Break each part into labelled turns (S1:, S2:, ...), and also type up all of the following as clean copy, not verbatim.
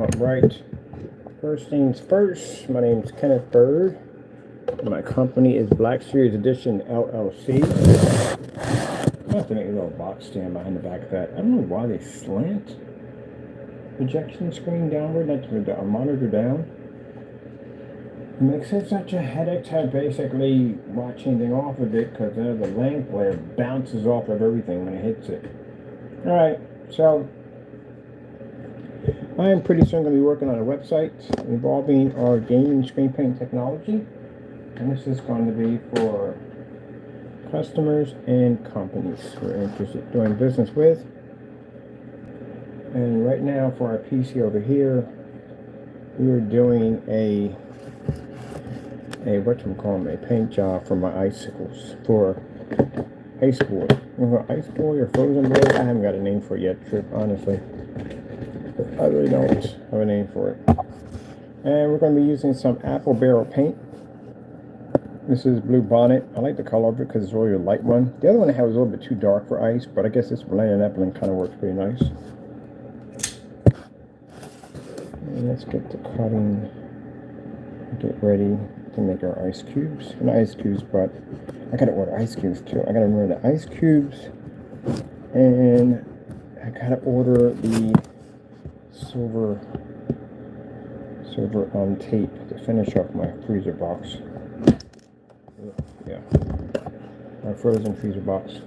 S1: Alright, first things first, my name is Kenneth Bird. My company is Black Series Edition LLC. I have to make a little box stand behind the back of that. I don't know why they slant projection screen downward, not the monitor down. It makes it such a headache to basically watch anything off of it because the lamp glare bounces off of everything when it hits it. Alright, so I am pretty soon going to be working on a website involving our gaming screen paint technology. And this is going to be for customers and companies we're interested in doing business with. And right now for our PC over here, we are doing a paint job for my icicles, for ice board. Ice board or frozen board? I haven't got a name for it yet, honestly. I really don't have a name for it. And we're going to be using some apple barrel paint. This is Blue Bonnet. I like the color of it because it's really a light one. The other one I had was a little bit too dark for ice, but I guess it's blending up and kind of works pretty nice. And let's get to cutting, get ready to make our ice cubes. Not ice cubes, but I gotta order ice cubes too. I gotta remember the ice cubes, and I gotta order the silver tape to finish off my freezer box. Yeah, my frozen freezer box.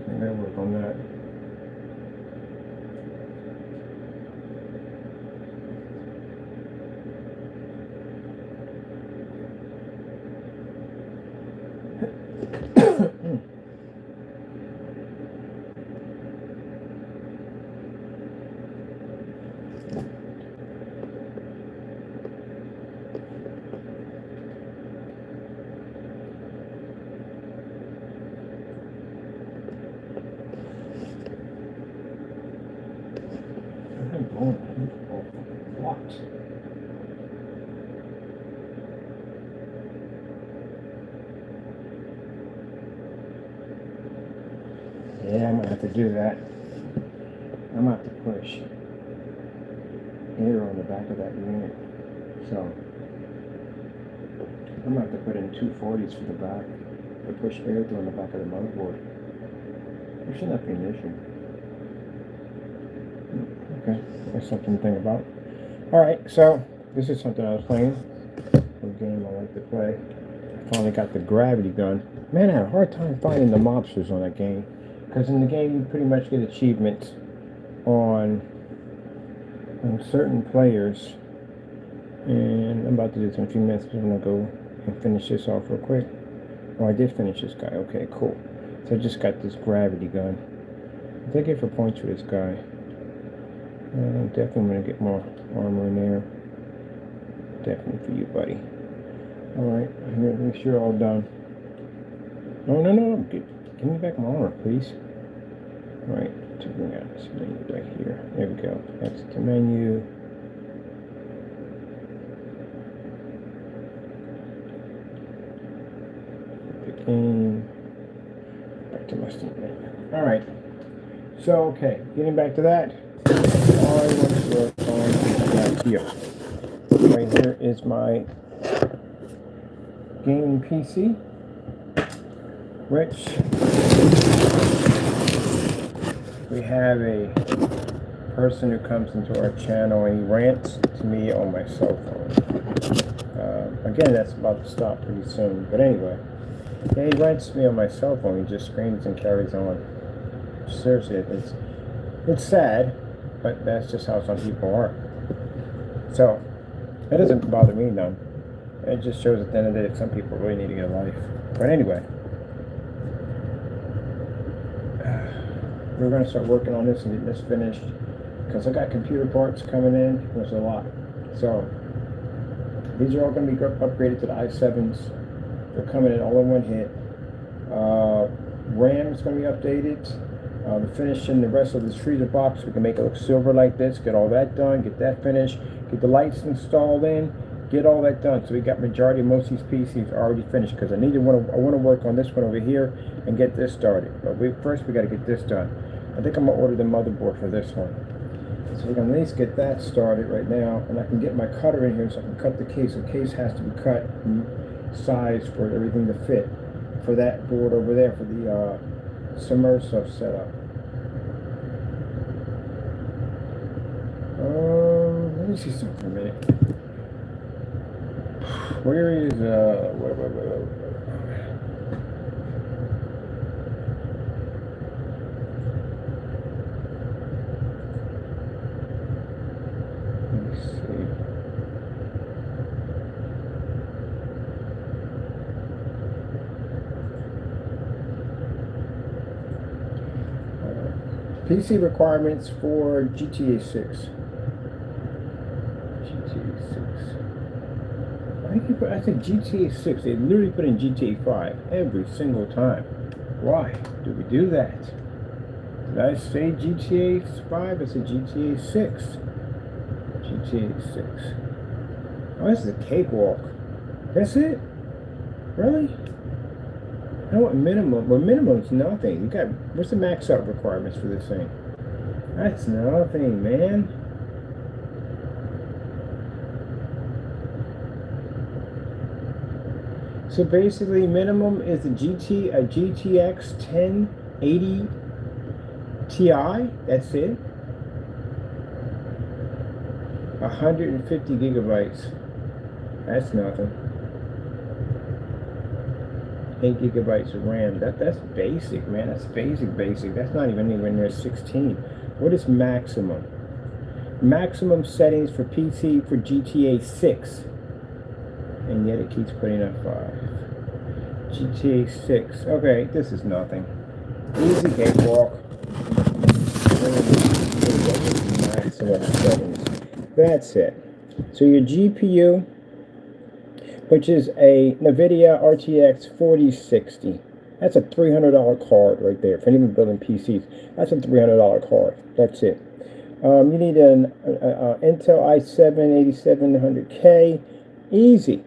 S1: I'm gonna work on that. What? Yeah, I'm gonna have to do that. I'm gonna have to push air on the back of that unit. So I'm gonna have to put in 240s for the back to push air through on the back of the motherboard. There should not be an issue. Okay, that's something to think about. Alright, so this is something I was playing. A game I like to play. I finally got the gravity gun. Man, I had a hard time finding the mobsters on that game. Because in the game you pretty much get achievements on certain players. And I'm about to do this in a few minutes. I'm going to go and finish this off real quick. Oh, I did finish this guy. Okay, cool. So I just got this gravity gun. I think I get for points for this guy. I'm definitely going to get more armor in there. Definitely for you, buddy. Alright, I'm going to make sure all done. No. Give me back my armor, please. Alright, to bring out this menu right here. There we go. That's the menu. The game. Back to my Steam menu. Alright. So, okay, getting back to that. I want to work on that here. Right here is my gaming PC, which we have a person who comes into our channel and he rants to me on my cell phone. Again, that's about to stop pretty soon, but anyway, yeah, he rants to me on my cell phone. He just screams and carries on. Seriously, it's sad, but that's just how some people are. So that doesn't bother me none. It just shows at the end of the day that some people really need to get a life. But anyway, we're going to start working on this and getting this finished because I got computer parts coming in. There's a lot. So these are all going to be upgraded to the i7s. They're coming in all in one hit. RAM is going to be updated. The finishing the rest of this freezer box, we can make it look silver like this. Get all that done. Get that finished. Get the lights installed in. Get all that done. So we got majority of most of these PCs already finished because I want to work on this one over here and get this started. But first we got to get this done. I think I'm gonna order the motherboard for this one. So we can at least get that started right now, and I can get my cutter in here so I can cut the case. The case has to be cut and sized for everything to fit for that board over there for the submersive setup. Let me see something for a minute. Where is let me see. PC requirements for GTA 6. GTA 6. I think GTA 6, they literally put in GTA 5 every single time. Why do we do that? Did I say GTA 5? I said GTA 6. GTA 6. Oh, this is a cakewalk. That's it? Really? I want minimum. Well, minimum's nothing. You got, what's the max out requirements for this thing? That's nothing, man. So basically, minimum is a GTX 1080 Ti. That's it. 150 gigabytes. That's nothing. 8 gigabytes of RAM. That's basic, man. That's basic. That's not even anywhere near 16. What is maximum? Maximum settings for PC for GTA 6. And yet it keeps putting up 5. GTA 6. Okay, this is nothing. Easy cakewalk. Maximum settings. That's it. So your GPU, which is a NVIDIA RTX 4060. That's a $300 card right there. For anyone building PCs, that's a $300 card. That's it. You need an Intel i7-8700K. Easy.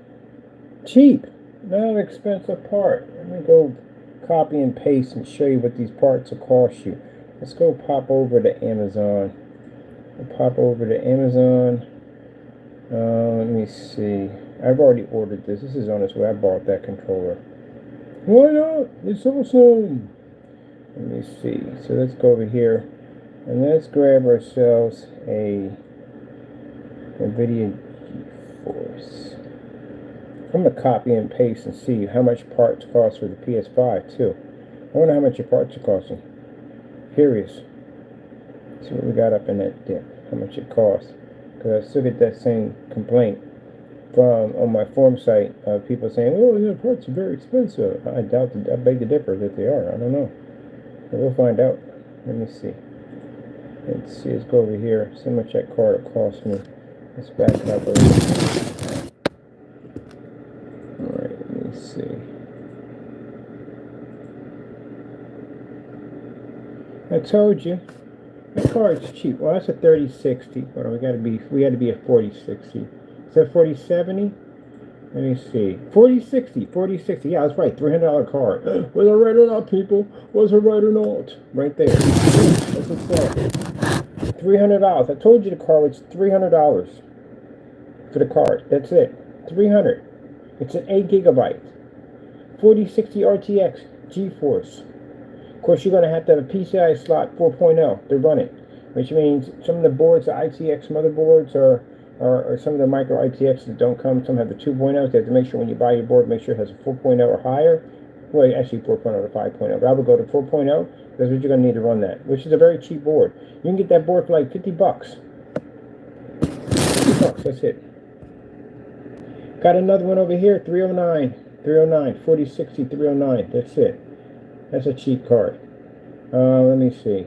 S1: Cheap. Not an expensive part. Let me go copy and paste and show you what these parts will cost you. Let's go pop over to Amazon. Let me see. I've already ordered this. This is on its way. I bought that controller. Why not? It's awesome. Let me see. So let's go over here and let's grab ourselves a NVIDIA GeForce. I'm going to copy and paste and see how much parts cost for the PS5 too. I wonder how much your parts are costing. Curious. See what we got up in that dip. How much it costs. Because I still get that same complaint from on my forum site of people saying, "Oh, your parts are very expensive." I doubt that. I beg to differ that they are. I don't know. But we'll find out. Let me see. Let's see. Let's go over here. See how much that card will cost me. Let's back it up a little. Alright, let me see. I told you. That card's cheap. Well, that's a 3060, but we had to be a 4060. Is that 4070? Let me see. 4060. Yeah, that's right. $300 card. Was I right or not, people? Was I right or not? Right there. That's what's there. $300. I told you the card was $300 for the card. That's it. $300. It's an 8 gigabyte. 4060 RTX GeForce. Of course, you're going to have a PCI slot 4.0 to run it, which means some of the boards, the ITX motherboards, or some of the micro ITX that don't come, some have the 2.0s. You have to make sure when you buy your board, make sure it has a 4.0 or higher. Well, actually 4.0 to 5.0, but I would go to 4.0. That's what you're going to need to run that, which is a very cheap board. You can get that board for like 50 bucks. 50 bucks, that's it. Got another one over here, 309, 4060, 309. That's it. That's a cheap card. Let me see.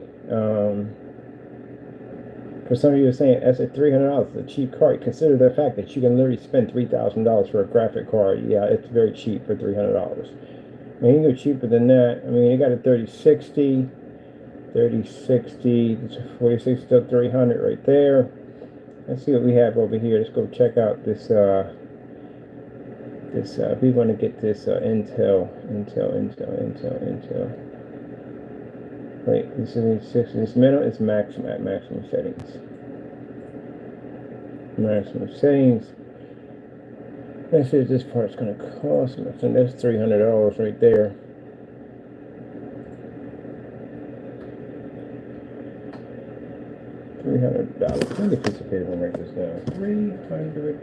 S1: For some of you are saying that's at $300, it's a cheap card. Consider the fact that you can literally spend $3,000 for a graphic card. Yeah, it's very cheap for $300. I mean, you can go cheaper than that. I mean, you got a 3060, it's a 4060, still 300 right there. Let's see what we have over here. Let's go check out this. We want to get this Intel. Wait, this is 6. This middle is maximum settings. Maximum settings. Let's see what this part's going to cost me. So that's $300 right there. $300. Let me get this paper and write this down. $300.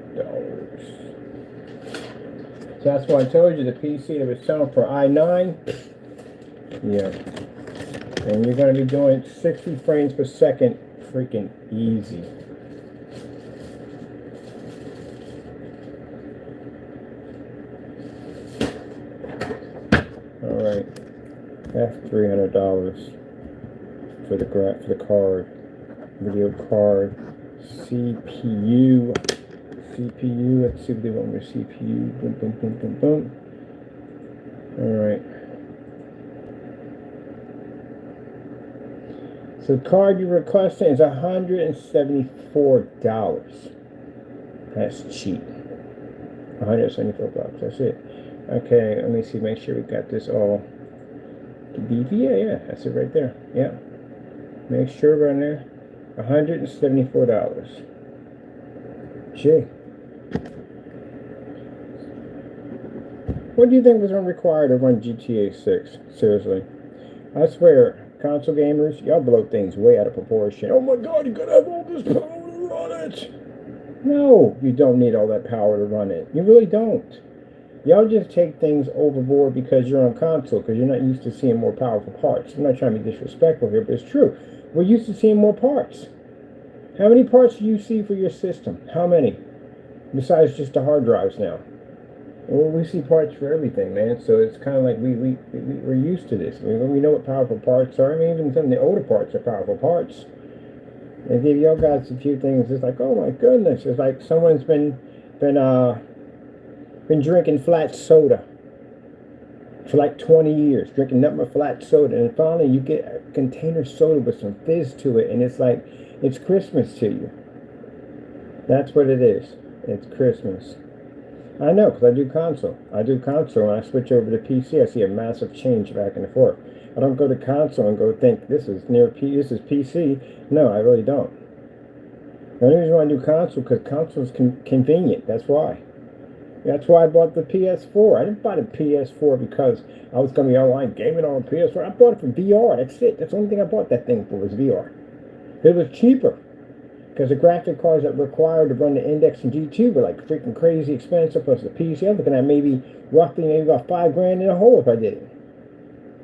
S1: So that's why I told you the PC that was selling for i9. Yeah. And you're going to be doing 60 frames per second freaking easy. Alright. That's $300 for the card. Video card. CPU. Let's see what they want with CPU. Boom, boom, boom, boom, boom. Alright. So the card you're requesting is $174. That's cheap. $174. That's it. Okay, let me see. Make sure we got this all. Yeah, that's it right there. Yeah. Make sure we're on there. $174. Gee. What do you think was required to run GTA 6? Seriously. I swear. Console gamers, y'all blow things way out of proportion. Oh my god, you gotta have all this power to run it! No, you don't need all that power to run it. You really don't. Y'all just take things overboard because you're on console, because you're not used to seeing more powerful parts. I'm not trying to be disrespectful here, but it's true. We're used to seeing more parts. How many parts do you see for your system? How many? Besides just the hard drives now. Well, we see parts for everything, man. So it's kind of like we're used to this. We know what powerful parts are. I mean, even some of the older parts are powerful parts. And if y'all got a few things, it's like, oh my goodness, it's like someone's been drinking flat soda for like 20 years, drinking nothing but flat soda, and finally you get a container soda with some fizz to it, and it's like it's Christmas to you. That's what it is. It's Christmas. I know, because I do console. When I switch over to PC, I see a massive change back and forth. I don't go to console and go think, this is PC. No, I really don't. The only reason why I do console, because console is convenient. That's why. That's why I bought the PS4. I didn't buy the PS4 because I was going to be online gaming on PS4. I bought it for VR. That's it. That's the only thing I bought that thing for was VR. It was cheaper. Because the graphic cards that were required to run the Index and G2 were like freaking crazy expensive. Plus the PC, I'm looking at maybe about $5,000 in a hole if I did it.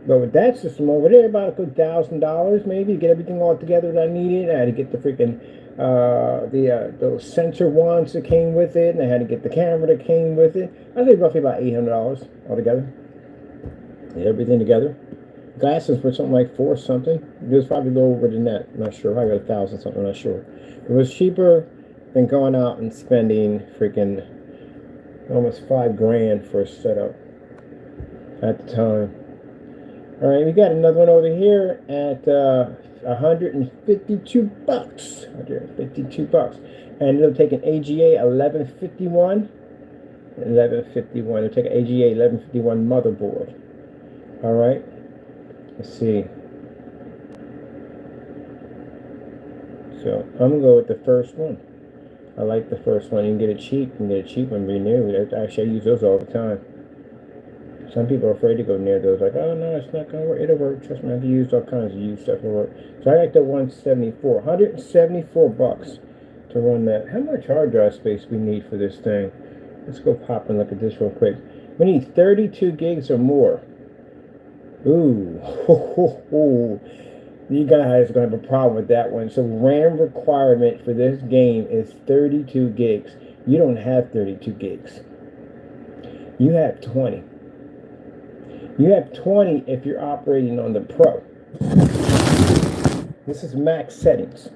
S1: But with that system over there, about a good $1,000 maybe to get everything all together that I needed. I had to get the freaking those sensor wands that came with it, and I had to get the camera that came with it. I think roughly about $800 altogether. Get everything together. Glasses for something like $4 something. It was probably a little over than that. I'm not sure. I got $1,000 something. I'm not sure. It was cheaper than going out and spending freaking almost $5,000 for a setup at the time. All right, we got another one over here at $152. $152, and it'll take an AGA 1151. It'll take an AGA 1151 motherboard. All right. Let's see. So I'm gonna go with the first one. I like the first one. You can get it cheap. You can get it cheap and be new. Actually, I use those all the time. Some people are afraid to go near those. Like, oh no, it's not gonna work. It'll work. Trust me, I've used all kinds of used stuff to work. So I like the 174. $174 to run that. How much hard drive space we need for this thing? Let's go pop and look at this real quick. We need 32 gigs or more. Ooh, you guys are going to have a problem with that one. So RAM requirement for this game is 32 gigs. You don't have 32 gigs. You have 20. You have 20 if you're operating on the Pro. This is max settings.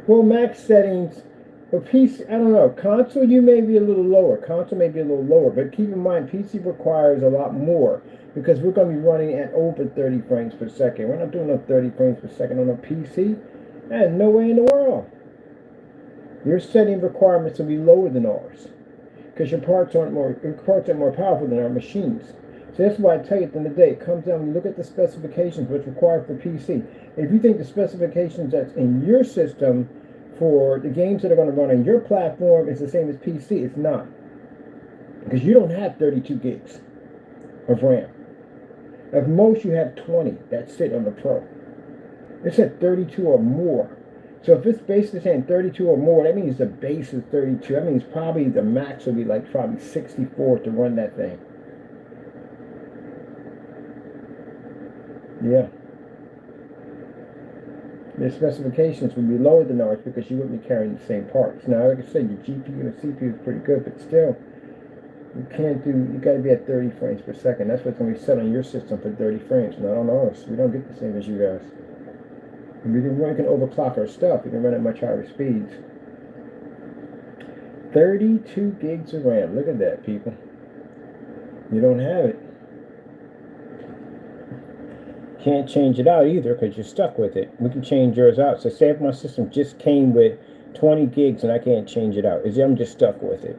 S1: Well, max settings for PC, I don't know. Console, you may be a little lower. But keep in mind, PC requires a lot more because we're going to be running at over 30 frames per second. We're not doing no 30 frames per second on a PC. That is no way in the world. Your setting requirements will be lower than ours because your parts are more powerful than our machines. So that's why I tell you at the end of the day, it comes down when you look at the specifications, what's required for PC. If you think the specifications that's in your system for the games that are going to run on your platform is the same as PC, it's not. Because you don't have 32 gigs of RAM. At most, you have 20. That's it on the Pro. It said 32 or more. So if it's basically saying 32 or more, that means the base is 32. That means probably the max will be like probably 64 to run that thing. Yeah. The specifications would be lower than ours because you wouldn't be carrying the same parts. Now, like I said, your GPU and CPU is pretty good, but still, you got to be at 30 frames per second. That's what's going to be set on your system for 30 frames, not on ours. We don't get the same as you guys. We can overclock our stuff. We can run at much higher speeds. 32 gigs of RAM. Look at that, people. You don't have it. Can't change it out either because you're stuck with it. We can change yours out. So say if my system just came with 20 gigs and I can't change it out, I'm just stuck with it.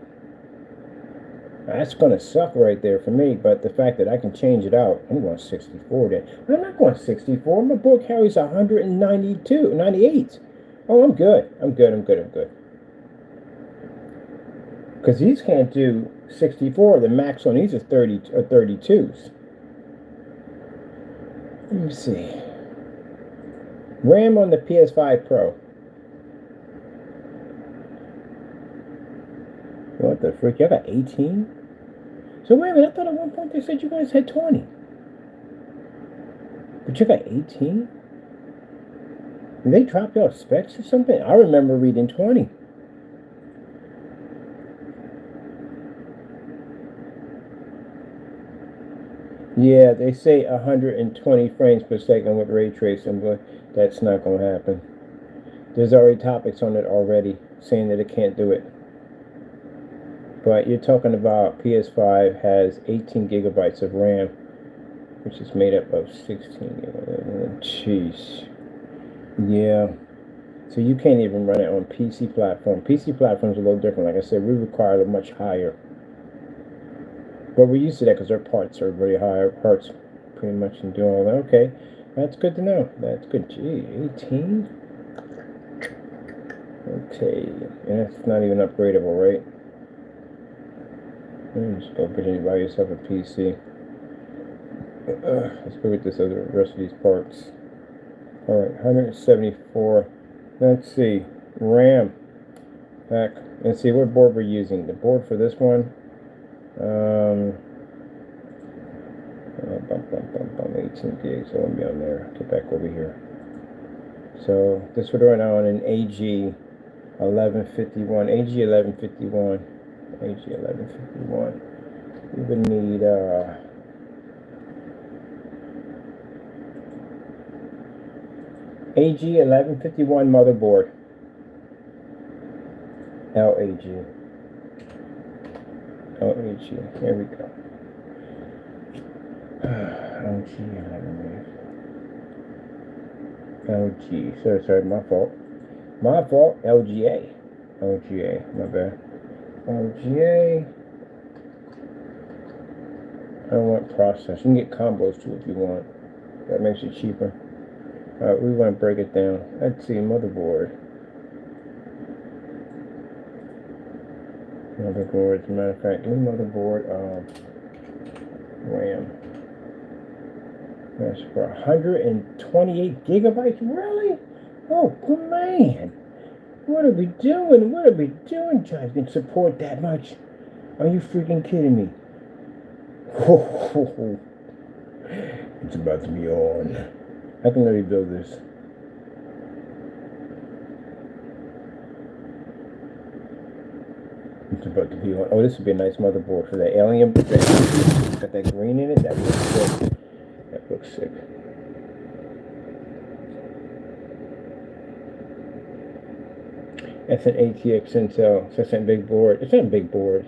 S1: That's going to suck right there for me, but the fact that I can change it out, I'm going 64 then. I'm not going 64. My board carries 98. Oh, I'm good. I'm good. Because these can't do 64. The max on these is 32s. Let me see. RAM on the PS5 Pro. What the frick? You got 18? So wait a minute, I thought at one point they said you guys had 20. But you got 18? Did they drop y'all specs or something? I remember reading 20. Yeah, they say 120 frames per second with ray tracing, but that's not going to happen. There's already topics on it already saying that it can't do it. But you're talking about PS5 has 18 gigabytes of RAM, which is made up of 16. Jeez. Yeah. So you can't even run it on PC platform. PC platform's a little different. Like I said, we require a much higher. But we're used to that because our parts are very high. Our parts pretty much can do all that. Okay. That's good to know. That's good. Gee, 18? Okay. And that's not even upgradable, right? Just go get buy yourself a PC. Let's go with this other rest of these parts. Alright, 174. Let's see. RAM. Back. Let's see what board we're using. The board for this one. 18 gigs. So let me on there. Get back over here. So this would run on an AG 1151. AG 1151. AG 1151. We would need AG 1151 motherboard. LAG. Here we go. LG 11. LG. Sorry, my fault. LGA. My bad. LGA. I don't want process. You can get combos too if you want. That makes it cheaper. Alright, we want to break it down. Let's see, motherboard. Motherboard, as a matter of fact, new motherboard, RAM. That's for 128 gigabytes? Really? Oh, man. What are we doing? Guys, can support that much? Are you freaking kidding me? It's about to be on. I can let you build this. It's about to be on. Oh, this would be a nice motherboard for the alien. Got that green in it. That looks sick. That looks sick. That's an ATX Intel. So that's a big board. It's not a big board.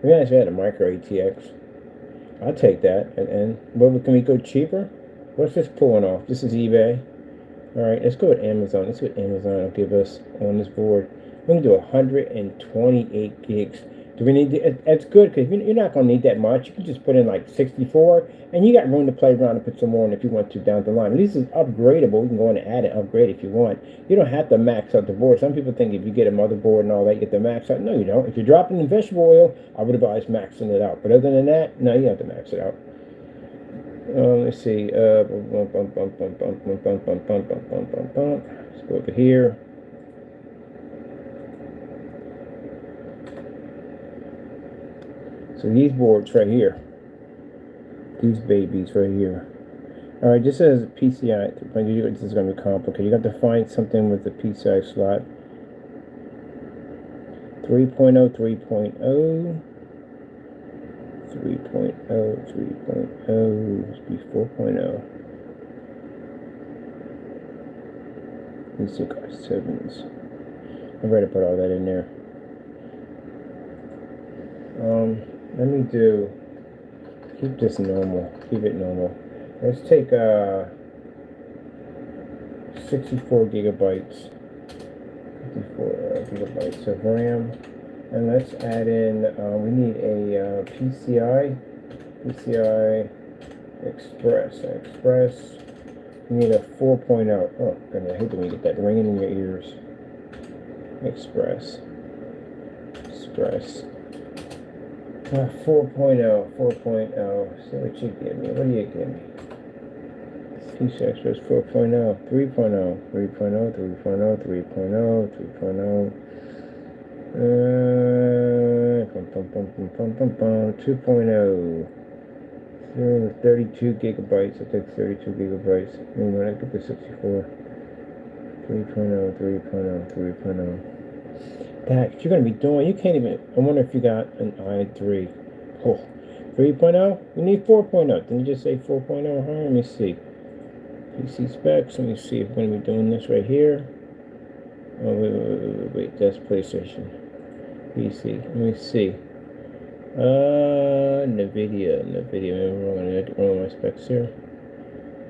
S1: We actually had a micro ATX. I'll take that. And can we go cheaper? What's this pulling off? This is eBay. Alright, let's go with Amazon. Let's see what Amazon will give us on this board. We can do 128 gigs. Do we need? It's good because you're not going to need that much. You can just put in like 64, and you got room to play around and put some more in if you want to down the line. This is upgradable. You can go in and add and upgrade if you want. You don't have to max out the board. Some people think if you get a motherboard and all that, you get the max out. No, you don't. If you're dropping in vegetable oil, I would advise maxing it out. But other than that, no, you don't have to max it out. Let's see. Let's go over here. So these boards right here, these babies right here. All right, this is PCI. This is going to be complicated. You have to find something with the PCI slot. 3.0, 3.0, 3.0, 3.0. Must be 4.0. These are 7s. I better put all that in there. Let me keep this normal. Keep it normal. Let's take 64 gigabytes. 54 gigabytes of RAM. And let's add in, we need a PCI Express. We need a 4.0. Oh, goodness, I hate when you get that ringing in your ears. Express. 4.0. See what you give me. What do you give me? PCI Express 4.0, 3.0, 3.0, 3.0, 3.0, 3.0. 2.0. 32 gigabytes. I think 32 gigabytes. And when I get the 64. 3.0, 3.0, 3.0. That you're going to be doing, you can't even, I wonder if you got an i3. Oh, 3.0? We need 4.0. Didn't you just say 4.0? Let me see. PC specs. Let me see if we're going to be doing this right here. Oh, wait. That's PlayStation. PC. Let me see. NVIDIA. Maybe wrong my specs here.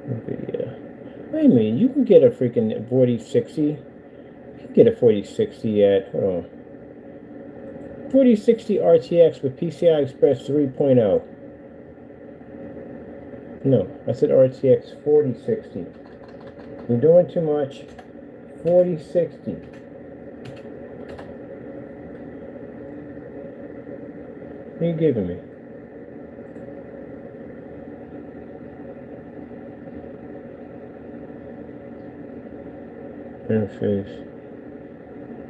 S1: NVIDIA. Wait a minute. You can get a freaking 4060. You can get a 4060 at, hold on. 4060 RTX with PCI Express 3.0. No, I said RTX 4060. You're doing too much. 4060. What are you giving me? Interface.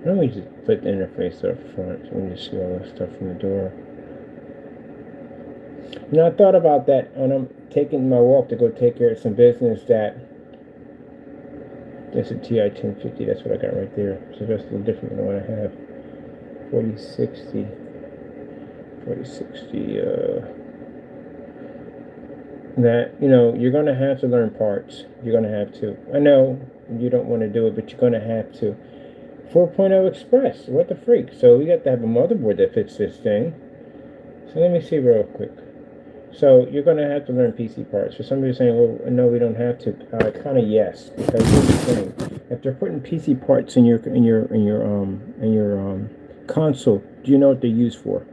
S1: Why don't we just put the interface up front so we can just see all that stuff from the door? You know, I thought about that when I'm taking my walk to go take care of some business. That's a TI 1050. That's what I got right there. So that's a little different than what I have. 4060. That, you know, you're going to have to learn parts. You're going to have to. I know you don't want to do it, but you're going to have to. 4.0 Express. What the freak? So we got to have a motherboard that fits this thing. So let me see real quick. So you're going to have to learn PC parts. For somebody saying, well, no, we don't have to. Kind of yes, because here's the thing: if they're putting PC parts in your console, do you know what they're used for?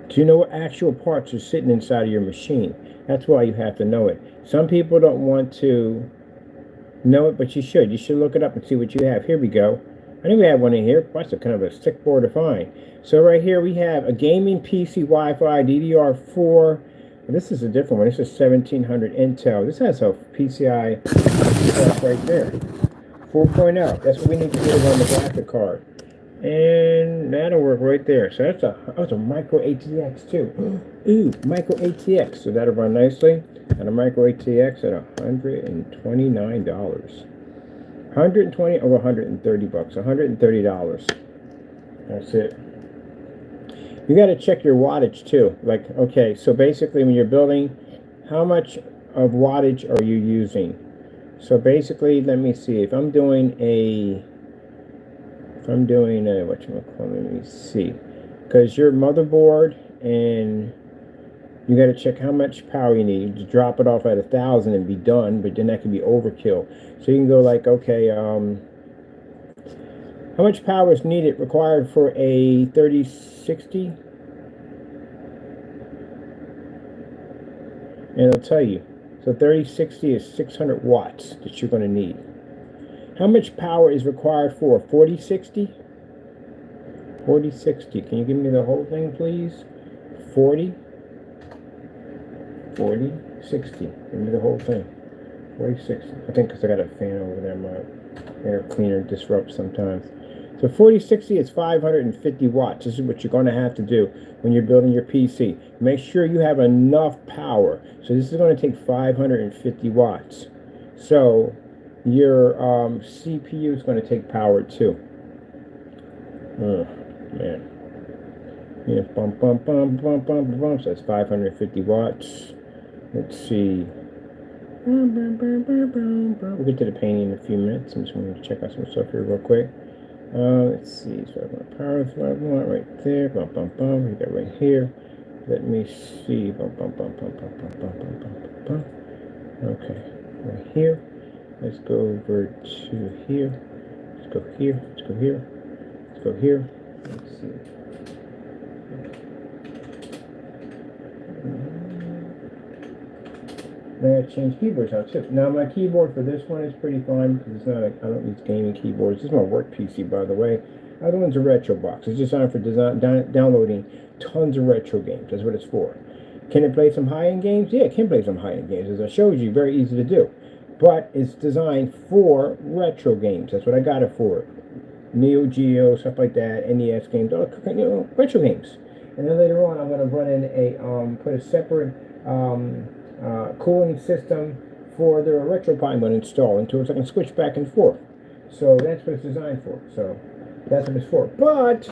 S1: Do you know what actual parts are sitting inside of your machine? That's why you have to know it. Some people don't want to know it, but you should. You should look it up and see what you have. Here we go. I think we have one in here. That's a kind of a sick board to find. So right here we have a gaming PC Wi-Fi DDR4. This is a different one. This is 1700 Intel. This has a PCI right there. 4.0. That's what we need to do on the graphic card. And that'll work right there. So that's a micro ATX too. Ooh, micro ATX. So that'll run nicely. And a micro ATX at $129. 120 or 130 bucks. $130. That's it. You got to check your wattage too. Like, okay, so basically when you're building, how much of wattage are you using? So basically, let me see. If I'm doing let me see. Because your motherboard, and you got to check how much power you need. You drop it off at 1,000 and be done, but then that can be overkill. So you can go like, okay, How much power is required for a 3060? And it'll tell you. So 3060 is 600 watts that you're going to need. How much power is required for a 4060? 4060. Can you give me the whole thing, please? 40, 60. Give me the whole thing. 4060. I think because I got a fan over there, my air cleaner disrupts sometimes. So 4060 is 550 watts. This is what you're going to have to do when you're building your PC. Make sure you have enough power. So this is going to take 550 watts. So your CPU is going to take power too. Oh, man. Yeah, bump, bump, bump, bump, bump, bump. So that's 550 watts. Let's see. We'll get to the painting in a few minutes. I'm just going to check out some stuff here real quick. Let's see. So I'm going to power is what I want right there. Bump, bump, bump. We got right here. Let me see. Bump, bump, bump, bump, bump, bump, bump, bump, bump, bump. Okay, right here. Let's go over to here. Let's go here. Let's go here. Let's go here. Let's see. Then I change keyboards out too. Now my keyboard for this one is pretty fine because it's not. I don't use gaming keyboards. This is my work PC, by the way. Other one's a retro box. It's designed for downloading tons of retro games. That's what it's for. Can it play some high-end games? Yeah, it can play some high-end games. As I showed you, very easy to do. But it's designed for retro games. That's what I got it for. Neo Geo, stuff like that, NES games, all, retro games. And then later on, I'm going to run in put a separate cooling system for the RetroPie I'm going to install into it so I can switch back and forth. So that's what it's designed for. So that's what it's for. But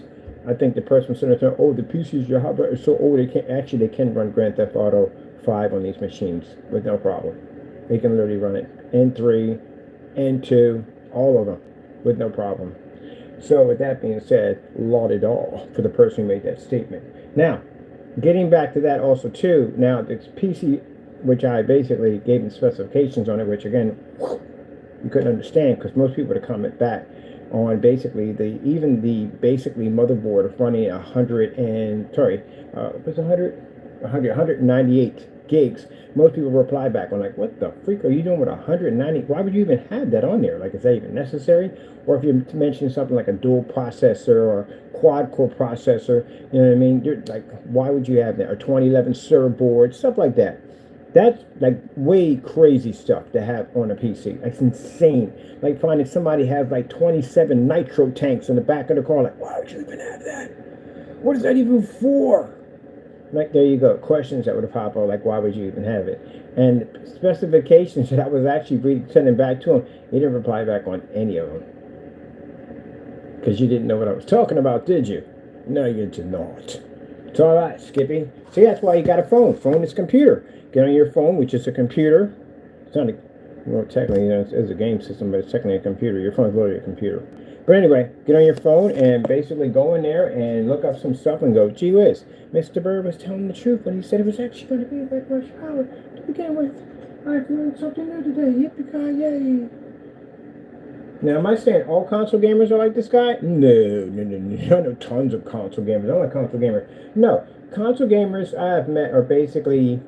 S1: I think the person sitting there, oh, the PCs you have are so old, they can run Grand Theft Auto 5 on these machines with no problem. They can literally run it N3, N2, all of them with no problem. So with that being said, laud it all for the person who made that statement. Now, getting back to that also too, now this PC, which I basically gave them specifications on it, which again, you couldn't understand because most people would comment back on basically the motherboard of running 198 gigs. Most people reply back on like, what the freak are you doing with 190? Why would you even have that on there? Like, is that even necessary? Or if you're mentioning something like a dual processor or quad core processor, you know what I mean? You're like, why would you have that? Or 2011 server board, stuff like that. That's like way crazy stuff to have on a PC. That's insane. Like finding somebody has like 27 nitro tanks in the back of the car. Like, why would you even have that? What is that even for? Like, there you go. Questions that would have popped up, like, why would you even have it? And specifications that I was actually sending back to him, he didn't reply back on any of them. Because you didn't know what I was talking about, did you? No, you did not. It's all right, Skippy. See, that's why you got a phone. Phone is computer. Get on your phone, which is a computer. It's not a, well, technically, you know, it's a game system, but it's technically a computer. Your phone is literally a computer. But anyway, get on your phone and basically go in there and look up some stuff and go, gee whiz, Mr. Bird was telling the truth when he said it was actually going to be that much power to begin with. I've learned something new today. Yippee-ki-yay. Now, am I saying all console gamers are like this guy? No. I know tons of console gamers. I'm not a console gamer. No, console gamers I have met are basically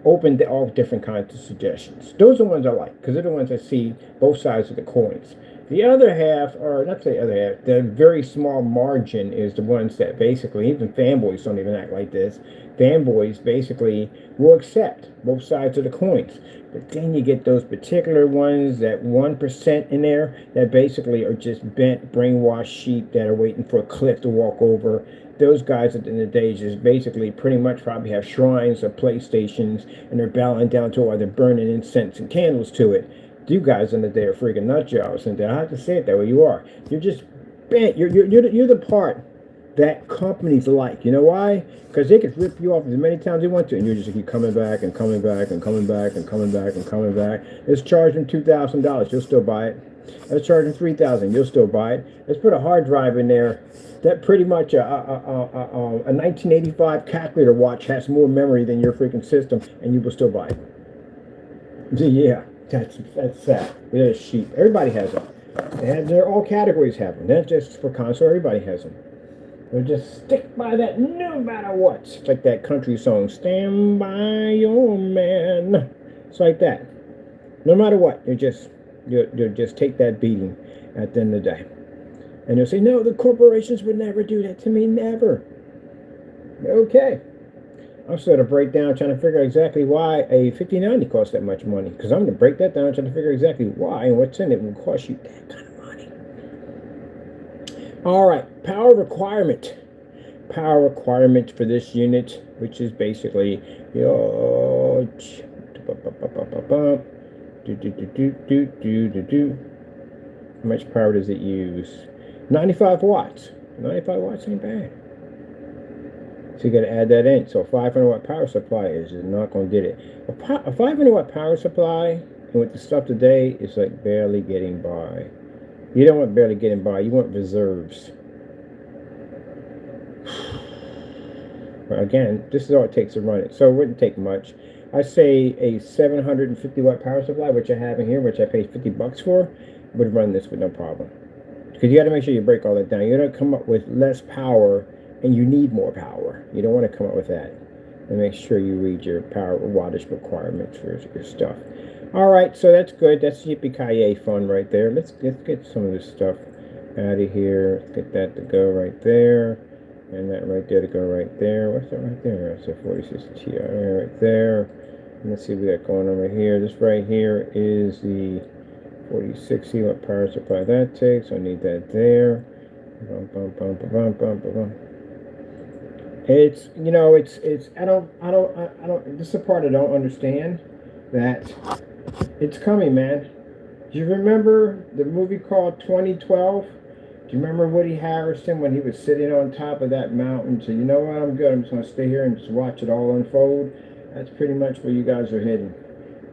S1: open to all different kinds of suggestions. Those are the ones I like, because they're the ones that see both sides of the coins. The other half, or not the other half, the very small margin is the ones that basically, even fanboys don't even act like this. Fanboys basically will accept both sides of the coins. But then you get those particular ones, that 1% in there, that basically are just bent, brainwashed sheep that are waiting for a cliff to walk over. Those guys at the end of the day just basically pretty much probably have shrines of PlayStations, and they're bowing down to it while they're burning incense and candles to it. You guys in the day are freaking nut jobs, and I have to say it that way. You are. You're just bent. You're the part that companies like. You know why? Because they could rip you off as many times they want to, and you just keep coming back and coming back and coming back and coming back and coming back. Let's charge them $2,000. You'll still buy it. Let's charge them $3,000. You'll still buy it. Let's put a hard drive in there that pretty much a 1985 calculator watch has more memory than your freaking system, and you will still buy it. Yeah. That's sad. They're sheep. Everybody has that. They're all categories have them. Not just for console, everybody has them. They'll just stick by that no matter what. It's like that country song, Stand By Your Man. It's like that. No matter what, you'll just take that beating at the end of the day. And you'll say, no, the corporations would never do that to me, never. Okay. I'm sort of break down trying to figure out exactly why a 5090 costs that much money. Because I'm going to break that down trying to figure out exactly why and what's in it will cost you that kind of money. All right, power requirement. Power requirement for this unit, which is basically your how much power does it use? 95 watts. 95 watts ain't bad. So you got to add that in. So a 500 watt power supply is not going to get it. A 500 watt power supply, and with the stuff today, it's like barely getting by. You don't want barely getting by. You want reserves. But again, this is all it takes to run it. So it wouldn't take much. I say a 750 watt power supply, which I have in here, which I paid $50 for, would run this with no problem. Because you got to make sure you break all that down. You don't come up with less power and you need more power. You don't want to come up with that. And make sure you read your power wattage requirements for your stuff. All right, so that's good. That's yippee-ki-yay fun right there. Let's get some of this stuff out of here. Let's get that to go right there. And that right there to go right there. What's that right there? That's a 46 Ti right there. And let's see what we got going on right here. This right here is the 46. See what power supply that takes. I need that there. It's, you know, it's I don't this is the part I don't understand, that it's coming, man. Do you remember the movie called 2012? Do you remember Woody Harrelson when he was sitting on top of that mountain? So, you know what, I'm good. I'm just going to stay here and just watch it all unfold. That's pretty much where you guys are heading.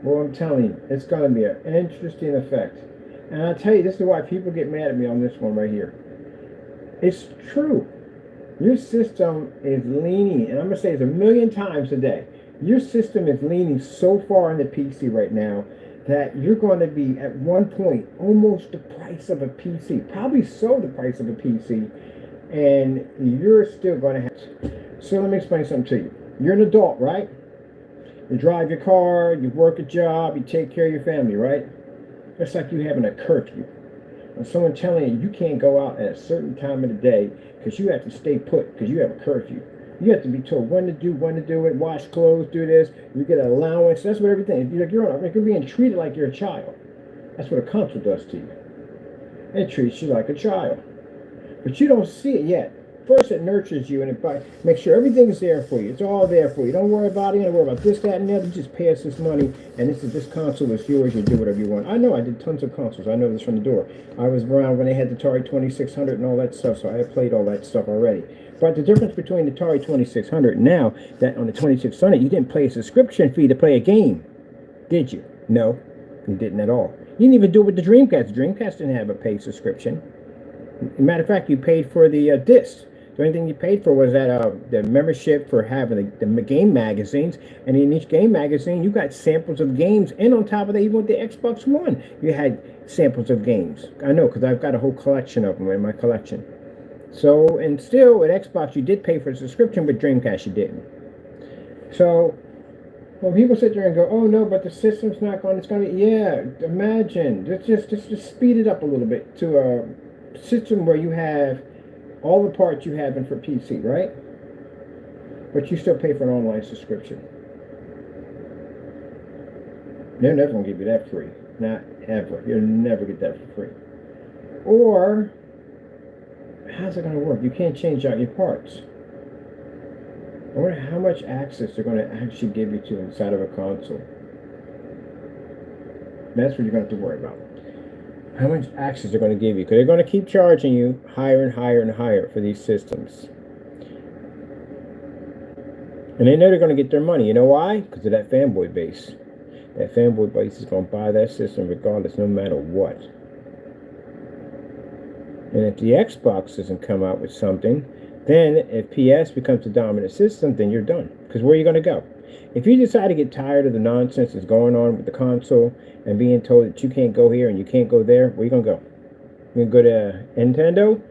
S1: Well, I'm telling you, it's going to be an interesting effect. And I'll tell you, this is why people get mad at me on this one right here. It's true. Your system is leaning, and I'm going to say this a million times a day, your system is leaning so far in the PC right now that you're going to be at one point almost the price of a PC, probably so the price of a PC, and you're still going to have. So let me explain something to you. You're an adult, right? You drive your car, you work a job, you take care of your family, right? It's like you having a curfew. And someone telling you can't go out at a certain time of the day because you have to stay put because you have a curfew. You have to be told when to do it, wash clothes, do this. You get an allowance. That's what everything. You're being treated like you're a child. That's what a console does to you. It treats you like a child. But you don't see it yet. First, it nurtures you and it makes sure everything's there for you. It's all there for you. Don't worry about it. Don't worry about this, that, and the other. Just pay us this money, and this console is yours. You do whatever you want. I know. I did tons of consoles. I know this from the door. I was around when they had the Atari 2600 and all that stuff, so I had played all that stuff already. But the difference between the Atari 2600 and now, that on the 2600, you didn't pay a subscription fee to play a game, did you? No, you didn't at all. You didn't even do it with the Dreamcast. The Dreamcast didn't have a paid subscription. Matter of fact, you paid for the disc. The only thing you paid for was that the membership for having the game magazines, and in each game magazine, you got samples of games, and on top of that, even with the Xbox One, you had samples of games. I know, because I've got a whole collection of them in my collection. So, and still, with Xbox, you did pay for a subscription, but Dreamcast, you didn't. So, when people sit there and go, oh no, but the system's not going, it's going to be, yeah, imagine, let's just speed it up a little bit to a system where you have all the parts you have in for PC, right? But you still pay for an online subscription. They're never going to give you that free. Not ever. You'll never get that for free. Or, how's it going to work? You can't change out your parts. I wonder how much access they're going to actually give you to inside of a console. That's what you're going to have to worry about. How much access they're going to give you, because they're going to keep charging you higher and higher and higher for these systems. And they know they're going to get their money. You know why? Because of that fanboy base. That fanboy base is going to buy that system regardless, no matter what. And if the Xbox doesn't come out with something, then if PS becomes the dominant system, then you're done. Because where are you going to go? If you decide to get tired of the nonsense that's going on with the console and being told that you can't go here and you can't go there, where are you going to go? You go to Nintendo.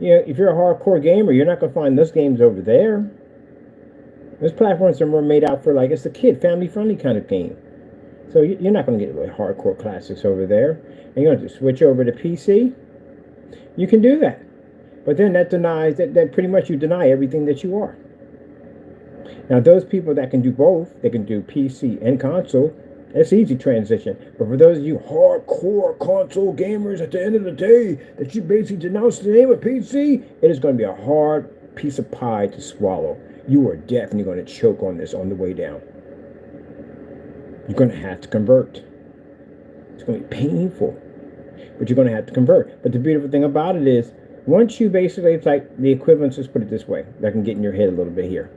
S1: You know, if you're a hardcore gamer, you're not gonna find those games over there. Those platforms are more made out for like it's a kid, family-friendly kind of game. So you're not gonna get really hardcore classics over there. And you're gonna just switch over to PC. You can do that, but then that denies that pretty much you deny everything that you are. Now, those people that can do both, they can do PC and console, it's easy transition. But for those of you hardcore console gamers at the end of the day, that you basically denounce the name of PC, it is going to be a hard piece of pie to swallow. You are definitely going to choke on this on the way down. You're going to have to convert. It's going to be painful, but you're going to have to convert. But the beautiful thing about it is, once you basically, it's like the equivalence, let's put it this way, that can get in your head a little bit here.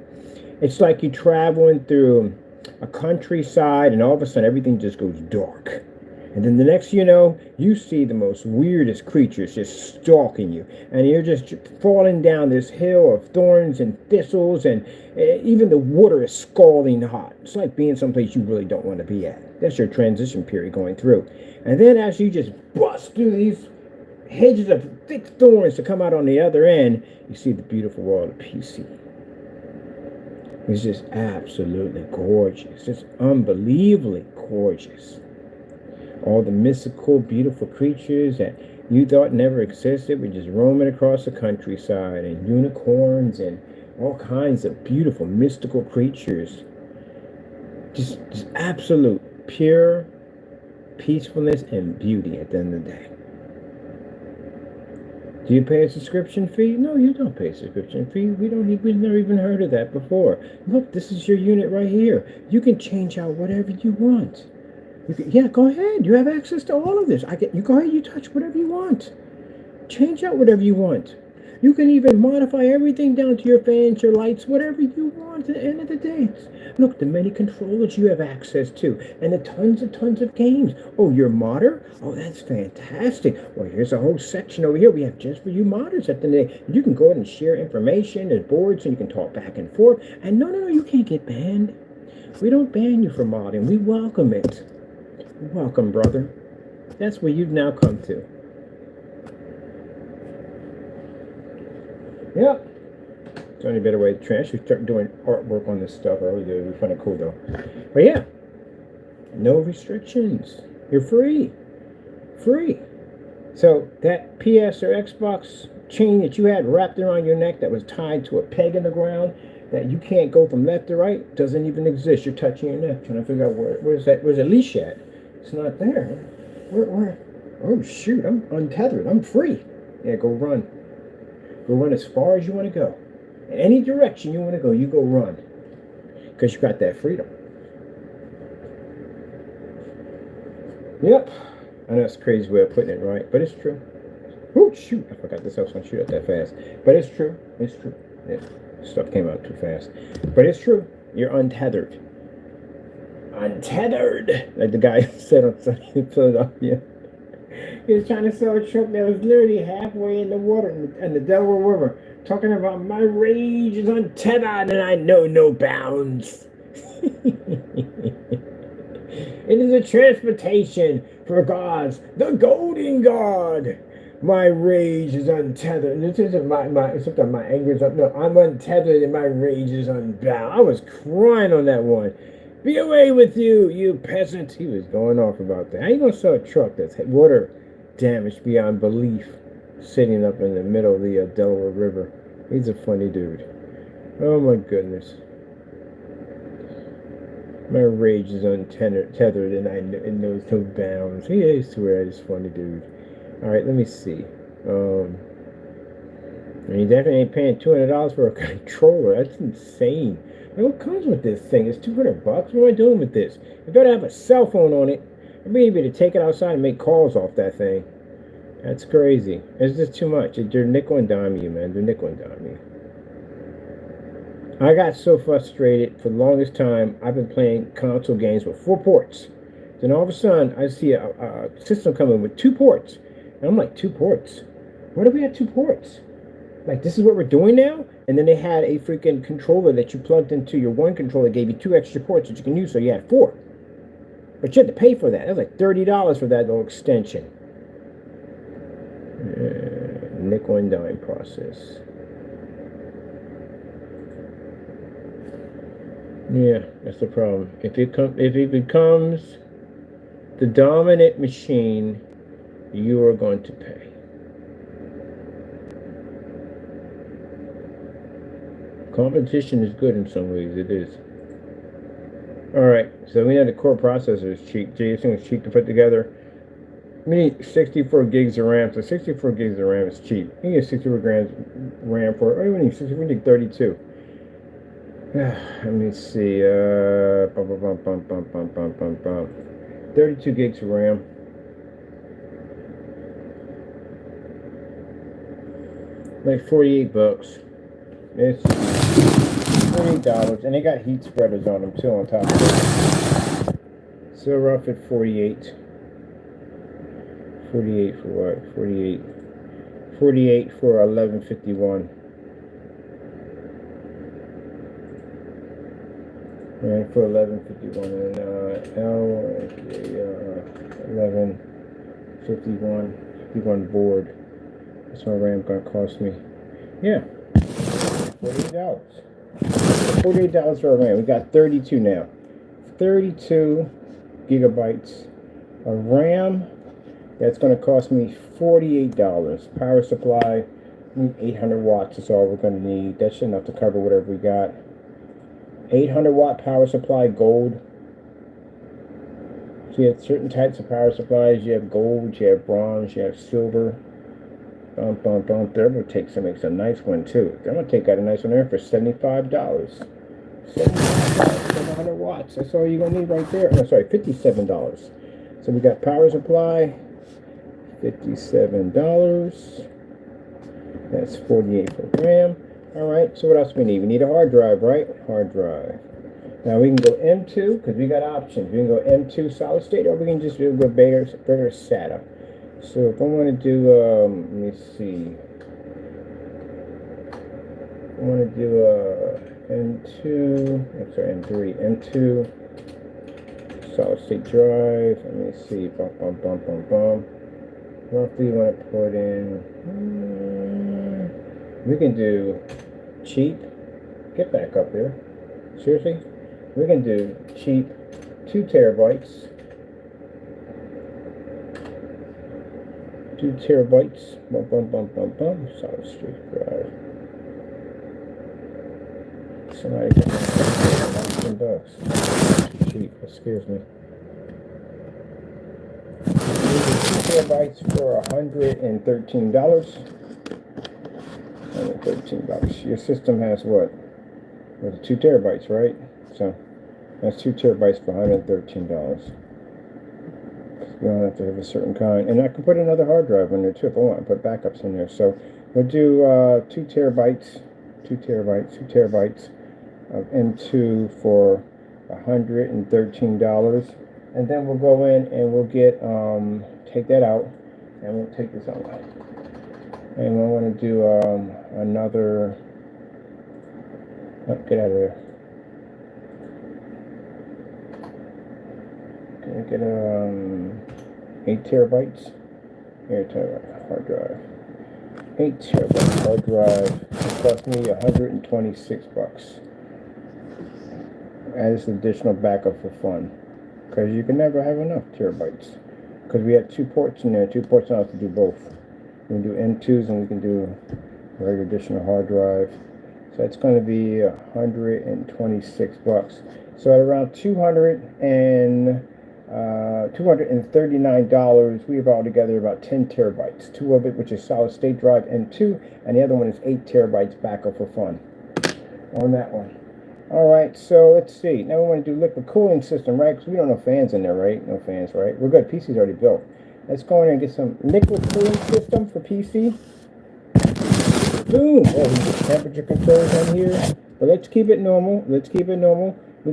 S1: It's like you traveling through a countryside and all of a sudden everything just goes dark. And then the next you know, you see the most weirdest creatures just stalking you. And you're just falling down this hill of thorns and thistles, and even the water is scalding hot. It's like being someplace you really don't want to be at. That's your transition period going through. And then as you just bust through these hedges of thick thorns to come out on the other end, you see the beautiful world of PC. It's just absolutely gorgeous. Just unbelievably gorgeous. All the mystical, beautiful creatures that you thought never existed were just roaming across the countryside, and unicorns and all kinds of beautiful, mystical creatures. Just absolute, pure peacefulness and beauty at the end of the day. Do you pay a subscription fee? No, you don't pay a subscription fee. We've never even heard of that before. Look, this is your unit right here. You can change out whatever you want. Yeah, go ahead. You have access to all of this. You go ahead, you touch whatever you want. Change out whatever you want. You can even modify everything down to your fans, your lights, whatever you want at the end of the day. Look, the many controllers you have access to, and the tons of games. Oh, you're a modder? Oh, that's fantastic. Well, here's a whole section over here we have just for you modders at the end of the day. You can go ahead and share information and boards, and you can talk back and forth. And no, you can't get banned. We don't ban you for modding. We welcome it. Welcome, brother. That's where you've now come to. Yep. It's the only better way to trash. We start doing artwork on this stuff. It would be fun and cool though. But yeah, no restrictions. You're free. Free. So that PS or Xbox chain that you had wrapped around your neck that was tied to a peg in the ground that you can't go from left to right doesn't even exist. You're touching your neck, trying to figure out where's the leash at. It's not there. Where? Oh shoot! I'm untethered. I'm free. Yeah, go run. Go run as far as you want to go. In any direction you want to go, you go run. Because you got that freedom. Yep. I know it's a crazy way of putting it, right? But it's true. Oh, shoot. I forgot this. I was going to shoot it that fast. But it's true. It's true. Yeah. Stuff came out too fast. But it's true. You're untethered. Untethered. Like the guy said on Sunday in Philadelphia. He was trying to sell a truck that was literally halfway in the water in the Delaware River, talking about my rage is untethered and I know no bounds. It is a transportation for gods, the golden god. My rage is untethered. This isn't my anger is up. No, I'm untethered and my rage is unbound. I was crying on that one. Be away with you, you peasant. He was going off about that. How you gonna sell a truck that's water damaged beyond belief sitting up in the middle of the Delaware River? He's a funny dude. Oh my goodness. My rage is untethered and I knows no bounds. He is swear he's a funny dude. Alright, let me see. You definitely ain't paying $200 for a controller. That's insane. What comes with this thing? It's $200. What am I doing with this? You better have a cell phone on it. I'd be able to take it outside and make calls off that thing. That's crazy. It's just too much. They're nickel and dime you, man. They're nickel and dime you. I got so frustrated for the longest time. I've been playing console games with 4 ports. Then all of a sudden, I see a system coming with 2 ports. And I'm like, 2 ports? Where do we have 2 ports? Like, this is what we're doing now? And then they had a freaking controller that you plugged into your one controller, gave you 2 extra ports that you can use, so you had 4. But you had to pay for that. That was like $30 for that little extension. Nickel and dime process. Yeah, that's the problem. If it becomes the dominant machine, you are going to pay. Competition is good in some ways. It is. All right, so we know the core processor is cheap. This thing is cheap to put together. We need 64 gigs of RAM. So 64 gigs of RAM is cheap. You get 64 grams RAM for, or even 64, we need 32. Let me see. 32 gigs of RAM. Like $48. It's $48, and they got heat spreaders on them too on top of it. So rough at 48. 48 for what? 48. 48 for 1151. Right, for 1151 and L 1151 board. That's what RAM gonna cost me. Yeah, $48. $48 for a RAM. We got 32 now. 32 gigabytes of RAM. That's going to cost me $48. Power supply, 800 watts is all we're going to need. That's enough to cover whatever we got. 800 watt power supply, gold. So you have certain types of power supplies. You have gold, you have bronze, you have silver. They're going to take make a nice one too. I'm going to take out a nice one there for $75. $75, 700 watts. That's all you're going to need right there. No, sorry, $57. So we got power supply, $57. That's 48 for RAM. All right, so what else we need? We need a hard drive, right? Hard drive. Now we can go M2 because we got options. We can go M2 solid state, or we can just do a bigger SATA. So if I want to do, let me see. I want to do M2, I'm sorry, M3, M2 solid state drive. Let me see. Roughly you want to put in, we can do cheap. Get back up here. Seriously? We can do cheap 2 terabytes. 2 terabytes. Solid state drive. Somebody got $19. Cheap. That scares me. 2 terabytes for $113. $113. Your system has what? Was it 2 terabytes, right? So that's 2 terabytes for $113. You don't have to have a certain kind. And I can put another hard drive in there too if I want to put backups in there. So we'll do 2 terabytes of M2 for $113. And then we'll go in and we'll get, take that out, and we'll take this out. And we want to do another, oh, get out of there. Can I get 8 terabytes? Here, hard drive. 8 terabyte hard drive. It cost me $126. Add this additional backup for fun, because you can never have enough terabytes. Because we have 2 ports in there, 2 ports now to do both. We can do M2s and we can do a regular additional hard drive. So it's going to be $126. So at around $239, we have altogether about 10 terabytes. 2 of it, which is solid state drive M2, and the other one is 8 terabytes backup for fun on that one. All right, so let's see. Now we want to do liquid cooling system, right? Because we don't have fans in there, right? No fans, right? We're good. PC's already built. Let's go in there and get some liquid cooling system for PC. Boom! Oh, we get temperature controls on here. But let's keep it normal. We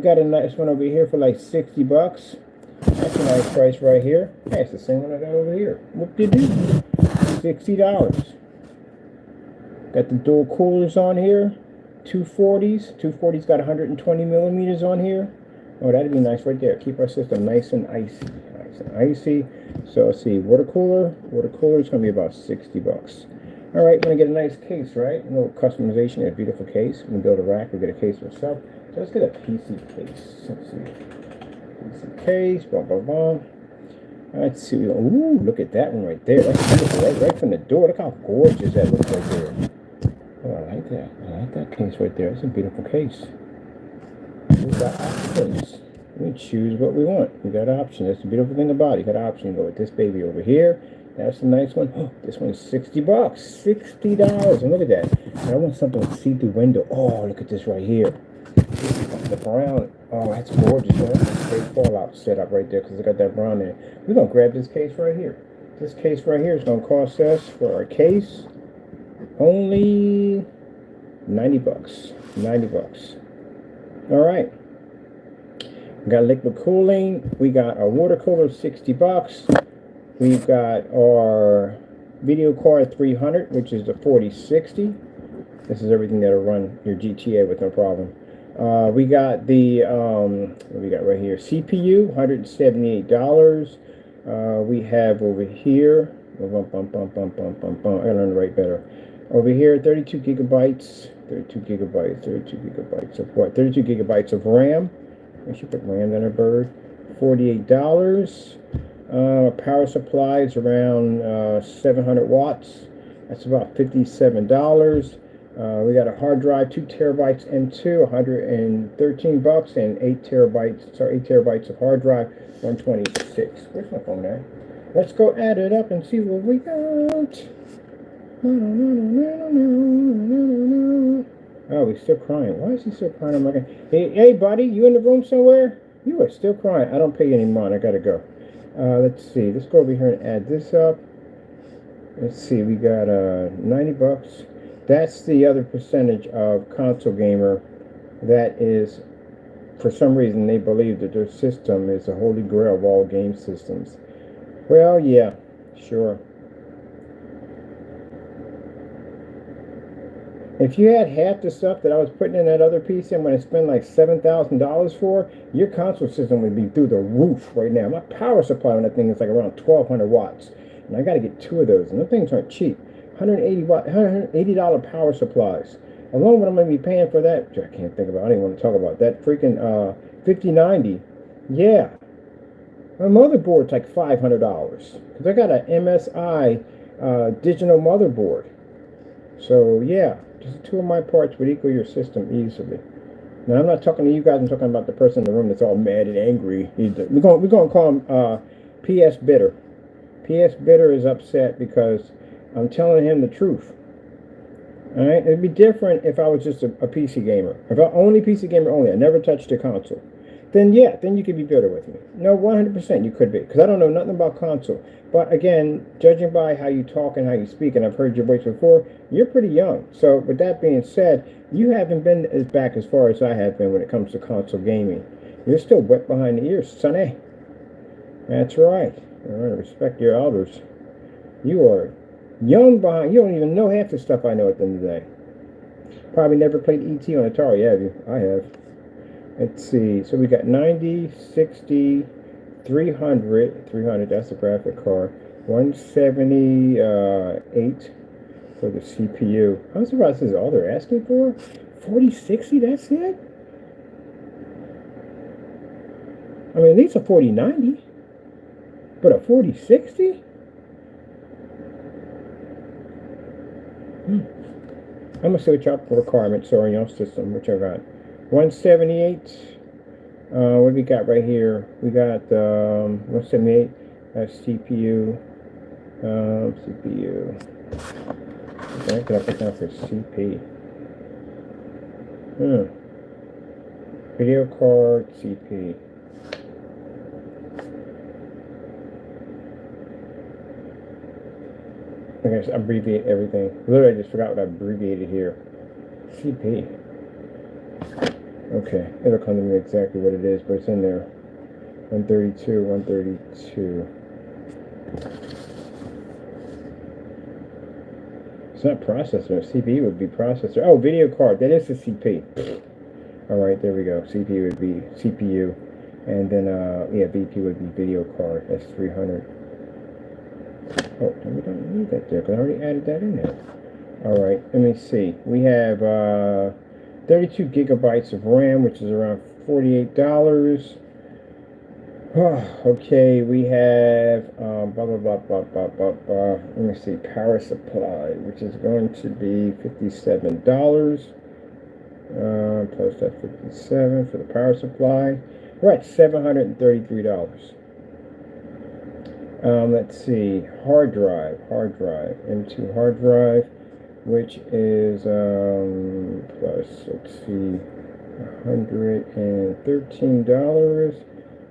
S1: got a nice one over here for like $60. That's a nice price right here. Hey, it's the same one I got over here. Whoop-de-doo. $60. Got the dual coolers on here. 240s. 240's got 120 millimeters on here. Oh, that'd be nice right there. Keep our system nice and icy. nice and icy. So let's see, water cooler is going to be about 60 bucks. All right, going to get a nice case, right? A little customization, a beautiful case. We can build a rack, we'll get a case yourself. So let's get a PC case. Let's see, PC case, blah, blah, blah. Let's see, ooh, look at that one right there. That's beautiful, right from the door. Look how gorgeous that looks right there. Oh, I like that. I like that case right there. It's a beautiful case. We've got options. We choose what we want. We got options. That's the beautiful thing about it. You got options. Go with this baby over here. That's a nice one. Oh, this one's 60 bucks. $60. And look at that. And I want something with see-through window. Oh, look at this right here. The brown. Oh, that's gorgeous. That's a great fallout setup right there because it's got that brown there. We're going to grab this case right here. This case right here is going to cost us for our case only 90 bucks. 90 bucks. All right. We got liquid cooling. We got our water cooler, 60 bucks. We've got our video card 300, which is the 4060. This is everything that'll run your GTA with no problem. We got the, what we got right here? CPU, $178. We have over here, I gotta learn to write better. Over here, 32 gigabytes of what? 32 gigabytes of RAM. I should put RAM on a bird. $48. Power supply is around 700 watts. That's about $57. We got a hard drive, 2 terabytes M2, 113 bucks, and 8 terabytes of hard drive, 126. Where's my phone at? Let's go add it up and see what we got. Oh, he's still crying. Why is he still crying? I'm like, hey, buddy, you in the room somewhere? You are still crying. I don't pay you anymore. I gotta go. Let's see. Let's go over here and add this up. Let's see. We got 90 bucks. That's the other percentage of console gamer that is, for some reason, they believe that their system is the holy grail of all game systems. Well, yeah, sure. If you had half the stuff that I was putting in that other PC, I'm going to spend like $7,000 for, your console system would be through the roof right now. My power supply on that thing is like around 1,200 watts. And I got to get 2 of those. And those things aren't cheap. $180 power supplies. Alone, what I'm going to be paying for that, which I can't think about, I don't even want to talk about that freaking 5090. Yeah. My motherboard's like $500. Because I got an MSI digital motherboard. So, yeah. Just 2 of my parts would equal your system easily. Now, I'm not talking to you guys. I'm talking about the person in the room that's all mad and angry. We're going to call him PS Bitter. PS Bitter is upset because I'm telling him the truth. All right? It'd be different if I was just a PC gamer. If I only PC gamer only, I never touched a console. Then, yeah, then you could be bitter with me. No, 100% you could be. Because I don't know nothing about console. But again, judging by how you talk and how you speak, and I've heard your voice before, you're pretty young. So with that being said, you haven't been as back as far as I have been when it comes to console gaming. You're still wet behind the ears, sonny. That's right. All right, respect your elders. You are young behind. You don't even know half the stuff I know at the end of the day. Probably never played ET on Atari, have you? I have. Let's see. So we got 90, 60, 300, that's the graphic card. 178 for the CPU. I'm surprised this is all they're asking for. 4060, that's it? I mean, at least a 4090. But a 4060? I'm going to switch up requirements on your system, which I got. 178. What do we got right here? We got 178. That's CPU. CPU. Okay, can I put down for CP? Video card CP. I guess abbreviate everything. Literally, I just forgot what I abbreviated here. CP. Okay, it'll come to me exactly what it is, but it's in there. 132, 132. It's not processor. CPU would be processor. Oh, video card. That is the CP. All right, there we go. CPU would be CPU. And then, yeah, VP would be video card, S300. Oh, we don't need that there, because I already added that in there. All right, let me see. We have 32 gigabytes of RAM, which is around $48. Okay, we have blah, blah, blah, blah, blah, blah, blah. Let me see. Power supply, which is going to be $57. Plus that 57 for the power supply. We're at $733. Let's see. Hard drive, M2 hard drive, which is plus, let's see, $113.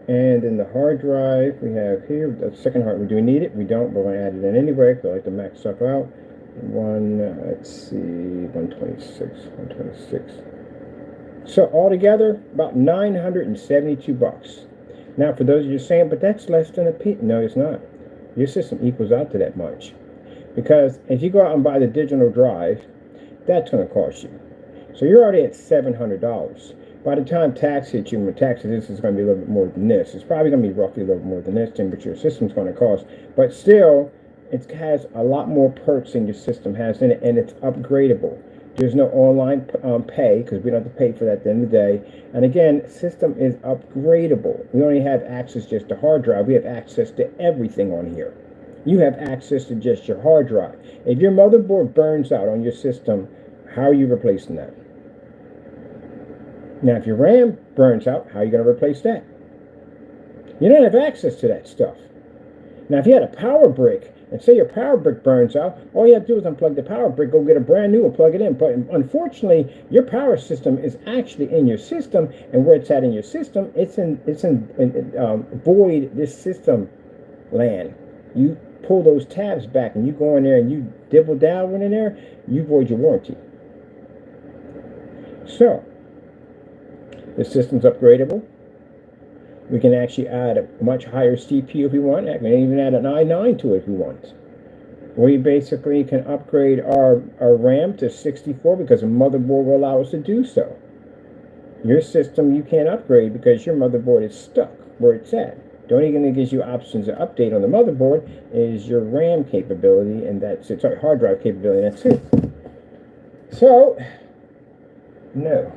S1: And in the hard drive we have here the second hard. Do we need it? We don't, but we're going to add it in anyway because I like to max stuff out. Let's see, 126. So altogether, about $972. Now, for those of you saying, but that's less than a P. No, it's not. Your system equals out to that much. Because if you go out and buy the digital drive, that's going to cost you. So you're already at $700. By the time tax hits you, this is going to be a little bit more than this. It's probably going to be roughly a little bit more than this thing, but your system's going to cost. But still, it has a lot more perks than your system has in it, and it's upgradable. There's no online pay, because we don't have to pay for that at the end of the day. And again, system is upgradable. We only have access just to hard drive. We have access to everything on here. You have access to just your hard drive. If your motherboard burns out on your system, how are you replacing that? Now, if your RAM burns out, how are you going to replace that? You don't have access to that stuff. Now, if you had a power brick, and say your power brick burns out, all you have to do is unplug the power brick, go get a brand new, or plug it in. But unfortunately, your power system is actually in your system, and where it's at in your system, it's in void this system land. You pull those tabs back, and you go in there and you dibble down in there, you void your warranty. So the system's upgradable. We can actually add a much higher CPU if we want. We can even add an i9 to it if we want. We basically can upgrade our RAM to 64 because the motherboard will allow us to do so. Your system you can't upgrade because your motherboard is stuck where it's at. The only thing that gives you options to update on the motherboard is your RAM capability, and that's it. Sorry, hard drive capability, and that's it. So, no.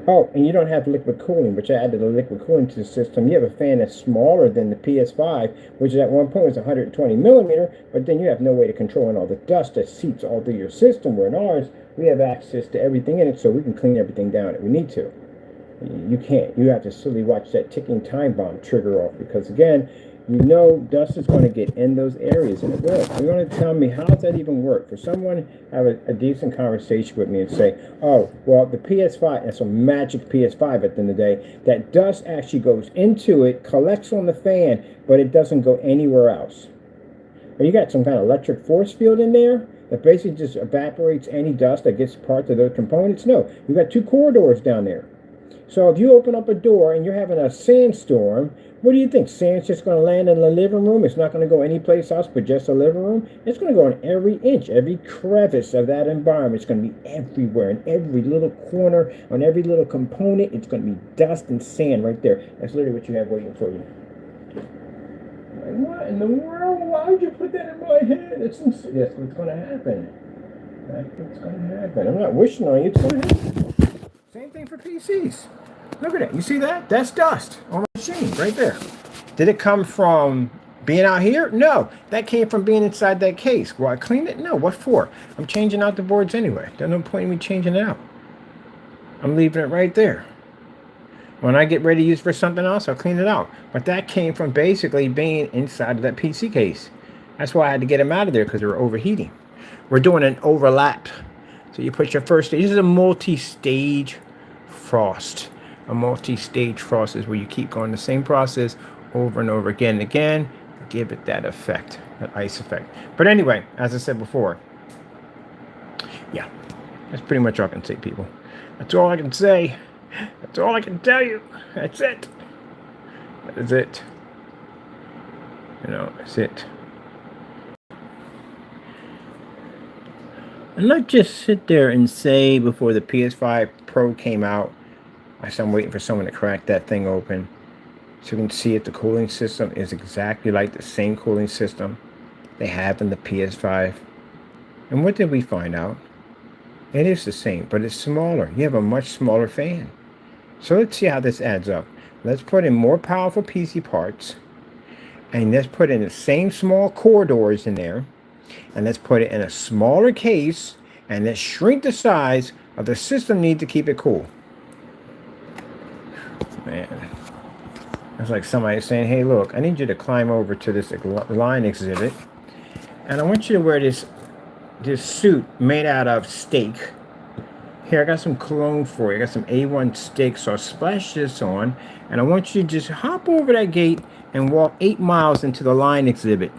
S1: Oh, and you don't have liquid cooling, which I added a liquid cooling to the system. You have a fan that's smaller than the PS5, which at one point was 120 millimeter, but then you have no way to control all the dust that seeps all through your system, where in ours, we have access to everything in it, so we can clean everything down if we need to. You can't. You have to slowly watch that ticking time bomb trigger off, because again, you know dust is going to get in those areas, and it will. You're going to tell me, how does that even work? For someone to have a decent conversation with me and say, oh, well, the PS5, that's a magic PS5 at the end of the day, that dust actually goes into it, collects on the fan, but it doesn't go anywhere else. Or you got some kind of electric force field in there that basically just evaporates any dust that gets parts of those components? No, you've got two corridors down there. So if you open up a door and you're having a sandstorm, what do you think? Sand's just going to land in the living room? It's not going to go anyplace else but just the living room? It's going to go in every inch, every crevice of that environment. It's going to be everywhere, in every little corner, on every little component. It's going to be dust and sand right there. That's literally what you have waiting for you. Like, what in the world? Why would you put that in my head? That's what's going to happen. That's what's going to happen. I'm not wishing on you. It's going to happen. Same thing for PCs. Look at it. You see that? That's dust on my machine right there. Did it come from being out here? No. That came from being inside that case. Will I clean it? No. What for? I'm changing out the boards anyway. There's no point in me changing it out. I'm leaving it right there. When I get ready to use it for something else, I'll clean it out. But that came from basically being inside of that PC case. That's why I had to get them out of there, because they were overheating. We're doing an overlap. So you put your first stage. This is a multi-stage frost. A multi-stage frost is where you keep going the same process over and over again and again. Give it that effect, that ice effect. But anyway, as I said before, yeah, that's pretty much all I can say, people. That's all I can say. That's all I can tell you. That's it. That is it. You know, that's it. And not just sit there and say before the PS5 Pro came out, I'm waiting for someone to crack that thing open so we can see if the cooling system is exactly like the same cooling system they have in the PS5. And what did we find out? It is the same, but it's smaller. You have a much smaller fan. So let's see how this adds up. Let's put in more powerful PC parts, and let's put in the same small corridors in there, and let's put it in a smaller case, and let's shrink the size of the system need to keep it cool. Man, it's like somebody saying, hey, look, I need you to climb over to this line exhibit, and I want you to wear this suit made out of steak. Here, I got some cologne for you. I got some A1 steak, so I'll splash this on, and I want you to just hop over that gate and walk 8 miles into the line exhibit.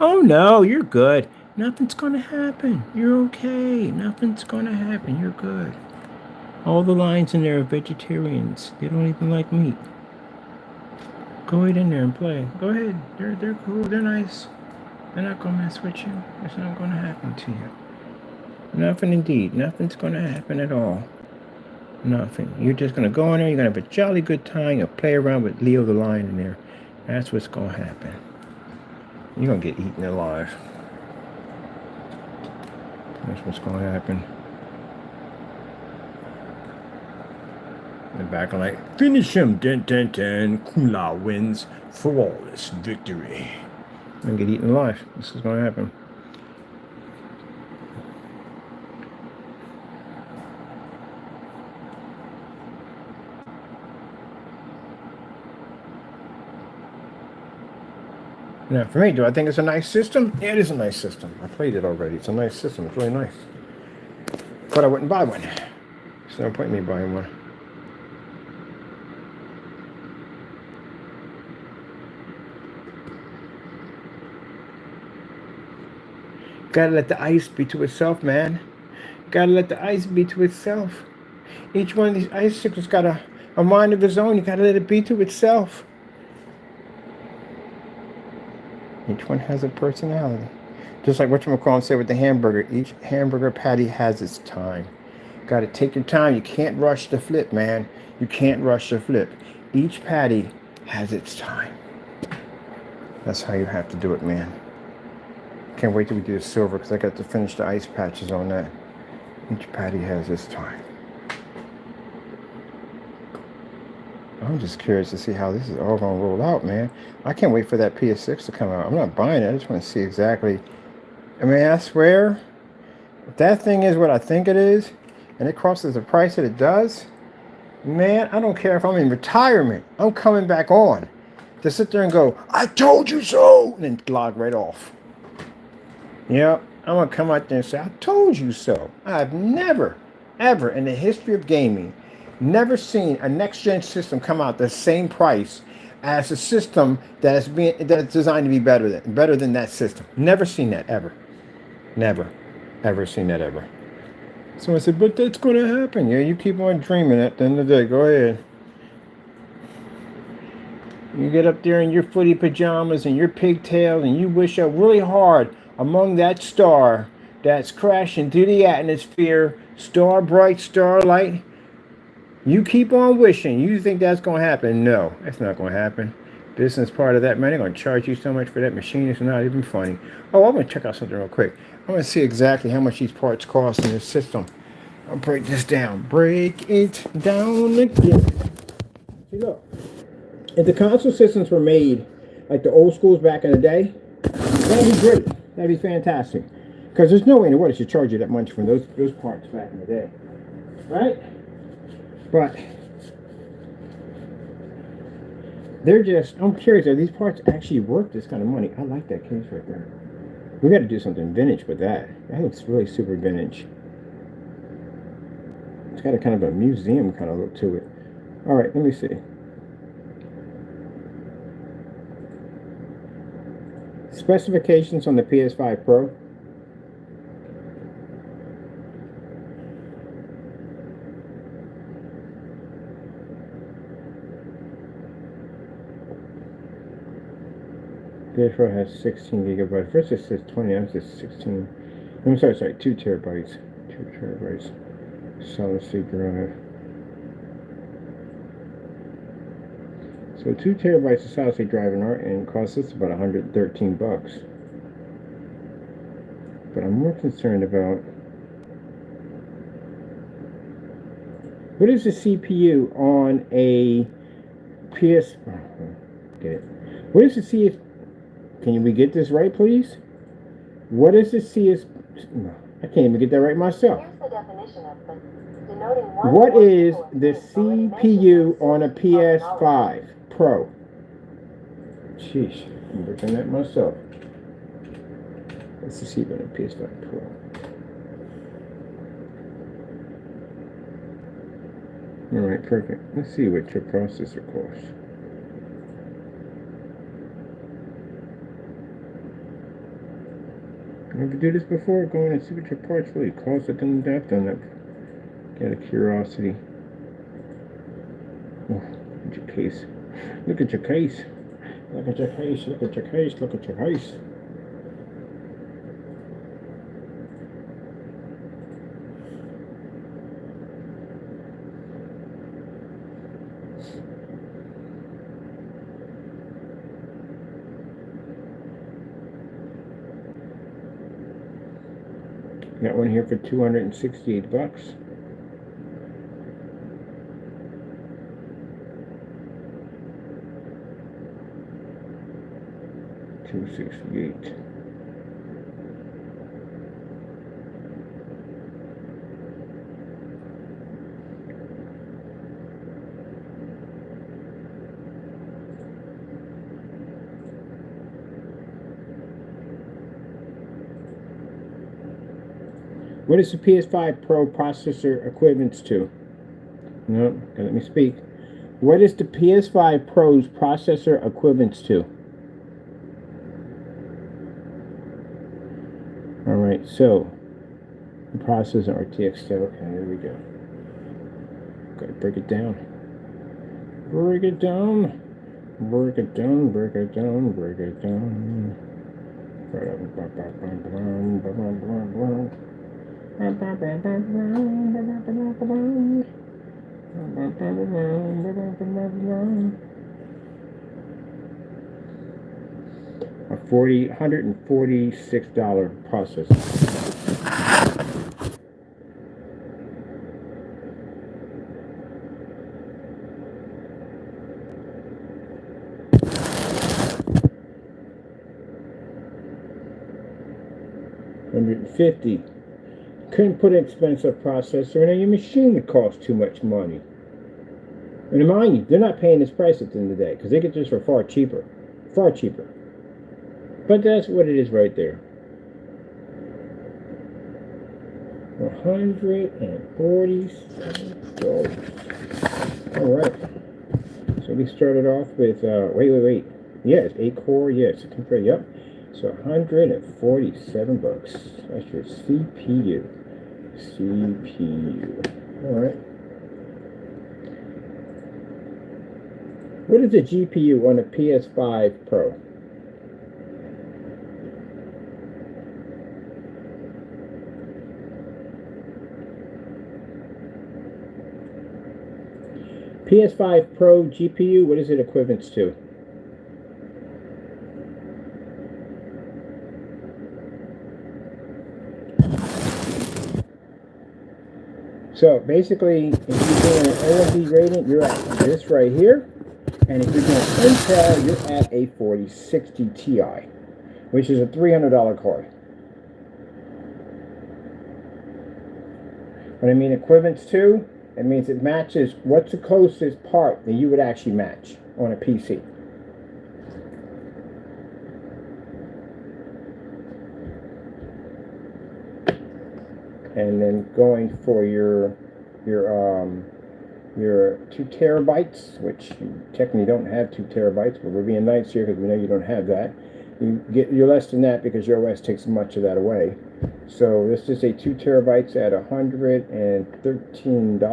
S1: Oh, no, you're good. Nothing's going to happen. You're okay. Nothing's going to happen. You're good. All the lines in there are vegetarians. They don't even like meat. Go ahead in there and play. Go ahead. They're cool. They're nice. They're not going to mess with you. It's not going to happen to you. Nothing indeed. Nothing's going to happen at all. Nothing. You're just going to go in there. You're going to have a jolly good time. You'll play around with Leo the Lion in there. That's what's going to happen. You're going to get eaten alive. That's what's going to happen. In the back, I'm like, finish him. Dun, dun, dun. Kula wins flawless victory. I'm going to get eaten alive. This is going to happen. Now, for me, do I think it's a nice system? Yeah, it is a nice system. I played it already. It's a nice system. It's really nice. But I wouldn't buy one. There's no point in me buying one. Gotta let the ice be to itself, man. Gotta let the ice be to itself. Each one of these icicles got a mind of its own. You gotta let it be to itself. Each one has a personality. Just like whatchamacallit said with the hamburger, each hamburger patty has its time. Gotta take your time. You can't rush the flip, man. You can't rush the flip. Each patty has its time. That's how you have to do it, man. Can't wait till we do the silver because I got to finish the ice patches on that. Each patty has its time. I'm just curious to see how this is all going to roll out, man. I can't wait for that PS6 to come out. I'm not buying it. I just want to see exactly. I mean, I swear, if that thing is what I think it is, and it crosses the price that it does, man, I don't care if I'm in retirement. I'm coming back on to sit there and go, I told you so, and then log right off. Yep, I'm going to come out there and say, I told you so. I've never, ever in the history of gaming, never seen a next-gen system come out the same price as a system that's designed to be better than that system. Never seen that, ever. Never, ever seen that, ever. So I said, but that's going to happen. Yeah, you keep on dreaming at the end of the day. Go ahead. You get up there in your footy pajamas and your pigtails and you wish up really hard among that star that's crashing through the atmosphere, star bright, starlight. You keep on wishing. You think that's going to happen? No, that's not going to happen. Business part of that, man. They're going to charge you so much for that machine. It's not even funny. Oh, I'm going to check out something real quick. I'm going to see exactly how much these parts cost in this system. I'll break this down. Break it down again. See, look. If the console systems were made like the old schools back in the day, that'd be great. That'd be fantastic. Because there's no way in the world it should charge you that much for those parts back in the day. Right? But they're just, I'm curious, are these parts actually worth this kind of money? I like that case right there. We got to do something vintage with that. That looks really super vintage. It's got a kind of a museum kind of look to it. All right, let me see. Specifications on the PS5 Pro. PS Pro has 16 gigabytes. First it says 20, now it says 16. I'm sorry, 2 terabytes. 2 terabytes. Solid state drive. So 2 terabytes of solid state drive and costs us about 113 bucks. But I'm more concerned about what is the CPU on a PS. Get it? What is the CS? Can we get this right, please? What is the CS? I can't even get that right myself.
S2: Here's the definition of the denoting
S1: What is the CPU on a PS5 Pro? Sheesh, I'm looking at myself. What's the CPU on a PS5 Pro? Alright, perfect. Let's see what your processor costs. Never do this before, going and see what your parts really cost. I didn't have done that. Out of curiosity. Oh, look at your case. Look at your case. Look at your case. Look at your case. Look at your case. Got one here for 268 bucks. $268. What is the PS5 Pro processor equivalent to? No, let me speak. What is the PS5 Pro's processor equivalent to? Alright, so the processor RTX 2. Okay, there we go. Gotta break it down. Break it down. Break it down, break it down, break it down. A $146 processor. $150. Couldn't put an expensive processor in your machine would cost too much money. And mind you, they're not paying this price at the end of the day because they get this for far cheaper. Far cheaper. But that's what it is right there. $147. Alright. So we started off with, wait. Yes, 8-core, yes, yep. So 147 bucks. That's your CPU. Alright. What is the GPU on a PS5 Pro? PS5 Pro GPU, what is it equivalent to? So basically, if you're doing an AMD rating, you're at this right here. And if you're doing Intel, you're at a 4060 Ti, which is a $300 card. What I mean equivalence to, it means it matches what's the closest part that you would actually match on a PC. And then going for your 2 terabytes, which you technically don't have 2 terabytes, but we're being nice here because we know you don't have that. You're less than that because your OS takes much of that away. So this is a 2 terabytes at $113.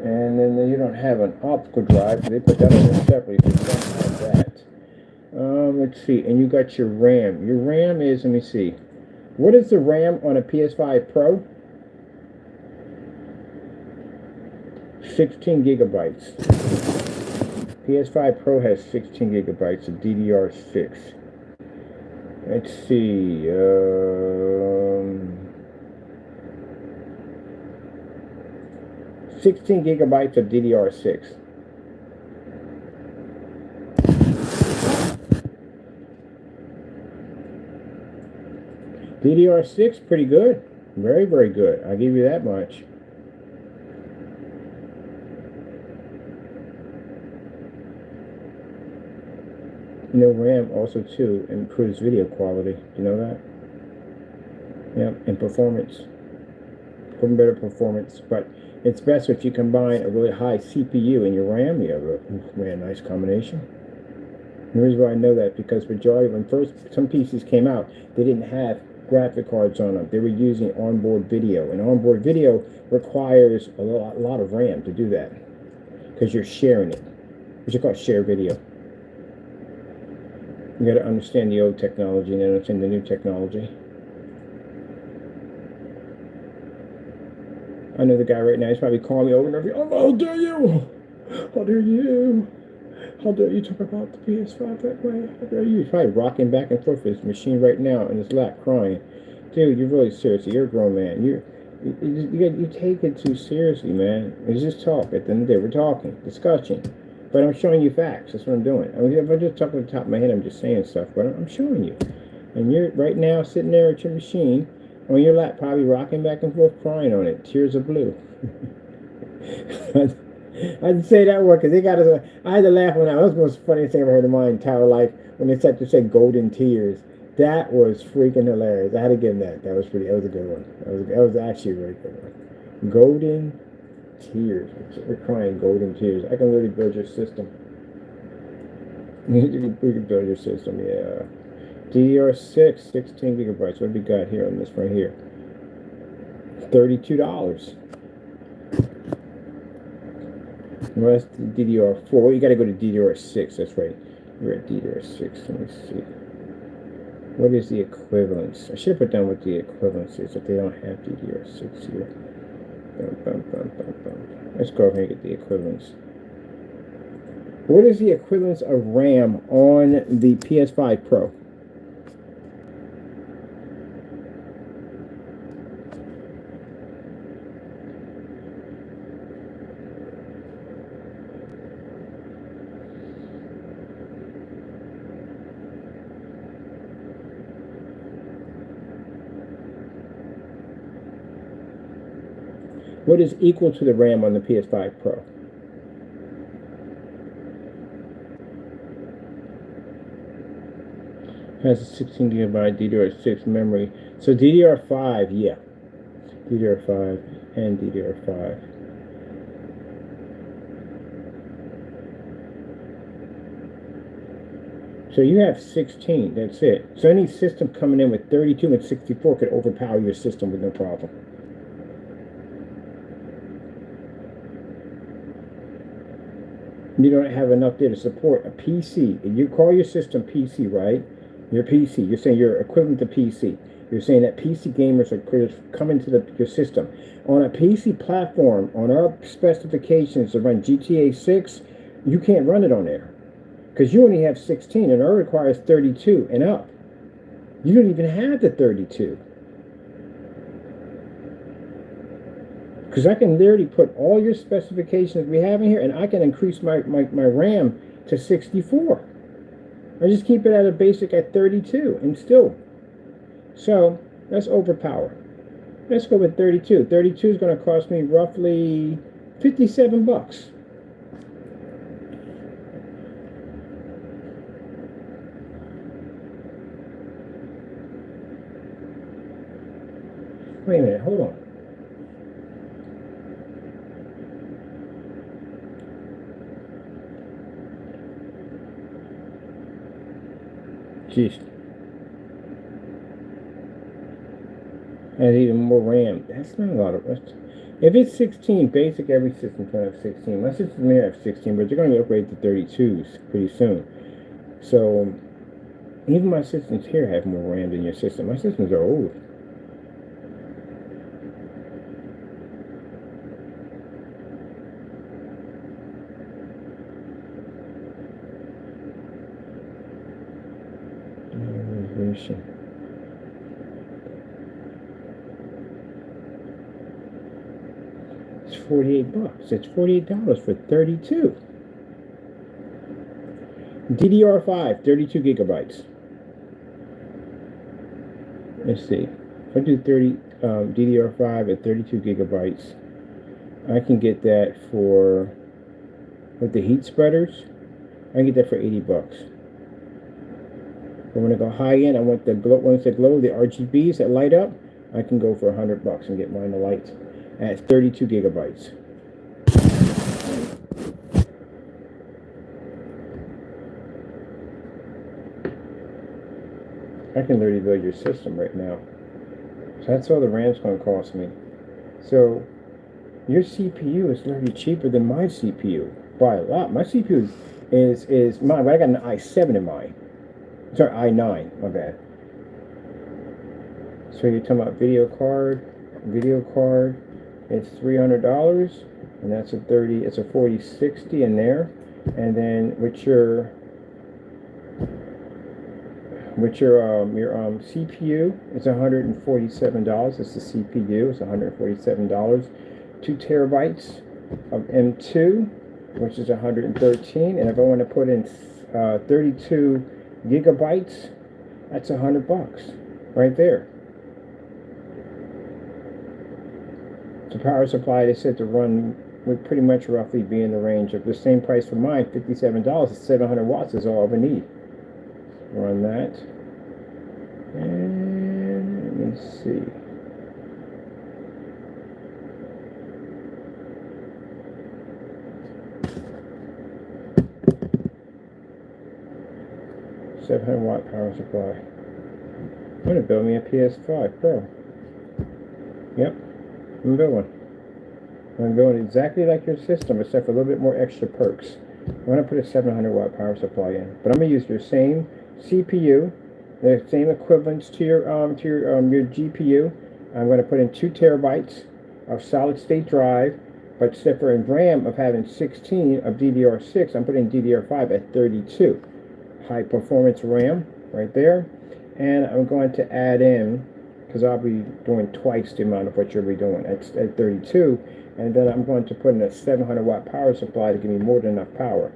S1: And then you don't have an optical drive, so they put that on there separately, so you don't have that. Let's see, and you got your RAM. Your RAM is, let me see. What is the RAM on a PS5 Pro? 16 gigabytes. PS5 Pro has 16 gigabytes of DDR6. Let's see. 16 gigabytes of DDR6. DDR6, pretty good. Very, very good. I'll give you that much. You know, RAM also, too, improves video quality. Do you know that? Yeah, and performance. Better performance. But it's best if you combine a really high CPU and your RAM. You have a nice combination. The reason why I know that, because majority, when some PCs came out, they didn't have graphic cards on them. They were using onboard video, and onboard video requires a lot of RAM to do that, because you're sharing it. It's called share video. You got to understand the old technology and then understand the new technology. I know the guy right now. He's probably calling me over and over. Oh, how dare you! How dare you! How dare you talk about the PS5 that way? How dare you? He's probably rocking back and forth with his machine right now in his lap, crying. Dude, you're really serious. You're a grown man. You take it too seriously, man. It's just talk. At the end of the day, we're talking, discussion. But I'm showing you facts. That's what I'm doing. I mean, if I just talk at the top of my head, I'm just saying stuff. But I'm showing you. And you're right now sitting there at your machine on your lap, probably rocking back and forth, crying on it. Tears of blue. I didn't say that word because they got us. I had to laugh when that was the most funniest thing I've ever heard in my entire life when they said to say golden tears. That was freaking hilarious. I had to give them that. That was a good one. That was actually a very good one. Golden tears. We're crying golden tears. I can really build your system. We can build your system, yeah. DDR6, 16 gigabytes. What do we got here on this right here? $32. Well, that's the DDR4. Well, you got to go to DDR6. That's right. We're at DDR6. Let me see. What is the equivalence? I should have put down what the equivalence is if they don't have DDR6 here. Let's go ahead and get the equivalence. What is the equivalence of RAM on the PS5 Pro? What is equal to the RAM on the PS5 Pro? Has a 16 gigabyte DDR6 memory. So DDR5, yeah. DDR5 and DDR5. So you have 16, that's it. So any system coming in with 32 and 64 could overpower your system with no problem. You don't have enough there to support a PC. You call your system PC, right? Your PC. You're saying you're equivalent to PC. You're saying that PC gamers are coming to your system. On a PC platform, on our specifications to run GTA 6, you can't run it on there. Because you only have 16, and ours requires 32 and up. You don't even have the 32. Because I can literally put all your specifications we have in here, and I can increase my RAM to 64. I just keep it at a basic at 32, and still. So, let's overpower. Let's go with 32. 32 is going to cost me roughly 57 bucks. Wait a minute, hold on. Jeez. Has even more RAM. That's not a lot of rest. If it's 16, basic, every system's going to have 16. My system may have 16, but you're going to upgrade to 32s pretty soon. So, even my systems here have more RAM than your system. My systems are old. activation. It's $48. It's $48 for 32. DDR5, 32 gigabytes. Let's see. If I do 30 DDR5 at 32 gigabytes, I can get that for, with the heat spreaders, I can get that for $80. But when I go high end, I want the glow, once they glow, the RGBs that light up, I can go for $100 and get mine to light at 32 gigabytes. I can literally build your system right now. So that's all the RAM's going to cost me. So your CPU is literally cheaper than my CPU by a lot. My CPU is mine, but I got an i7 in mine. Sorry, i9, my bad. So you're talking about video card, it's $300, and that's a 30, it's a 4060 in there. And then with your CPU, it's $147. It's the CPU. It's $147. 2 terabytes of M2, which is $113. And if I want to put in 32 gigabytes, that's $100 right there. The power supply, they said to run would pretty much roughly be in the range of the same price for mine, $57. 700 watts is all we need. Run that, and let me see. $700-watt power supply. I'm gonna build me a PS5 Pro. Yep, I'm gonna build one. I'm building exactly like your system, except for a little bit more extra perks. I'm gonna put a 700-watt power supply in, but I'm gonna use your same CPU, the same equivalents to your GPU. I'm going to put in 2 terabytes of solid state drive, but except for in RAM of having 16 of DDR6, I'm putting DDR5 at 32. High performance RAM right there. And I'm going to add in, because I'll be doing twice the amount of what you'll be doing at 32, and then I'm going to put in a 700-watt power supply to give me more than enough power.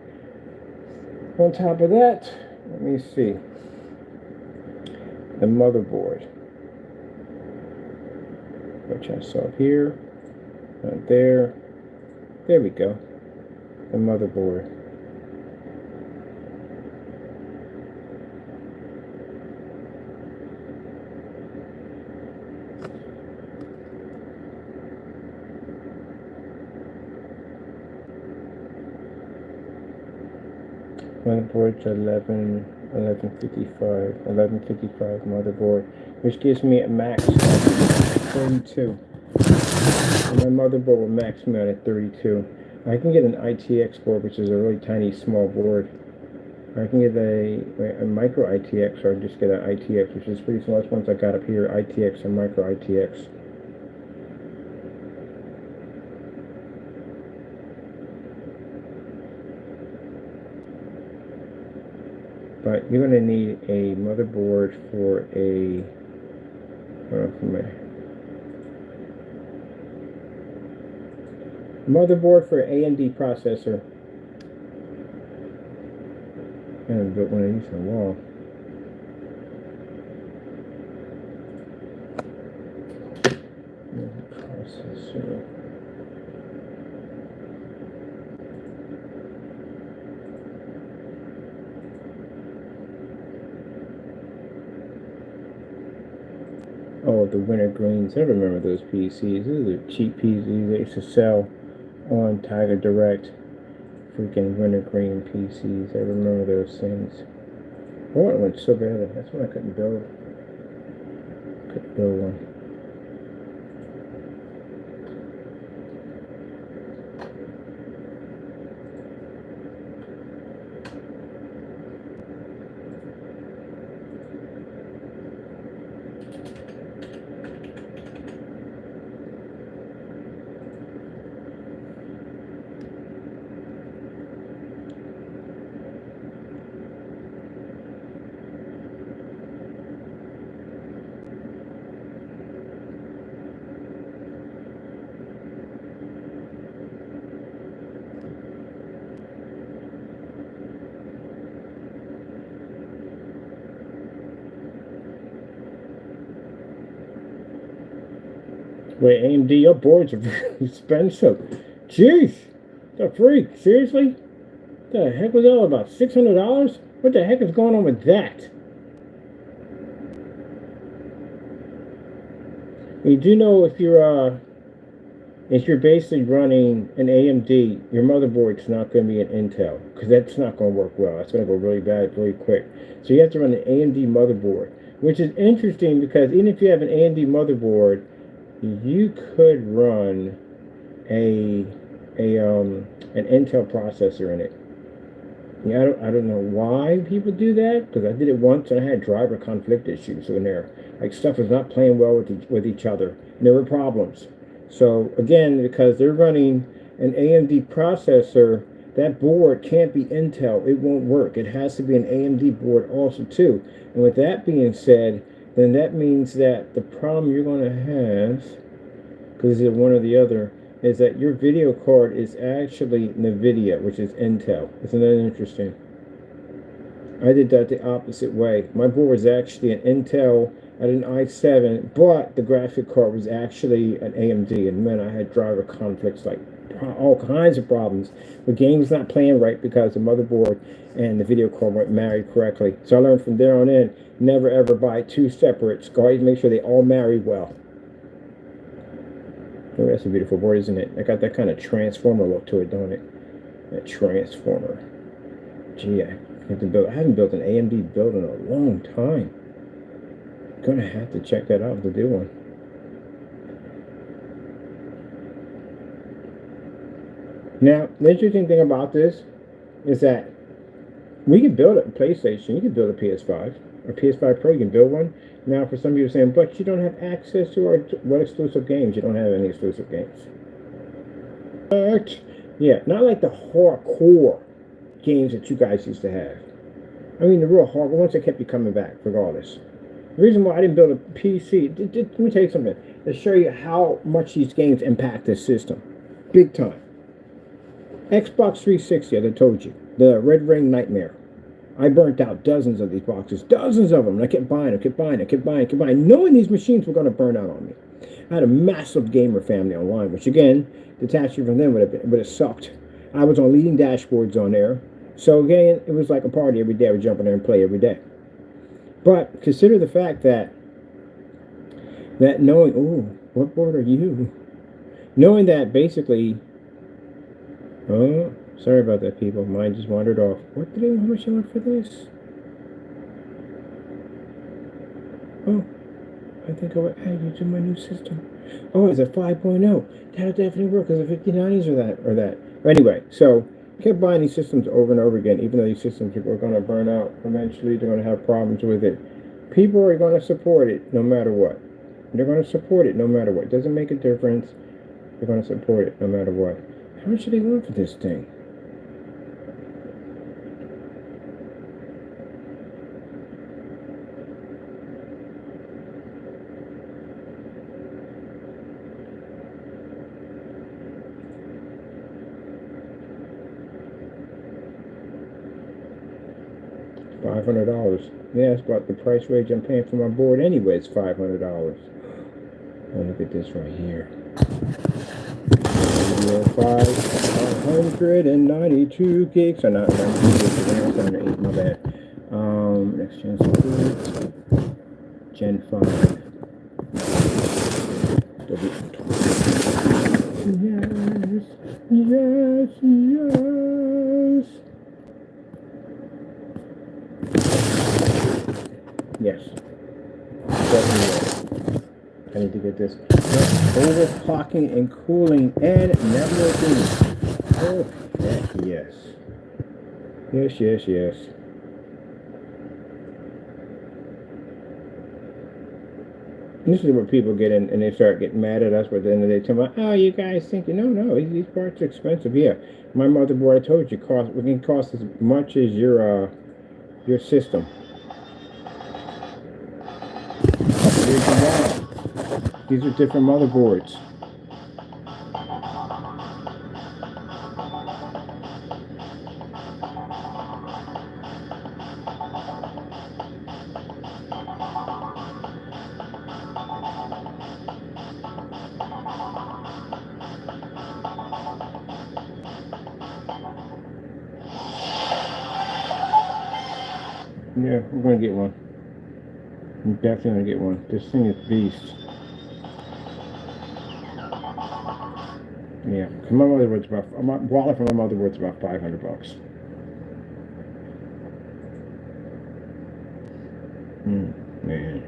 S1: On top of that, let me see. The motherboard, which I saw here, right there. There we go. The motherboard. Motherboard's 1155 motherboard, which gives me a max of 32. And my motherboard will max me out at 32. I can get an ITX board, which is a really tiny small board. I can get a micro ITX, or just get an ITX, which is pretty small. That's ones I got up here, ITX and micro ITX. But you're going to need a motherboard for a motherboard for AMD processor. I haven't built one of these in a while. Processor. Oh, the winter greens. I remember those PCs. Those are cheap PCs they used to sell on Tiger Direct. Freaking winter green PCs. I remember those things. I wanted one so badly. That's why I couldn't build. Couldn't build one. Wait, AMD, your boards are very expensive. Jeez, the freak, seriously? The heck was that all about? $600? What the heck is going on with that? You do know if you're basically running an AMD, your motherboard's not going to be an Intel because that's not going to work well. That's going to go really bad really quick. So you have to run an AMD motherboard, which is interesting because even if you have an AMD motherboard, you could run a an Intel processor in it. Yeah, I don't know why people do that because I did it once and I had driver conflict issues in there. Like stuff was not playing well with each other. And there were problems. So again, because they're running an AMD processor, that board can't be Intel. It won't work. It has to be an AMD board also too. And with that being said, then that means that the problem you're going to have, because it's one or the other, is that your video card is actually NVIDIA, which is Intel. Isn't that interesting? I did that the opposite way. My board was actually an Intel at an i7, but the graphic card was actually an AMD. And man, I had driver conflicts, like all kinds of problems. The game's not playing right because the motherboard and the video card weren't married correctly. So I learned from there on in, never ever buy two separates. Always make sure they all marry well. Oh, that's a beautiful board, isn't it? I got that kind of transformer look to it, don't it? That transformer. Gee, I haven't built an AMD build in a long time. Gonna have to check that out to do one. Now, the interesting thing about this is that we can build a PlayStation, you can build a PS5, or PS5 Pro, you can build one. Now, for some people saying, but you don't have access to our what exclusive games? You don't have any exclusive games. But, yeah, not like the hardcore games that you guys used to have. I mean, the real hard ones that kept you coming back, regardless. The reason why I didn't build a PC, let me tell you something, to show you how much these games impact this system. Big time. Xbox 360, as I told you, the Red Ring Nightmare. I burnt out dozens of these boxes, dozens of them, and I kept buying, knowing these machines were going to burn out on me. I had a massive gamer family online, which again, detaching from them would have sucked. I was on leading dashboards on there, so again, it was like a party every day. I would jump in there and play every day. But consider the fact that knowing, oh, what board are you? Knowing that basically, oh, sorry about that, people. Mine just wandered off. What did how much I want for this? Oh, I think I would add you to my new system. Oh, it's a 5.0. That'll definitely work because the 5090s or that. Anyway, so I kept buying these systems over and over again, even though these systems were going to burn out. Eventually, they're going to have problems with it. People are going to support it no matter what. They're going to support it no matter what. It doesn't make a difference. They're going to support it no matter what. How much do they want for this thing? $500. Yeah, that's about the price range I'm paying for my board anyway. It's $500. Oh, look at this right here. 592 gigs. Or not 92 gigs. 708. My bad. Next gen support. Gen 5. Yes. Definitely. I need to get this overclocking and cooling and networking. Oh, heck yes. Yes. This is where people get in and they start getting mad at us, but at the end of the day, tell me, oh, you guys think, no, these parts are expensive. Yeah, my motherboard, I told you, can cost as much as your system. These are different motherboards. Yeah, we're gonna get one. I'm definitely gonna get one. This thing is beast. Yeah, 'cause my motherboard's about my wallet for my motherboard's about $500. Man,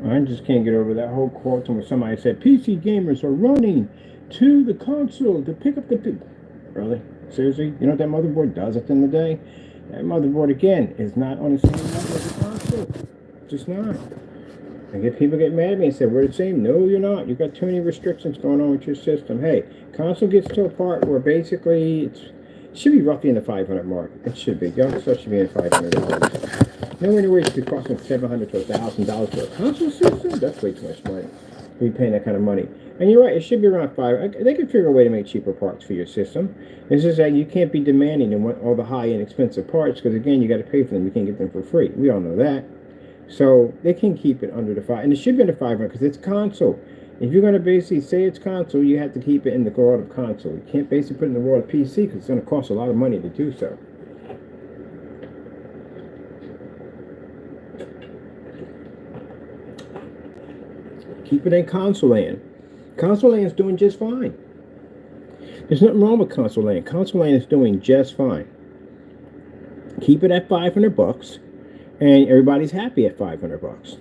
S1: I just can't get over that whole quote where somebody said PC gamers are running to the console to pick up the. Really? Seriously? You know what that motherboard does at the end of the day? That motherboard again is not on the same level as the console. Just not. I get people get mad at me and say, we're the same. No, you're not. You've got too many restrictions going on with your system. Hey, console gets to a part where basically it should be roughly in the 500 mark. It should be. Young stuff should be in $500. Nowhere near it should be costing $700 to $1,000 for a console system. That's way too much money to be paying that kind of money. And you're right, it should be around $500. They can figure a way to make cheaper parts for your system. It's just that you can't be demanding and want all the high-end expensive parts because, again, you got to pay for them. You can't get them for free. We all know that. So they can keep it under the 5, and it should be under 500 because it's console. If you're going to basically say it's console, you have to keep it in the world of console. You can't basically put it in the world of PC because it's going to cost a lot of money to do so. Keep it in console land. Console land is doing just fine. There's nothing wrong with console land. Console land is doing just fine. Keep it at $500. And everybody's happy at $500.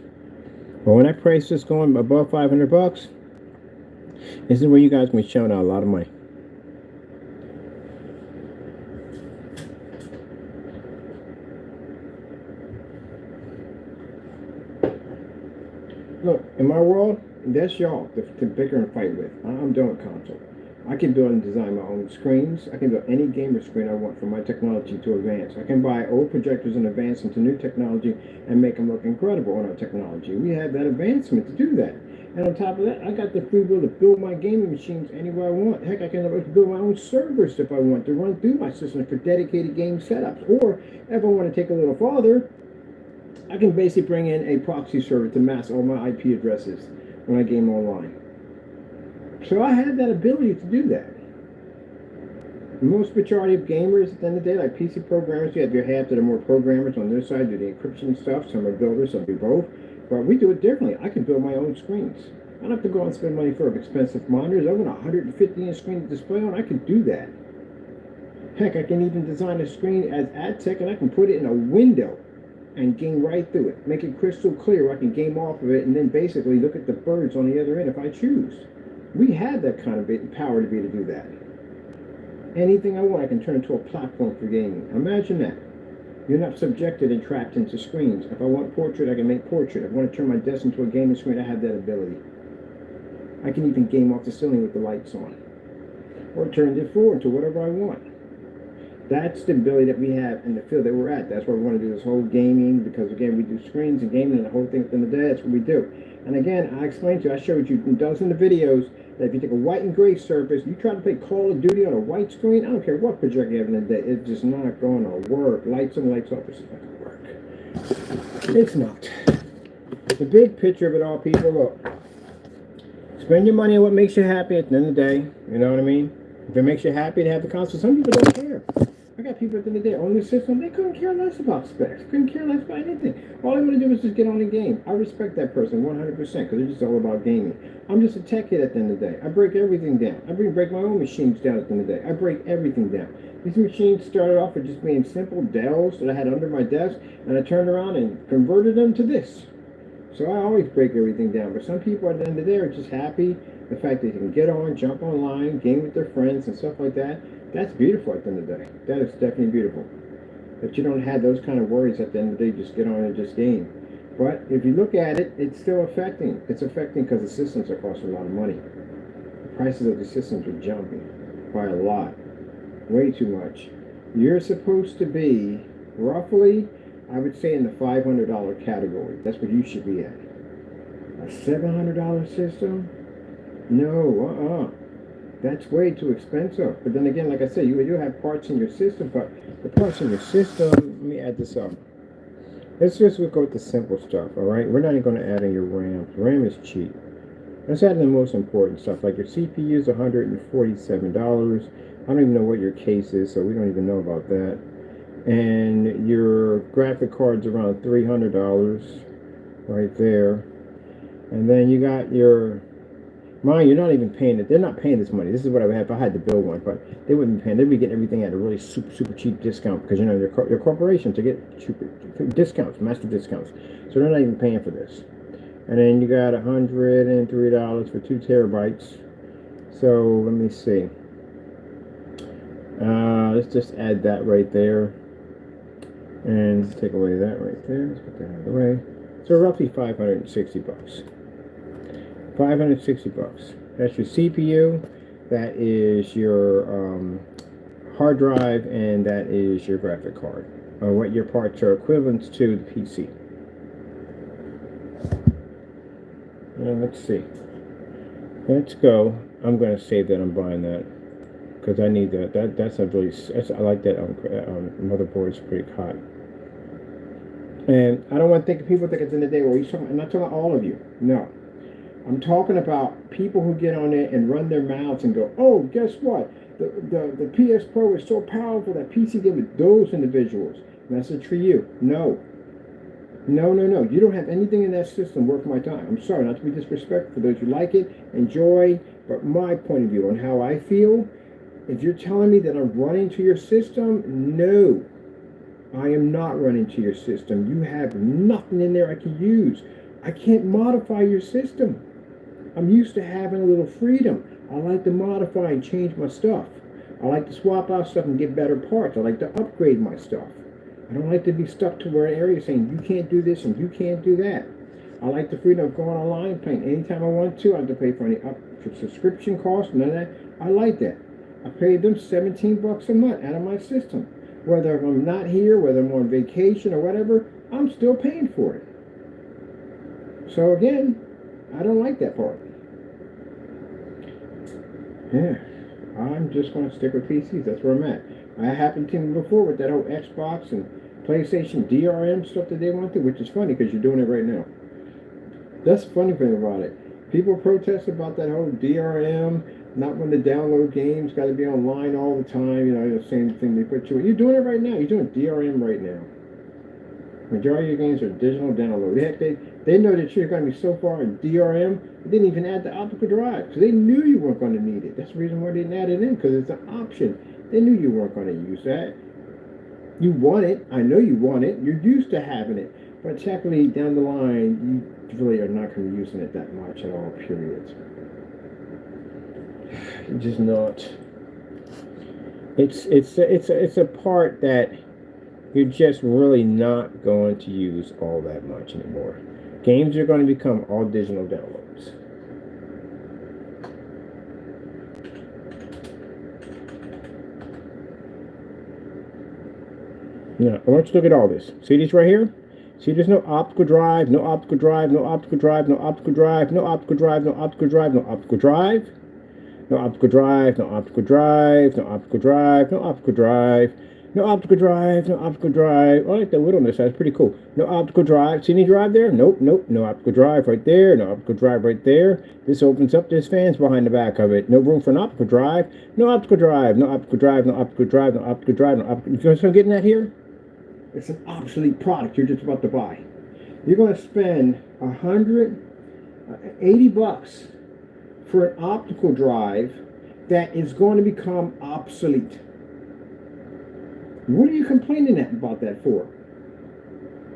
S1: But when that price is going above $500, this is where you guys can be showing out a lot of money. Look, in my world, that's y'all to bicker and fight with. I'm done with console. I can build and design my own screens. I can build any gamer screen I want for my technology to advance. I can buy old projectors and advance into new technology and make them look incredible on our technology. We have that advancement to do that. And on top of that, I got the free will to build my gaming machines anywhere I want. Heck, I can build my own servers if I want to run through my system for dedicated game setups. Or if I want to take a little farther, I can basically bring in a proxy server to mask all my IP addresses when I game online. So I have that ability to do that. Most majority of gamers at the end of the day, like PC programmers, you have your half that are more programmers on their side, do the encryption stuff. Some are builders, some do both. But we do it differently. I can build my own screens. I don't have to go out and spend money for expensive monitors. I want a 150-inch screen to display on. I can do that. Heck, I can even design a screen as ad tech, and I can put it in a window and game right through it. Make it crystal clear. I can game off of it and then basically look at the birds on the other end if I choose. We have that kind of power to be able to do that. Anything I want, I can turn into a platform for gaming. Imagine that. You're not subjected and trapped into screens. If I want portrait, I can make portrait. If I want to turn my desk into a gaming screen, I have that ability. I can even game off the ceiling with the lights on. Or turn it forward to whatever I want. That's the ability that we have in the field that we're at. That's why we want to do this whole gaming, because again, we do screens and gaming and the whole thing at the end of the day. That's what we do. And again, I explained to you, I showed you dozens of videos that if you take a white and gray surface, you try to play Call of Duty on a white screen, I don't care what projector you have in the day, it's just not going to work. Lights on, lights off, it's not going to work. It's not. The big picture of it all, people, look. Spend your money on what makes you happy at the end of the day. You know what I mean? If it makes you happy to have the console, some people don't care. I got people at the end of the day on the system, they couldn't care less about specs, couldn't care less about anything. All they want to do is just get on the game. I respect that person 100% because it's just all about gaming. I'm just a tech kid at the end of the day. I break everything down. I break my own machines down at the end of the day. I break everything down. These machines started off with just being simple Dells that I had under my desk, and I turned around and converted them to this. So I always break everything down. But some people at the end of the day are just happy. The fact that they can get on, jump online, game with their friends and stuff like that. That's beautiful at the end of the day. That is definitely beautiful. That you don't have those kind of worries at the end of the day, just get on and just game. But if you look at it, it's still affecting. It's affecting because the systems are costing a lot of money. The prices of the systems are jumping by a lot. Way too much. You're supposed to be roughly, I would say, in the $500 category. That's what you should be at. A $700 system? No, That's way too expensive. But then again, like I said, you have parts in your system, but the parts in your system, let me add this up. Let's just go with the simple stuff, all right? We're not even going to add in your RAM. RAM is cheap. Let's add in the most important stuff, like your CPU is $147. I don't even know what your case is, so we don't even know about that. And your graphic card's around $300 right there. And then you got your mine. You're not even paying it. They're not paying this money. This is what I would have if I had to build one, but they wouldn't be paying. They'd be getting everything at a really super cheap discount because you know they're corporations to get cheaper discounts, massive discounts. So they're not even paying for this. And then you got $103 for 2 terabytes. So let me see. Let's just add that right there. And take away that right there. Let's put that out of the way. So roughly 560 bucks. 560 bucks. That's your CPU. That is your hard drive, and that is your graphic card. What your parts are equivalent to the PC. And let's see. Let's go. I'm going to say that I'm buying that because I need that. That's a really. I like that motherboard. It's pretty hot. And I don't want to think people think it's in the day where I'm not talking about all of you. No. I'm talking about people who get on there and run their mouths and go, oh, guess what? The PS Pro is so powerful that PC gave it those individuals. Message for you. No. No. You don't have anything in that system worth my time. I'm sorry, not to be disrespectful for those who like it, enjoy, but my point of view on how I feel, if you're telling me that I'm running to your system, no. I am not running to your system. You have nothing in there I can use. I can't modify your system. I'm used to having a little freedom. I like to modify and change my stuff. I like to swap out stuff and get better parts. I like to upgrade my stuff. I don't like to be stuck to where an area saying you can't do this and you can't do that. I like the freedom of going online and playing anytime I want to. I don't have to pay for any for subscription costs, none of that. I like that. I paid them 17 bucks a month out of my system. Whether I'm not here, whether I'm on vacation or whatever, I'm still paying for it. So again, I don't like that part. Yeah, I'm just going to stick with PCs. That's where I'm at. I happened to before with that whole Xbox and PlayStation DRM stuff that they went through, which is funny because you're doing it right now. That's the funny thing about it. People protest about that whole DRM, not when to download games, got to be online all the time. You know, the same thing they put you in. You're doing it right now. You're doing DRM right now. Majority of your games are digital download. Heck, they know that you're going to be so far in DRM, they didn't even add the optical drive because they knew you weren't going to need it. That's the reason why they didn't add it in, because it's an option. They knew you weren't going to use that. You want it. I know you want it. You're used to having it. But technically, down the line, you really are not going to be using it that much at all, period. It's just not. It's a part that you're just really not going to use all that much anymore. Games are going to become all digital downloads. Now, I want you to look at all this. See this right here? See, there's no optical drive, no optical drive, no optical drive, no optical drive, no optical drive, no optical drive, no optical drive, no optical drive, no optical drive, no optical drive, no optical drive. No optical drive, no optical drive. I like the wood on this side, it's pretty cool. No optical drive. See any drive there? Nope. No optical drive right there. No optical drive right there. This opens up, there's fans behind the back of it. No room for an optical drive. No optical drive, no optical drive, no optical drive, no optical drive, no optical. You know what I'm getting at here? It's an obsolete product you're just about to buy. You're going to spend $180 for an optical drive that is going to become obsolete. What are you complaining about that for?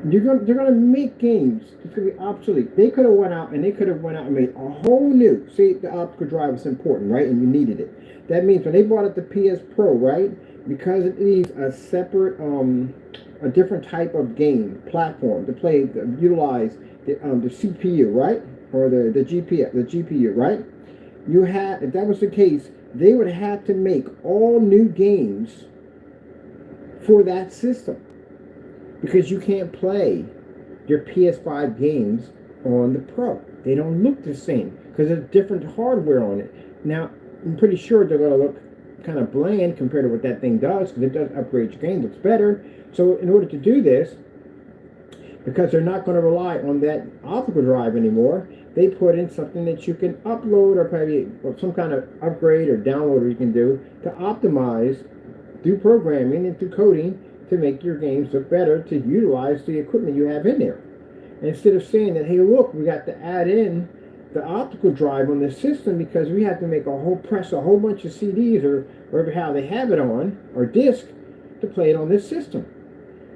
S1: They're going to make games. It's going to be obsolete. They could have went out and made a whole new. See, the optical drive was important, right? And you needed it. That means when they bought up the PS Pro, right? Because it needs a separate, a different type of game platform to play, utilize the CPU, right? Or the GPU, right? If that was the case, they would have to make all new games for that system, because you can't play your PS5 games on the Pro. They don't look the same because there's different hardware on it. Now, I'm pretty sure they're going to look kind of bland compared to what that thing does, because it does upgrade your game, looks better. So in order to do this, because they're not going to rely on that optical drive anymore. They put in something that you can upload or probably some kind of upgrade or downloader you can do to optimize through programming and through coding to make your games look better, to utilize the equipment you have in there. And instead of saying that, hey, look, we got to add in the optical drive on this system because we have to make press a whole bunch of CDs or wherever how they have it on, or disc, to play it on this system.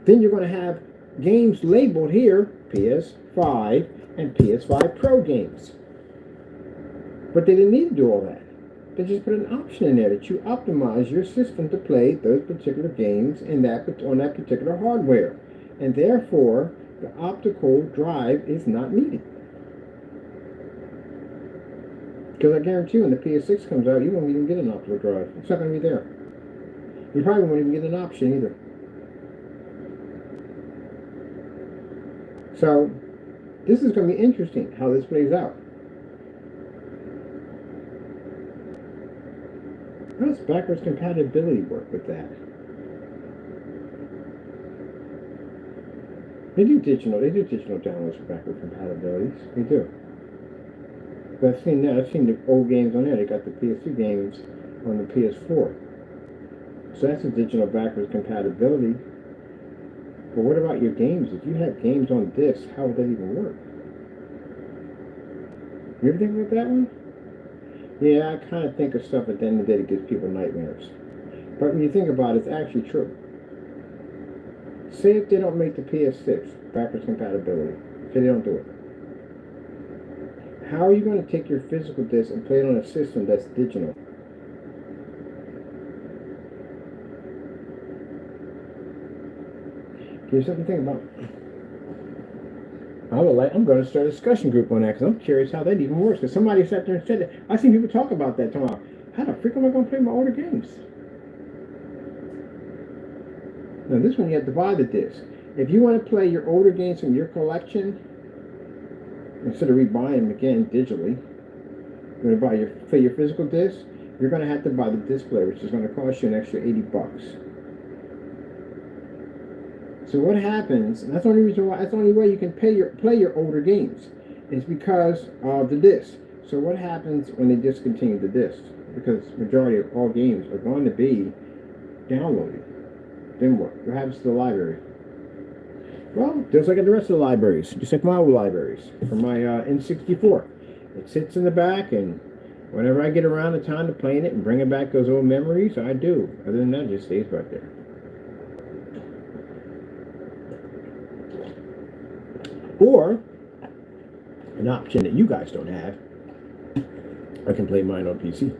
S1: Then you're going to have games labeled here, PS5 and PS5 Pro games. But they didn't need to do all that. They just put an option in there that you optimize your system to play those particular games on that particular hardware. And therefore, the optical drive is not needed. Because I guarantee you, when the PS6 comes out, you won't even get an optical drive. It's not going to be there. You probably won't even get an option either. So, this is going to be interesting how this plays out. How does backwards compatibility work with that? They do digital downloads for backwards compatibilities. They do. But I've seen that. I've seen the old games on there. They got the PS2 games on the PS4. So that's a digital backwards compatibility. But what about your games? If you had games on disc, how would that even work? You ever think about that one? Yeah, I kind of think of stuff at the end of the day that gives people nightmares. But when you think about it, it's actually true. Say if they don't make the PS6 backwards compatibility. Say they don't do it. How are you going to take your physical disc and play it on a system that's digital? Here's something to think about. I'm going to start a discussion group on that because I'm curious how that even works. Because somebody sat there and said that. I've seen people talk about that tomorrow. How the freak am I going to play my older games? Now this one you have to buy the disc. If you want to play your older games from your collection, instead of rebuying them again digitally, you're going to buy your physical disc. You're going to have to buy the disc player, which is going to cost you an extra $80. So what happens? And that's the only reason why. That's the only way you can play your older games, is because of the disc. So what happens when they discontinue the disc? Because majority of all games are going to be downloaded. Then what? What happens to the library? Well, just like at the rest of the libraries, just like my old libraries from my N64. It sits in the back, and whenever I get around the time to playing it and bringing back those old memories, I do. Other than that, it just stays back there. Or, an option that you guys don't have, I can play mine on PC.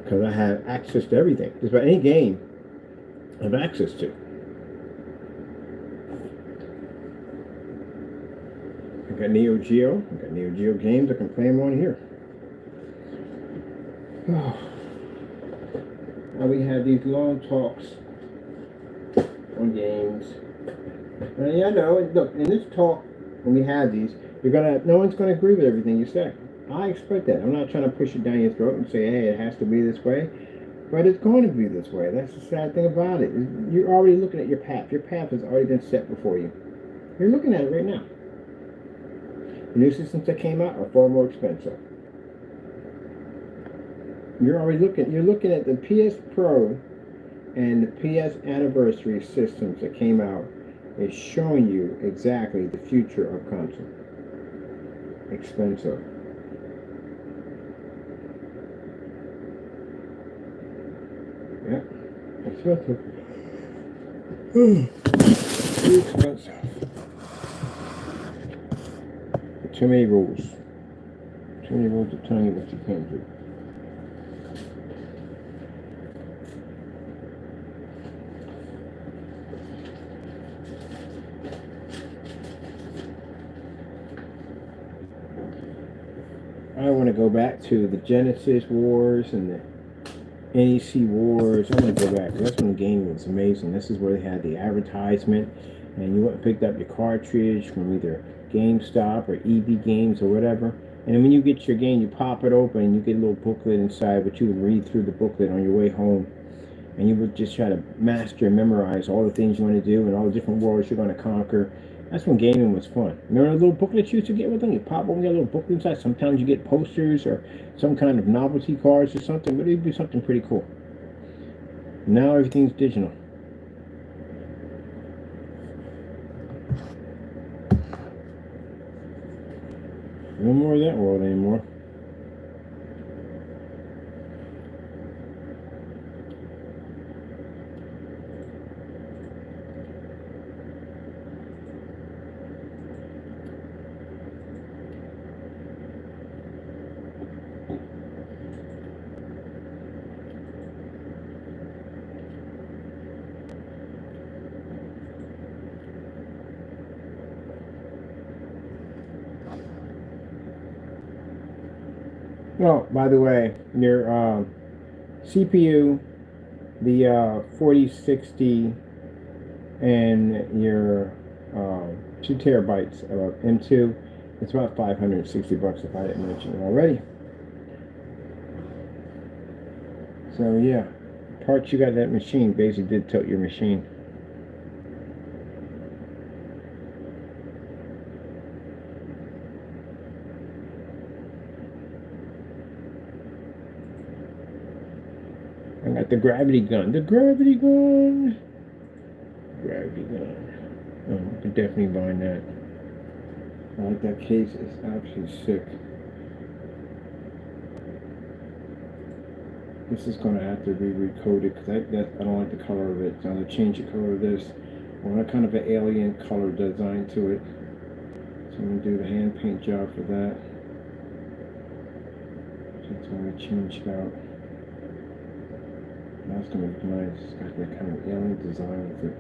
S1: Because I have access to everything. Just about any game I have access to. I got Neo Geo. I got Neo Geo games. I can play them on here. Now we have these long talks on games. And yeah, I know. Look, in this talk, when we have these, no one's gonna agree with everything you say. I expect that. I'm not trying to push it down your throat and say, hey, it has to be this way. But it's going to be this way. That's the sad thing about it. You're already looking at your path. Your path has already been set before you. You're looking at it right now. The new systems that came out are far more expensive. You're looking at the PS Pro and the PS Anniversary systems that came out. Is showing you exactly the future of console. Expensive. Yeah, expensive. Too expensive. Too many rules. Too many rules to tell you what you can't do. I want to go back to the Genesis Wars and the NEC Wars. I want to go back. That's when the game was amazing. This is where they had the advertisement, and you went and picked up your cartridge from either GameStop or EB Games or whatever. And then when you get your game, you pop it open and you get a little booklet inside, but you would read through the booklet on your way home. And you would just try to master and memorize all the things you want to do and all the different worlds you're going to conquer. That's when gaming was fun. Remember the little booklets you used to get with them? You pop open, you got a little booklet inside. Sometimes you get posters or some kind of novelty cards or something, but it'd be something pretty cool. Now everything's digital. No more of that world anymore. Oh, by the way, your CPU, the 4060, and your 2 terabytes of M2, it's about $560 if I didn't mention it already. So yeah, parts you got that machine basically did tilt your machine. I got the gravity gun. The gravity gun. Gravity gun. Oh, I could definitely buy that. I like that case. It's actually sick. This is going to have to be recoded because I don't like the color of it. So I'm going to change the color of this. I want a kind of an alien color design to it. So I'm going to do the hand paint job for that. That's going to change it out. That's going to look nice. It's got that kind of alien design with it.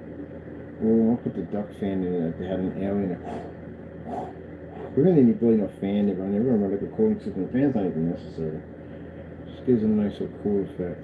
S1: Oh, I'll put the duck fan in it. They had an alien. We're going to need really no fan to run there. We're going to run like a cooling system. The fan's not even necessary. Just gives it a nice little cool effect.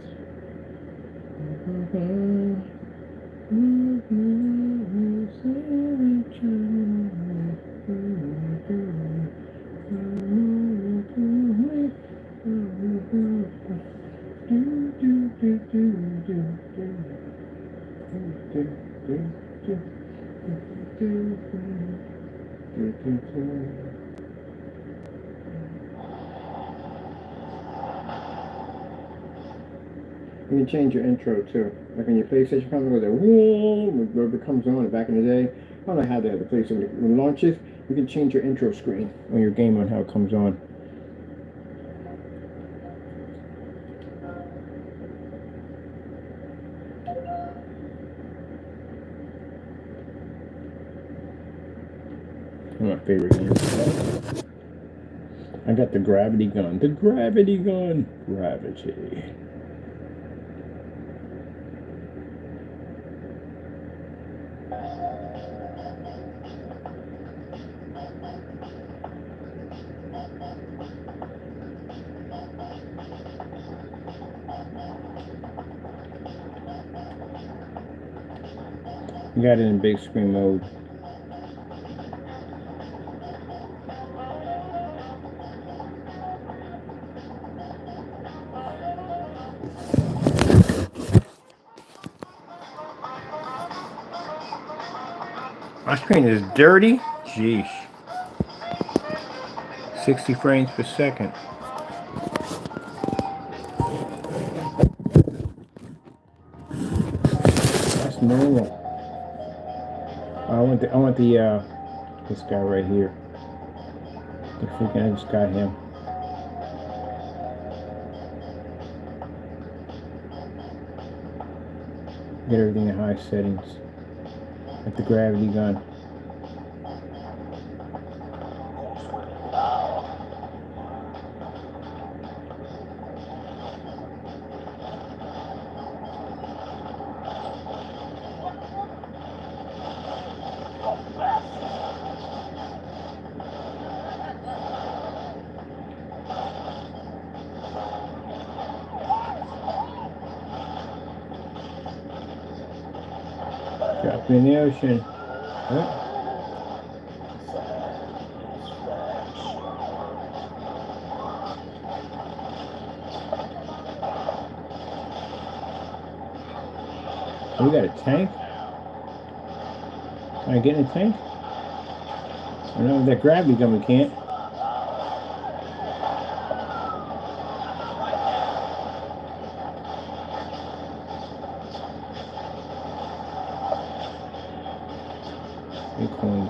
S1: You can change your intro too. Like on your PlayStation comes with a whoa, it comes on. Back in the day, I don't know how they had the PlayStation when it launches. You can change your intro screen on your game on how it comes on. One of my favorite games. I got the gravity gun. The gravity gun. Gravity. You got it in big screen mode. My screen is dirty. Jeez. 60 frames per second. That's normal. I want the this guy right here. The freaking I just got him. Get everything in high settings. Like the gravity gun. Drop in the ocean. Huh? We got a tank? Can I get in a tank? I know if that gravity gun we can't. Big coins.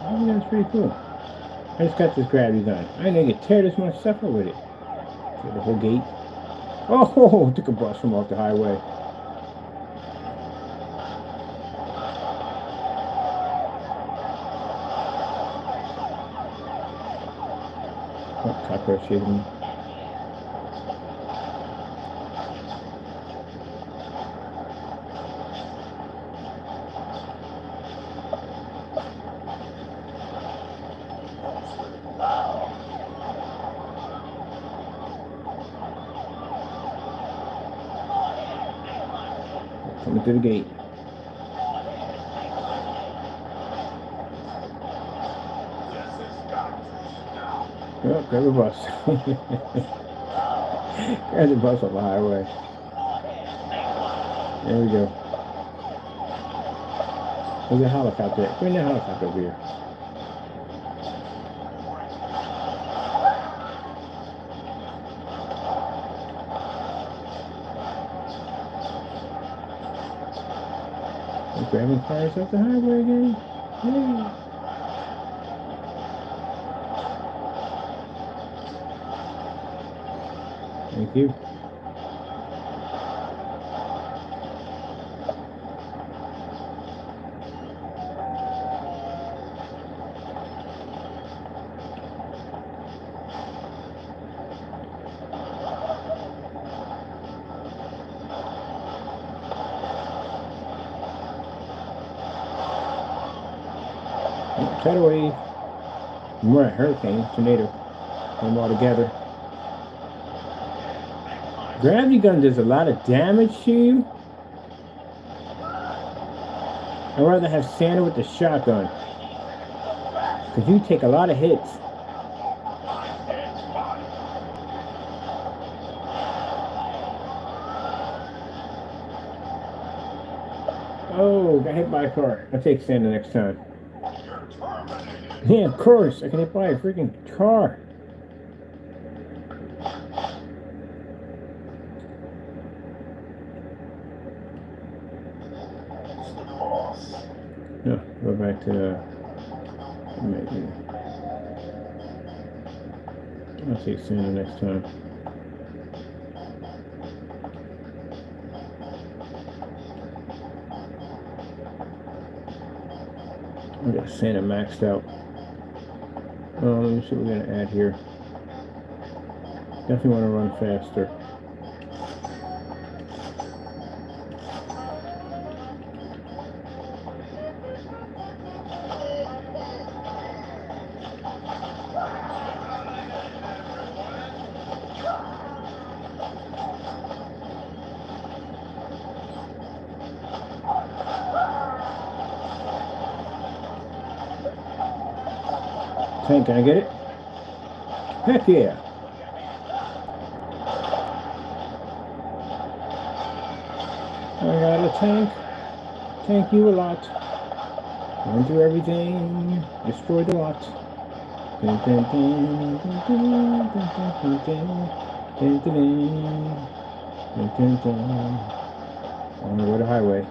S1: Oh, that's pretty cool. I just got this gravity gun. I didn't get tear this much stuff up with it. Tear the whole gate. Oh, took a bus from off the highway. Oh, cockroach hit me. Coming through the gate. Oh, grab a bus. Grab the bus off the highway. There we go. There's a helicopter. Bring the helicopter over here. We're grabbing cars off the highway again. Yay. Thank you. Tidal wave. More a hurricane, tornado. Put them all together. Gravity gun does a lot of damage to you. I'd rather have Santa with the shotgun. Because you take a lot of hits. Oh, got hit by a car. I'll take Santa next time. Yeah, of course. I can hit by a freaking car. No, go back to maybe. I'll take Santa next time. I got Santa maxed out. Let me see what we're gonna add here. Definitely want to run faster. Tank, can I get it? Heck yeah! I got a tank. Tank you a lot. Run through everything. Destroy the lot. Dun, dun, dun, dun, dun, dun, dun, dun, dun, dun, dun, dun. On the road to highway.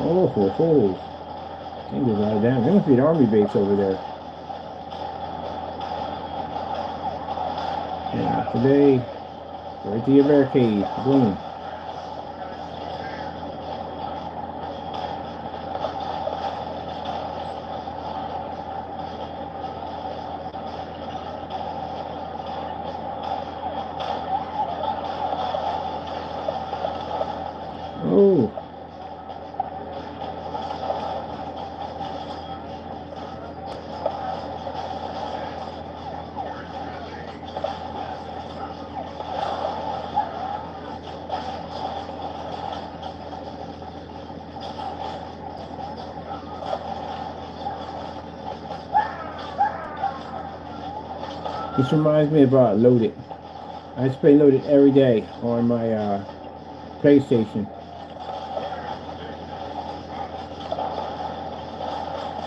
S1: Oh, ho, ho. They do a lot of damage. There must be an army base over there. Yeah, today, right to your barricade. Boom. This reminds me about Loaded. I used to play Loaded every day on my PlayStation.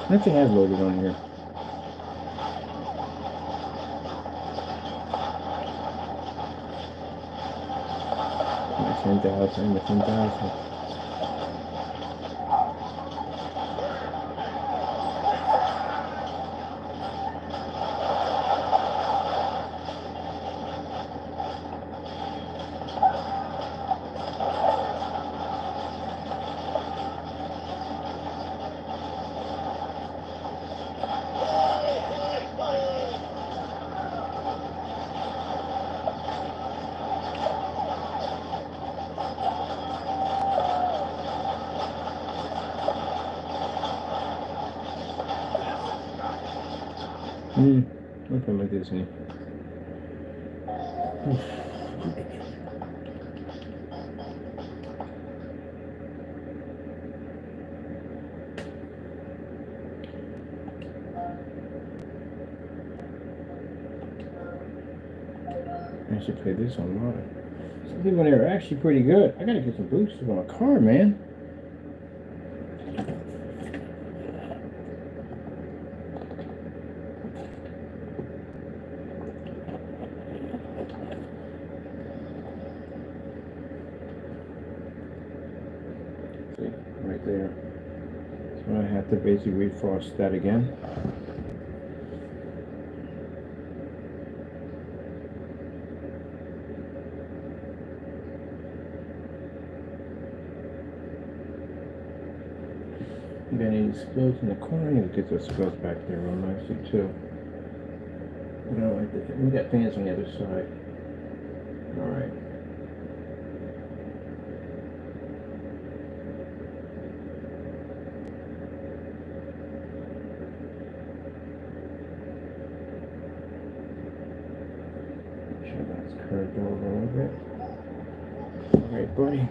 S1: I think it has Loaded on here. My 10,000, my 10,000. Look at my Disney. I should play this online. Some people there are actually pretty good. I gotta get some boosters on my car, man. See, right there. So I have to basically refrost that again. Got any spills in the corner? I need to get those spills back there real nicely too. We don't like the, we got fans on the other side. Alright. Make sure that's curved over a little bit. Alright, buddy.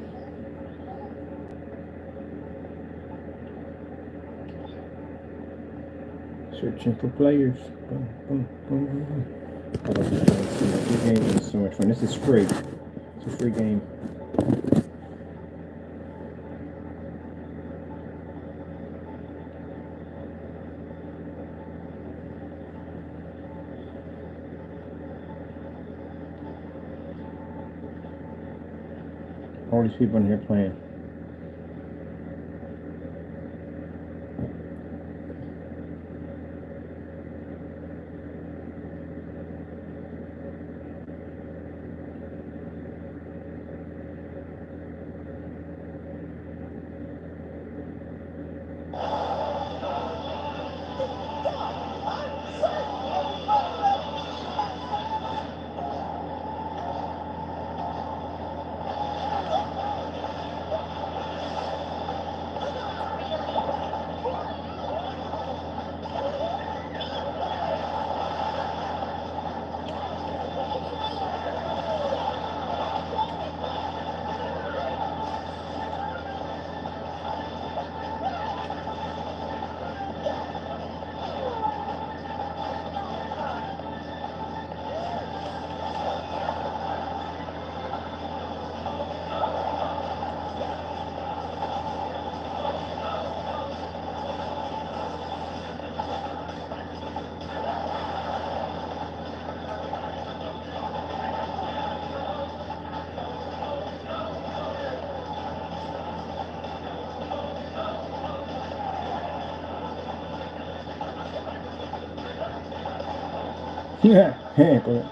S1: Searching for players. Boom, boom, boom, boom, boom. I love this game. This game is so much fun. This is free. It's a free game. All these people in here playing. Yeah, hey, go ahead.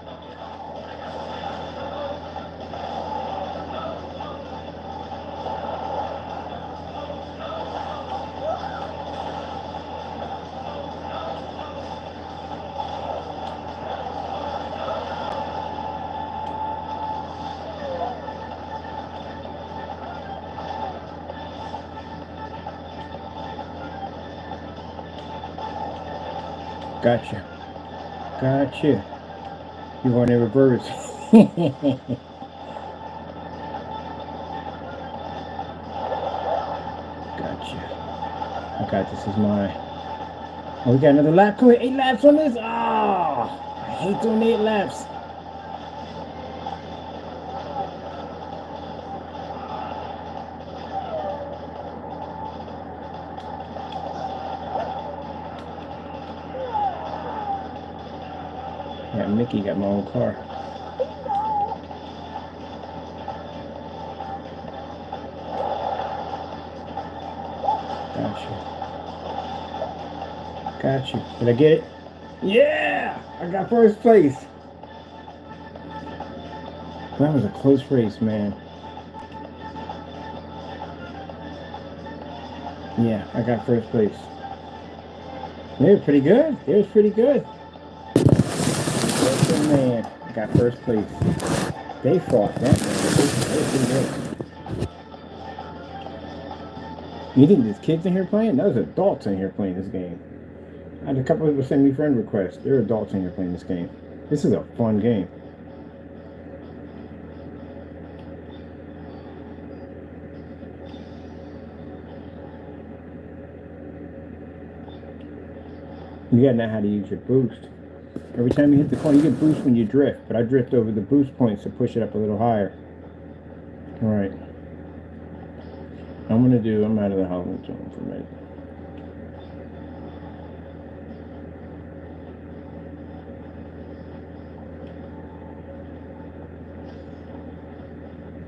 S1: Gotcha. Gotcha. You want in reverse. Gotcha. I got this as mine. Oh, we got another lap. Come here, 8 laps on this. Oh, I hate doing 8 laps. Yeah, Mickey got my own car. Got you. Did I get it? Yeah! I got first place. That was a close race, man. Yeah, I got first place. They were pretty good. It was pretty good. Oh, man, I got first place. They fought that, man. They was pretty good. You think there's kids in here playing? There's adults in here playing this game. I had a couple of people send me friend requests. There are adults in here playing this game. This is a fun game. You gotta know how to use your boost. Every time you hit the corner, you get boost when you drift, but I drift over the boost points to push it up a little higher. Alright. I'm out of the Halloween zone for a minute.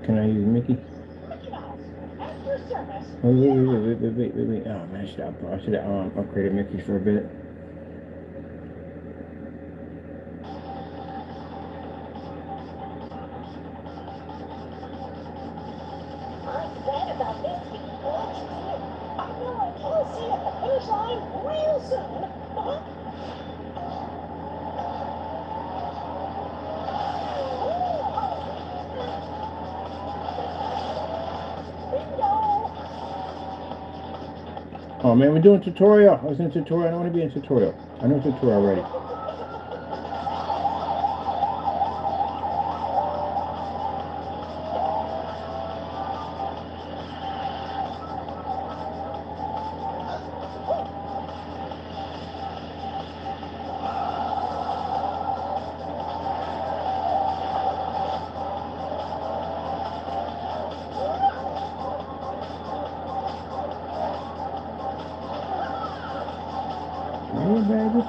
S1: Can I use Mickey? Oh, wait. Oh, man, I should have upgraded Mickey for a bit. Oh man, we're doing tutorial. I was in a tutorial. I don't want to be in a tutorial. I know tutorial already. Yeah, baby.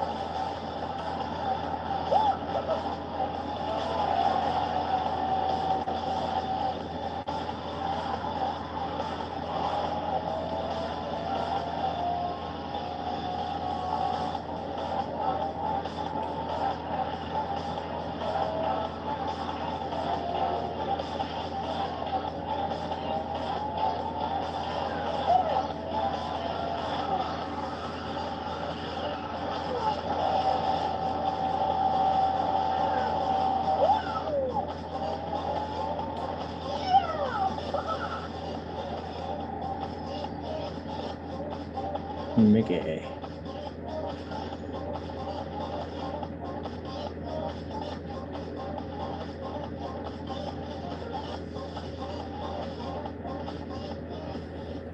S1: Mickey. I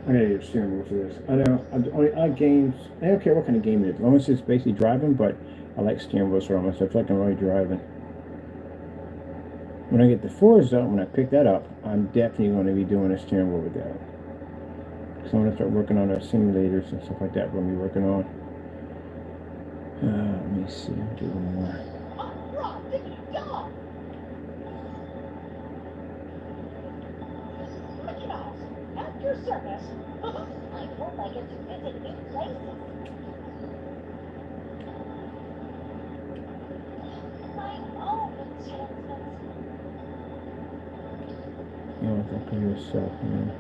S1: gotta get a steering wheel for this. I know. I games. I don't care what kind of game it is, as long as it's basically driving. But I like steering wheels for myself. I feel like I'm really driving. When I get the Forza, when I pick that up, I'm definitely going to be doing a steering wheel with that. So I'm going to start working on our simulators and stuff like that. We're going to be working on. Let me see. I'll do one more. You know, think of yourself, man.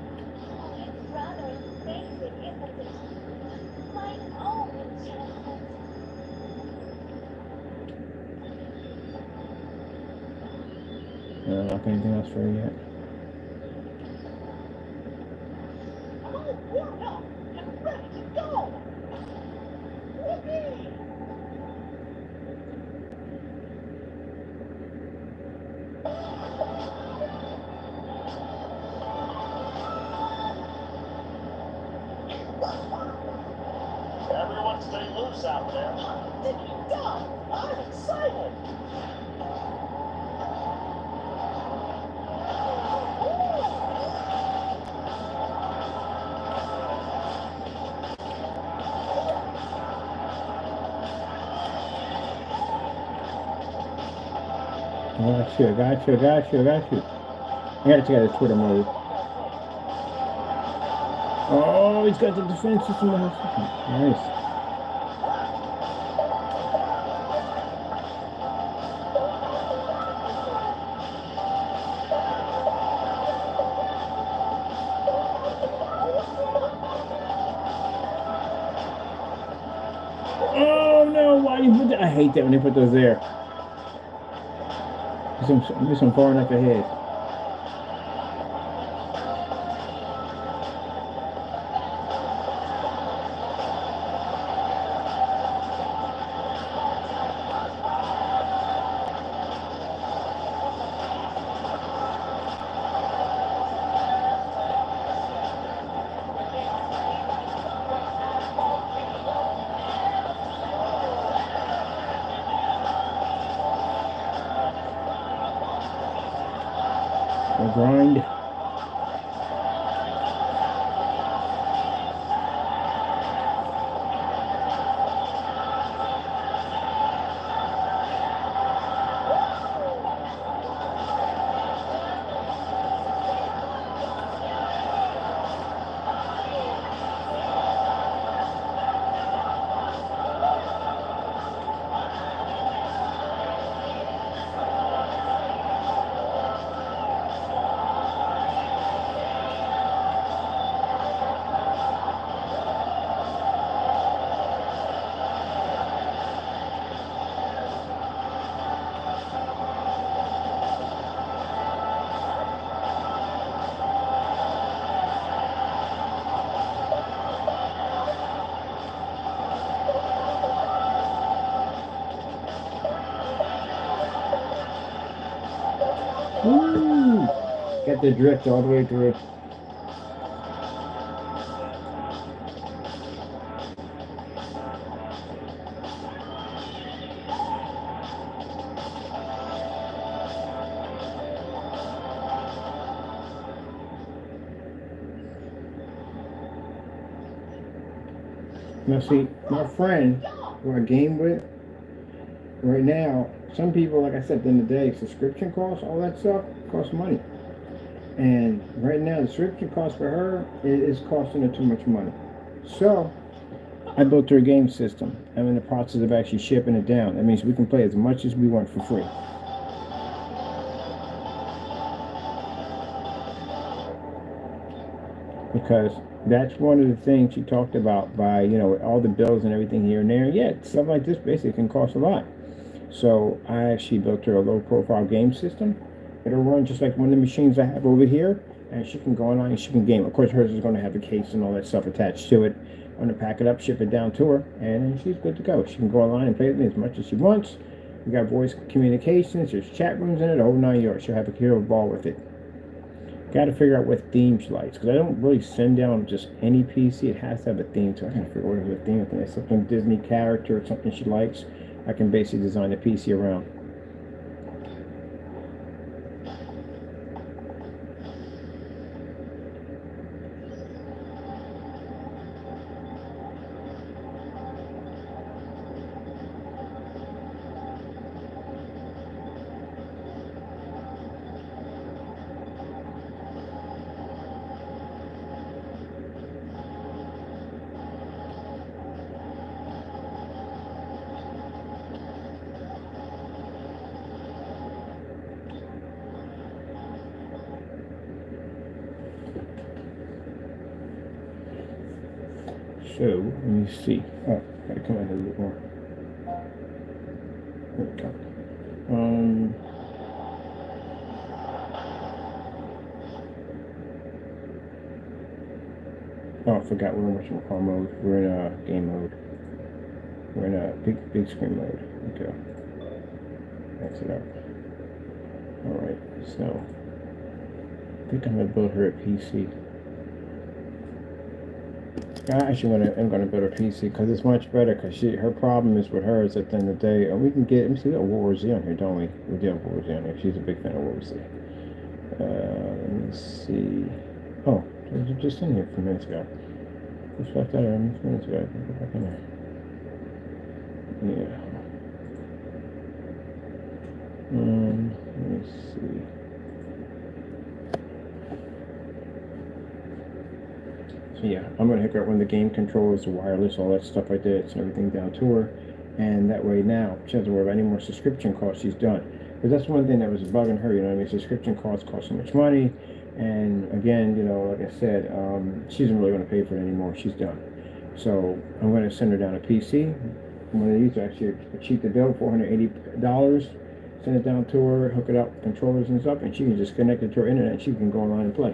S1: I don't like anything else for you yet.
S3: Everyone stay loose out there. Done. I'm excited.
S1: I got you. I got you. I got you. I got you. I gotta check out his Twitter mode. Oh, he's got the defense system. Nice. Oh no! Why you put that? I hate that when they put those there. This one far enough ahead. A grind. Woo! Got the drift all the way through. Now see, my friend who I game with right now, some people, like I said, at the end of the day, subscription costs, all that stuff costs money. And right now, the subscription cost for her is costing her too much money. So, I built her a game system. I'm in the process of actually shipping it down. That means we can play as much as we want for free. Because that's one of the things she talked about by, with all the bills and everything here and there. Yeah, stuff like this basically can cost a lot. So I actually built her a low profile game system. It'll run just like one of the machines I have over here, and she can go online and she can game. Of course, hers is going to have the case and all that stuff attached to it. I'm going to pack it up, ship it down to her, and she's good to go. She can go online and play with me as much as she wants. We got voice communications, there's chat rooms in it, the whole 9 yards. She'll have a hero ball with it. Got to figure out what theme she likes, because I don't really send down just any PC. It has to have a theme, so I got to figure out what the theme is. Something Disney character or something she likes, I can basically design a PC around. So, let me see. Oh, gotta come out here a little more. There we go. Oh, I forgot we're in whatchamacallit mode. We're in game mode. We're in big screen mode. Okay. That's it up. Alright, so I think I'm gonna build her a PC. I'm gonna build a PC because it's much better. Because her problem is with her is at the end of the day, and we can get. Let me see, we got World War Z on here, don't we? We do have World War Z on here. She's a big fan of World War Z. Let me see. Oh, those are just in here a few minutes ago. Just left that a few minutes ago. Go back in there. Yeah. Let me see. So yeah, I'm gonna hook up one of the game controllers, the wireless, all that stuff I did, send everything down to her, and that way now she doesn't have to worry about any more subscription costs. She's done, because that's one thing that was bugging her. You know what I mean? Subscription costs cost so much money, and again, you know, like I said, she isn't really gonna pay for it anymore. She's done. So I'm gonna send her down a PC. I'm gonna use actually cheap the bill, $480. Send it down to her, hook it up with controllers and stuff, and she can just connect it to her internet. And she can go online and play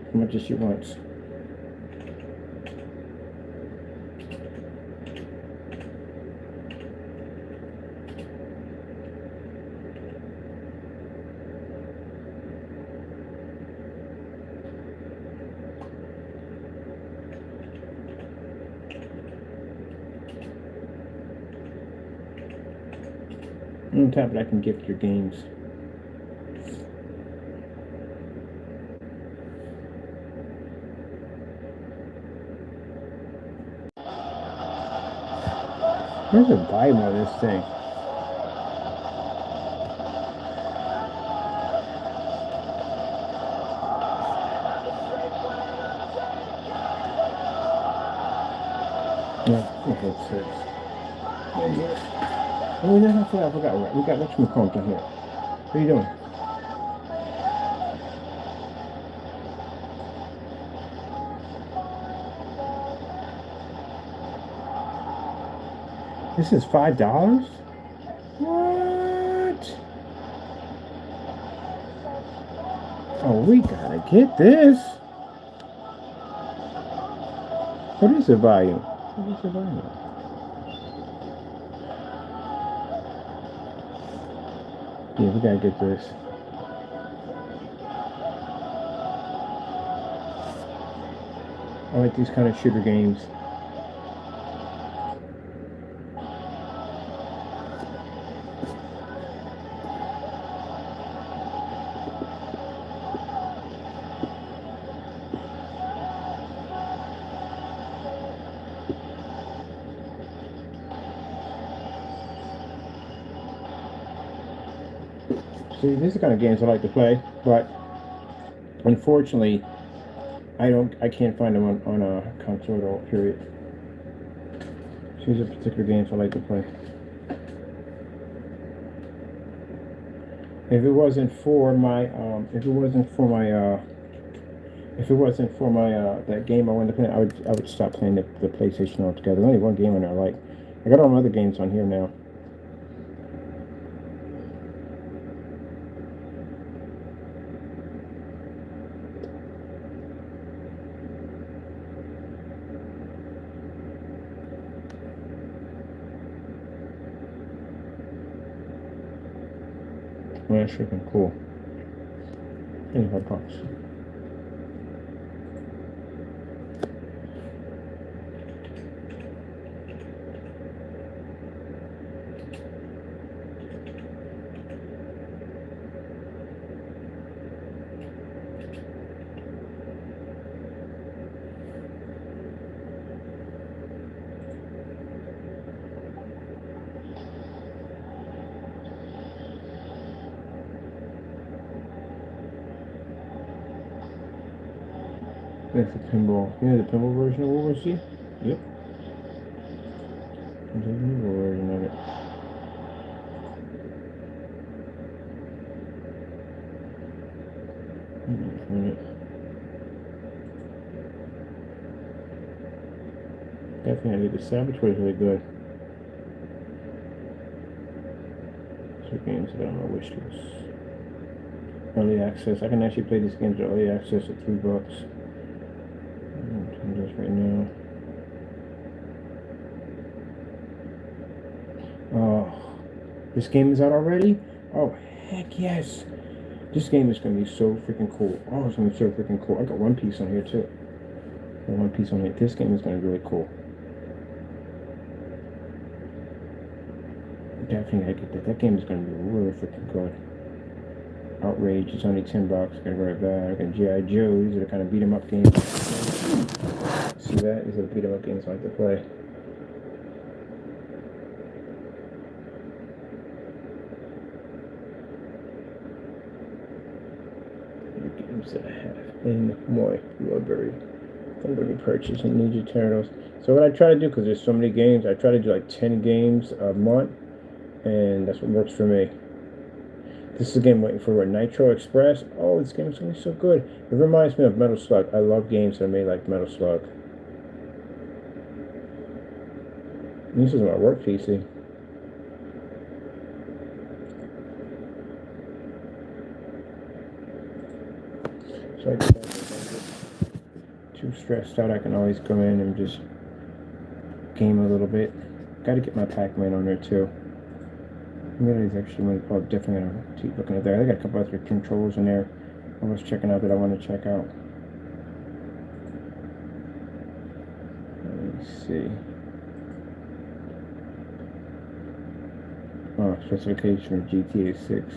S1: as much as she wants. On top of that, I can gift your games. Where's the Bible of this thing? Yeah, I hate six. Oh, I forgot. We got whatchamacallit in here. What are you doing? This is $5? What? Oh, we gotta get this. What is the volume? What is the volume? Yeah, we gotta get this. I like these kind of shooter games. See, these are the kind of games I like to play, but unfortunately, I can't find them on a console at all, period. These are particular games I like to play. If it wasn't for my, that game I wanted to play, I would stop playing the PlayStation altogether. There's only one game on there I like. I got all my other games on here now. Well, that's freaking cool. $25. That's the pinball. Yeah, the pinball version of World War Z? Yep. There's a pinball version of it. Definitely, the Savage was really good. Two games that are on my wish list. Early access. I can actually play these games at early access at $3. I'm doing this right now. Oh, this game is out already? Oh, heck yes. This game is going to be so freaking cool. Oh, it's going to be so freaking cool. I got One Piece on here too. The One Piece on it. This game is going to be really cool. Definitely gotta get that. That game is going to be really freaking good. Outrage, it's only $10. Gotta go right back. And G.I. Joe, these are the kind of beat 'em up games. See that? These are the beat 'em up games I like to play. New games that I have in my library. I'm going to be purchasing Ninja Turtles. So what I try to do, because there's so many games, I try to do like 10 games a month, and that's what works for me. This is a game waiting for Nitro Express. Oh, this game is going to be so good. It reminds me of Metal Slug. I love games that are made like Metal Slug. This is my work PC. So I get too stressed out, I can always come in and just game a little bit. Got to get my Pac-Man on there too. Maybe it's actually really called different. I'm gonna keep looking at there. I got a couple other controllers in there I was checking out that I want to check out. Let me see. Oh, specification of GTA 6.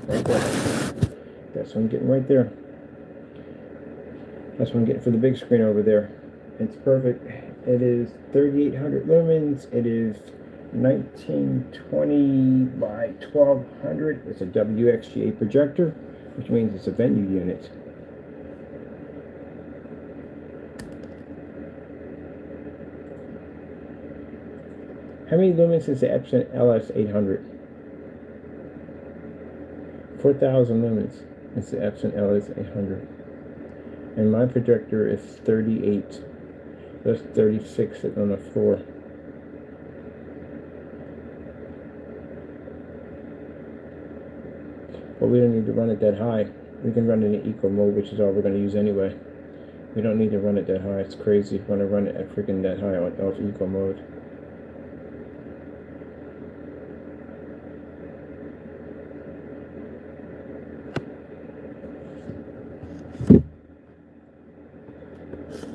S1: Right there. That's what I'm getting right there. That's what I'm getting for the big screen over there. It's perfect. It is 3800 lumens. It is 1920 by 1200. It's a WXGA projector, which means it's a venue unit. How many lumens is the Epson LS800? 4,000 lumens. It's the Epson LS800. And my projector is 38. That's 36 sitting on the floor. But we don't need to run it that high. We can run it in eco mode, which is all we're going to use anyway. We don't need to run it that high. It's crazy if you want to run it at freaking that high on off eco mode.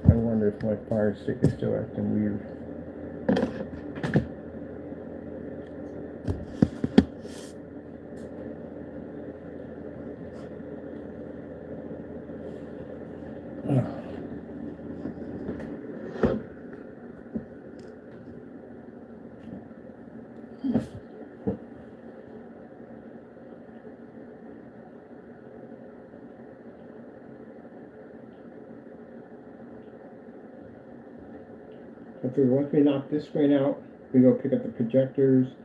S1: I wonder if my fire stick is still acting weird. Okay, once we knock this screen out, we go pick up the projectors.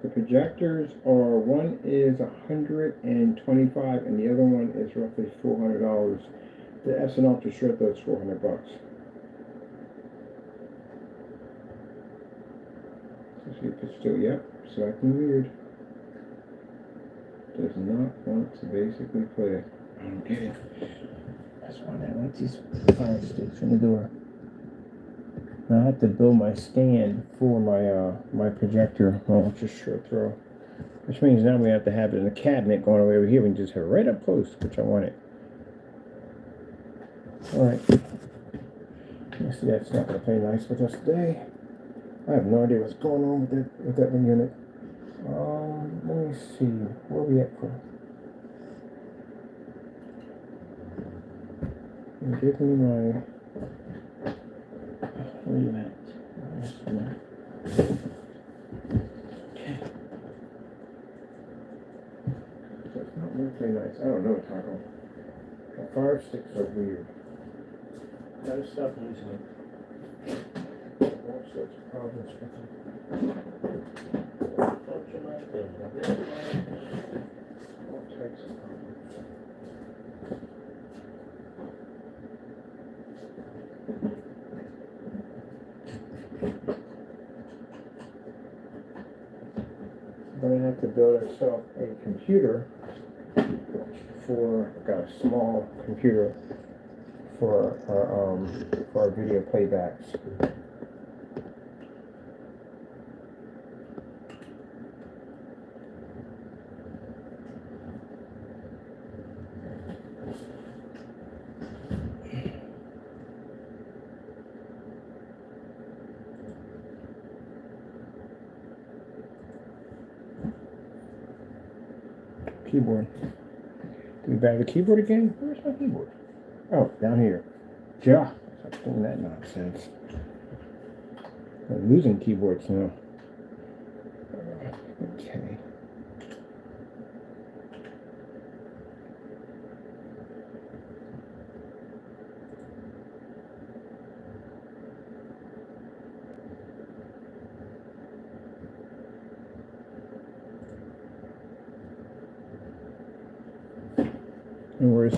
S1: The projectors are, one is $125 and the other one is roughly $400. The Epson Ultra Short though is $400. So see if it's still, yep, it's acting weird. Does not want to basically play. I don't get it. That's why I want these fire sticks in the door. I have to build my stand for my projector Ultra Short Throw, which means now we have to have it in the cabinet going over here. We can just have it right up close, which I want it. All right. See, that's not going to play nice with us today. I have no idea what's going on with that one unit. Let me see. Where are we at for? Give me my. Where are you at? Okay. So it's not really very nice. I don't know, Taco. The fire sticks are weird. Gotta stop using them. All sorts of problems with them. All types of problems. We're going to have to build ourselves a computer got a small computer for our video playbacks. Keyboard. Do we buy the keyboard again? Where's my keyboard? Oh, down here. Yeah. Stop doing that nonsense. I'm losing keyboards now. Okay. And where's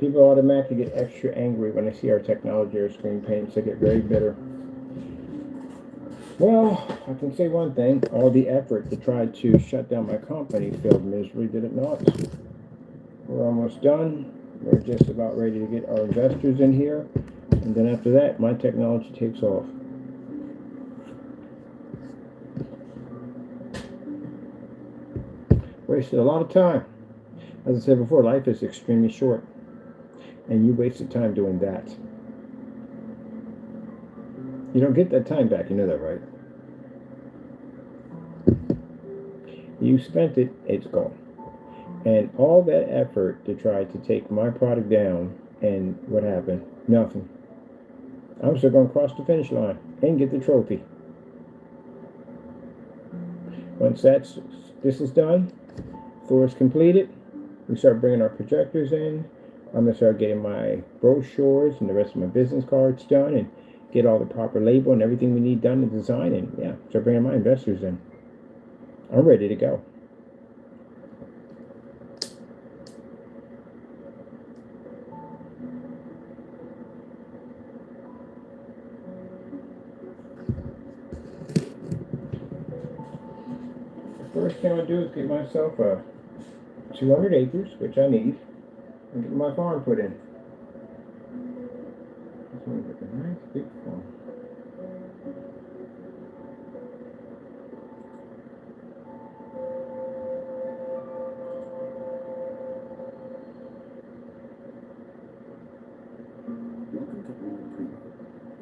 S1: People automatically get extra angry when they see our technology or screen paints. They get very bitter. Well, I can say one thing. All the effort to try to shut down my company failed miserably, did it not? We're almost done. We're just about ready to get our investors in here. And then after that, my technology takes off. Wasted a lot of time. As I said before, life is extremely short. And you wasted time doing that. You don't get that time back, you know that, right? You spent it, it's gone. And all that effort to try to take my product down, and what happened? Nothing. I'm still going to cross the finish line and get the trophy. Once this is done, floor is completed, we start bringing our projectors in. I'm going to start getting my brochures and the rest of my business cards done and get all the proper label and everything we need done in design, and yeah, start bringing my investors in. I'm ready to go. The first thing I'll do is get myself 200 acres, which I need, and get my farm put in. This one's like a nice big farm.
S4: Welcome to Oral Preview.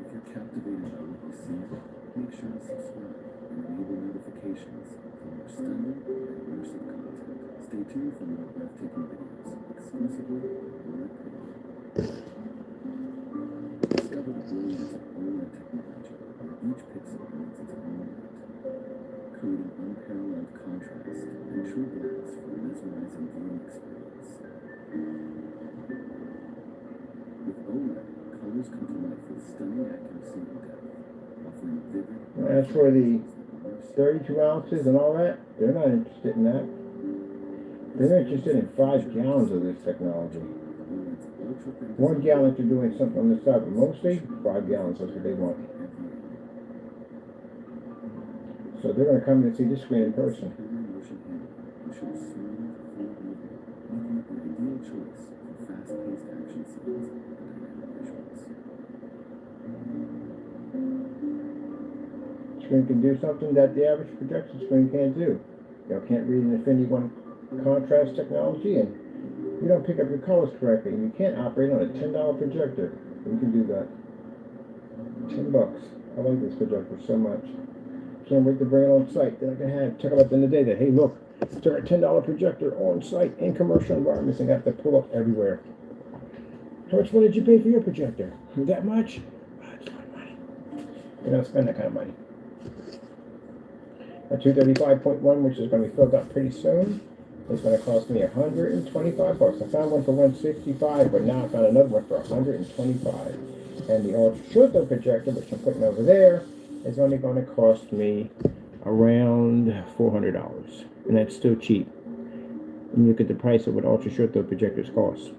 S4: If you're captivated by what you see, make sure to subscribe and enable notifications for more stunning and immersive content. Stay tuned for more breathtaking videos exclusively on Oral Preview. Discover the brilliance of OLED technology, where each pixel needs its own light, creating unparalleled contrast and true brightness for a mesmerizing viewing experience. With OLED, colors come to life with stunning accuracy and depth, offering vivid.
S1: As for the 32 ounces and all that, they're not interested in that. They're interested in 5 gallons of this technology. 1 gallon for doing something on the side, but mostly 5 gallons, that's what they want. So they're going to come and see this screen in person. Screen can do something that the average projection screen can't do. Y'all can't read an Infinity 1 contrast technology, and you don't pick up your colors correctly, and you can't operate on a $10 projector. We can do that. $10. I like this projector so much. Can't wait to bring it on site. Then I can have talk about the end of the day that, hey, look, it's our $10 projector on site in commercial environments, and I have to pull up everywhere. How much money did you pay for your projector? That much? That's a lot of money. You don't spend that kind of money. A 235.1, which is going to be filled up pretty soon, is going to cost me $125. I found one for $165, but now I found another one for $125. And the ultra short throw projector, which I'm putting over there, is only going to cost me around $400, and that's still cheap. And look at the price of what ultra short throw projectors cost.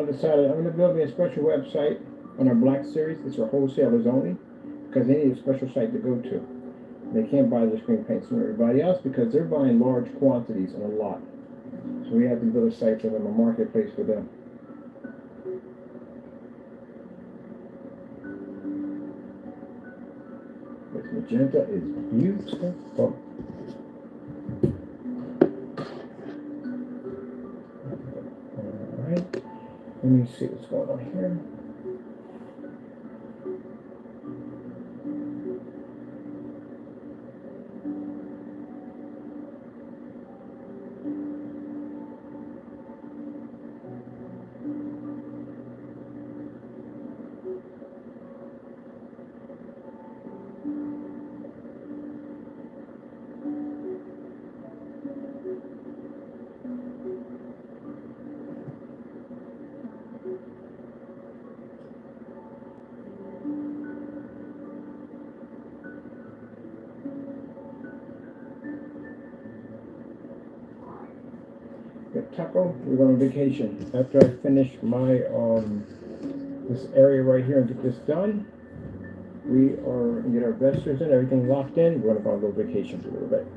S1: decided I'm going to build me a special website on our Black Series. It's for wholesalers only because they need a special site to go to. They can't buy the screen paints from everybody else because they're buying large quantities and a lot. So we have to build a site for them, a marketplace for them. This magenta is beautiful. Alright, let me see what's going on here. Taco, we're going on vacation. After I finish my this area right here and get this done, we are gonna get our vestors and everything locked in. We're gonna go on a little vacation for a little bit.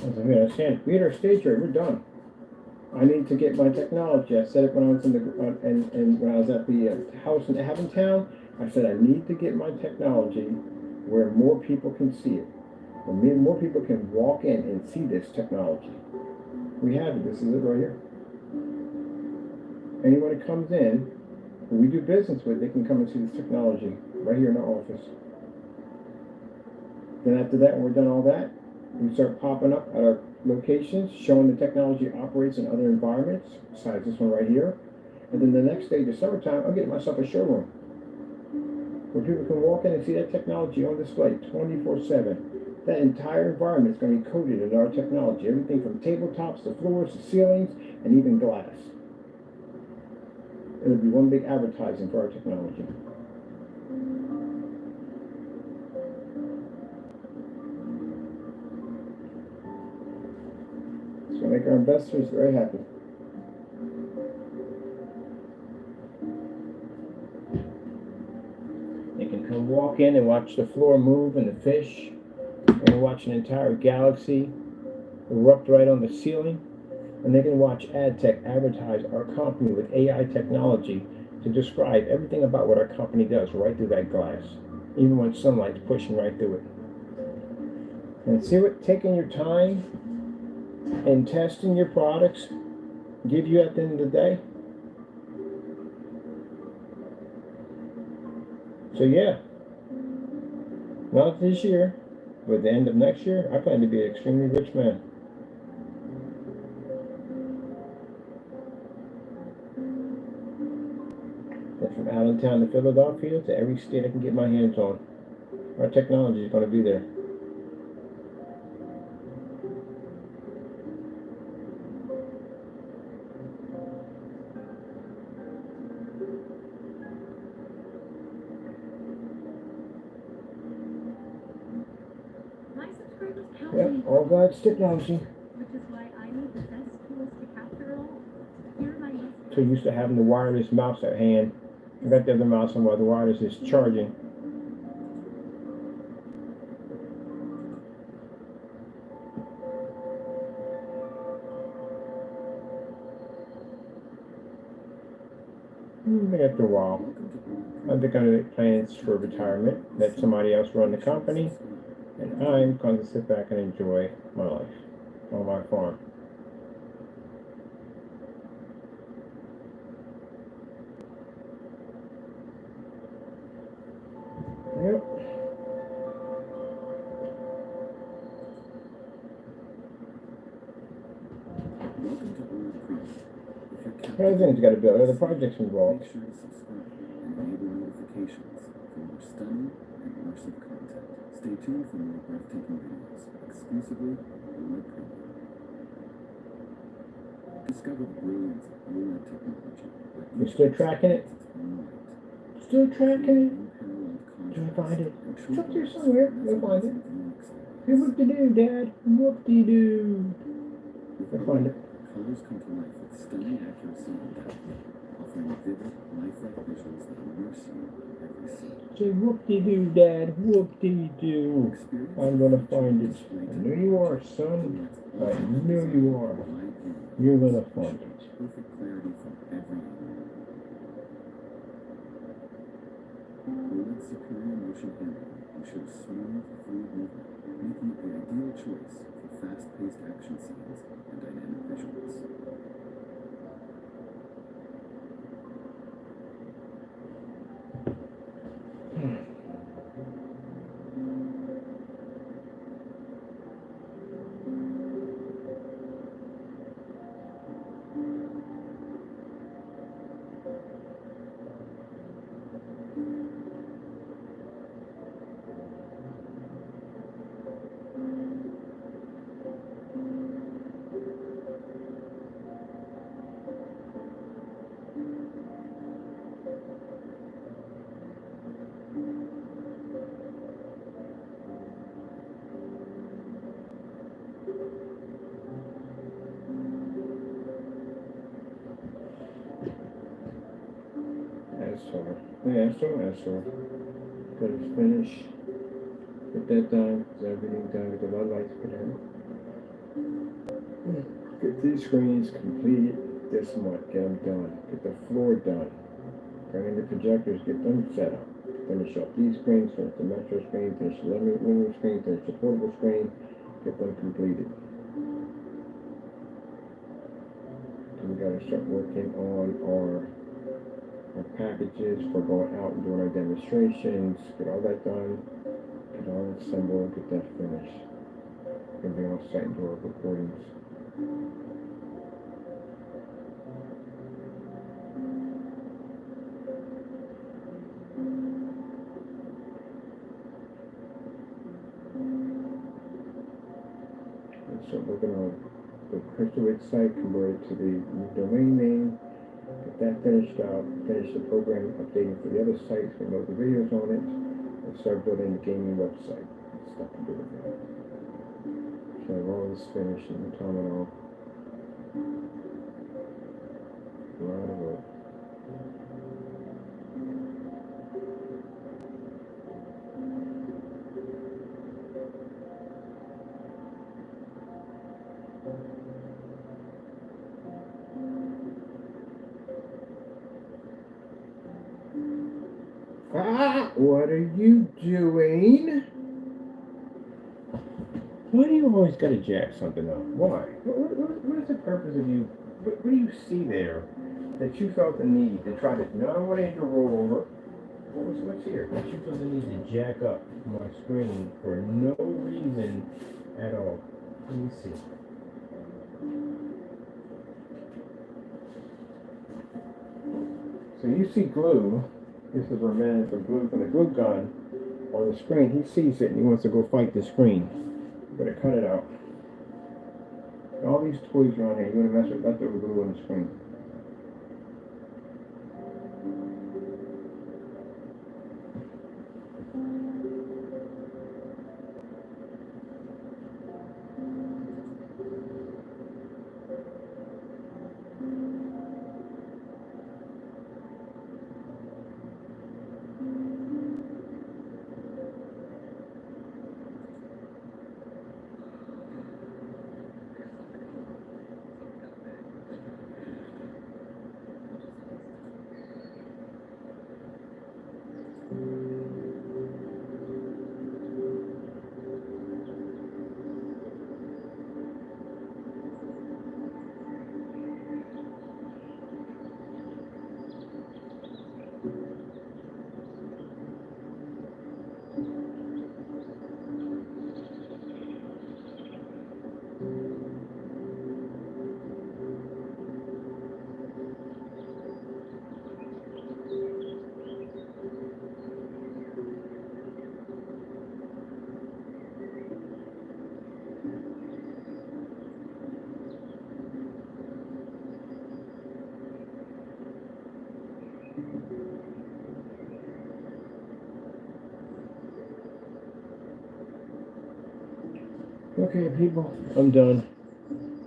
S1: As I'm gonna say, we had our stage ready. We're done. I need to get my technology. I said it when I was in the and when I was at the house in Town. I said I need to get my technology where more people can see it, where more people can walk in and see this technology. We have it. This is it right here. Anyone that comes in, who we do business with, they can come and see this technology right here in our office. Then after that, when we're done all that, we start popping up at our locations, showing the technology operates in other environments, besides this one right here. And then the next day, the summertime, I'm getting myself a showroom where people can walk in and see that technology on display 24/7. That entire environment is going to be coated in our technology, everything from tabletops to floors to ceilings and even glass. It'll be one big advertising for our technology. It's going to make our investors very happy. They can come walk in and watch the floor move and the fish, and watch an entire galaxy erupt right on the ceiling. And they can watch AdTech advertise our company with AI technology to describe everything about what our company does right through that glass, even when sunlight's pushing right through it. And see what taking your time and testing your products give you at the end of the day? So yeah, not this year, but at the end of next year, I plan to be an extremely rich man. And from Allentown to Philadelphia to every state I can get my hands on, our technology is going to be there.
S5: My subscribers count
S1: Yep,
S5: me,
S1: all God's technology.
S5: which is why I need the best tools to capture it all. Here are my list.
S1: So used to having the wireless mouse at hand. I got the other mouse on while the wireless is charging. After a while, I think I'm going to make plans for retirement. Let somebody else run the company, and I'm going to sit back and enjoy my life on my farm. Yep.
S4: Welcome to Old Creek. If you're
S1: Other things you got to build, other projects involved.
S4: make sure to subscribe and enable notifications for more stunning and immersive content. Stay tuned for more breathtaking videos exclusively on my premium. Discover the brilliance of OLED technology.
S1: You still tracking it? Still tracking it? Trying to find it. It's up there somewhere. You'll find it. Hey, what to do, Dad? What to do? You'll find it.
S4: Colors come to life with stunning accuracy and depth, offering vivid, lifelike visuals that immerse you in every scene.
S1: Say whoop-de-doo, Dad. Whoop-de-doo. I'm gonna find it. I know you are, son. I know you are. You're gonna find it.
S4: Perfect clarity from every angle. OLED's superior motion handling ensures smooth, fluid movement, making it the ideal choice for fast-paced action scenes and dynamic visuals.
S1: Asshole. Gotta finish. Get that done. Get everything done. Get the red lights put in. Get these screens completed this month. Get them done. Get the floor done. Bring in the projectors. Get them set up. Finish up these screens. Finish the metro screen. Finish the living room screen. Finish the portable screen. Get them completed. And we gotta start working on our packages for going out and doing our demonstrations, get all that done, get all assembled, get that finished. And be on site and do our recordings. And so we're gonna the Crystal site, convert it to the new domain name. Get that finished out, finish the program updating for the other sites, promote the videos on it, and start building the gaming website. Stuff to do with that. So I've all this finished in the time and all. A lot of work. What are you doing? Why do you always gotta jack something up? Why? What is the purpose of you? What do you see there that you felt the need to try to? No, I don't want it to roll over. What's here? That you felt the need to jack up my screen for no reason at all. Let me see. So you see glue. This is where man for glue from the glue gun on the screen. He sees it and he wants to go fight the screen. Better cut it out. All these toys around here, you're gonna mess with leftover glue on the screen. Okay, people, I'm done.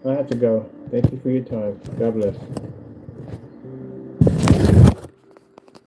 S1: I have to go. Thank you for your time. God bless.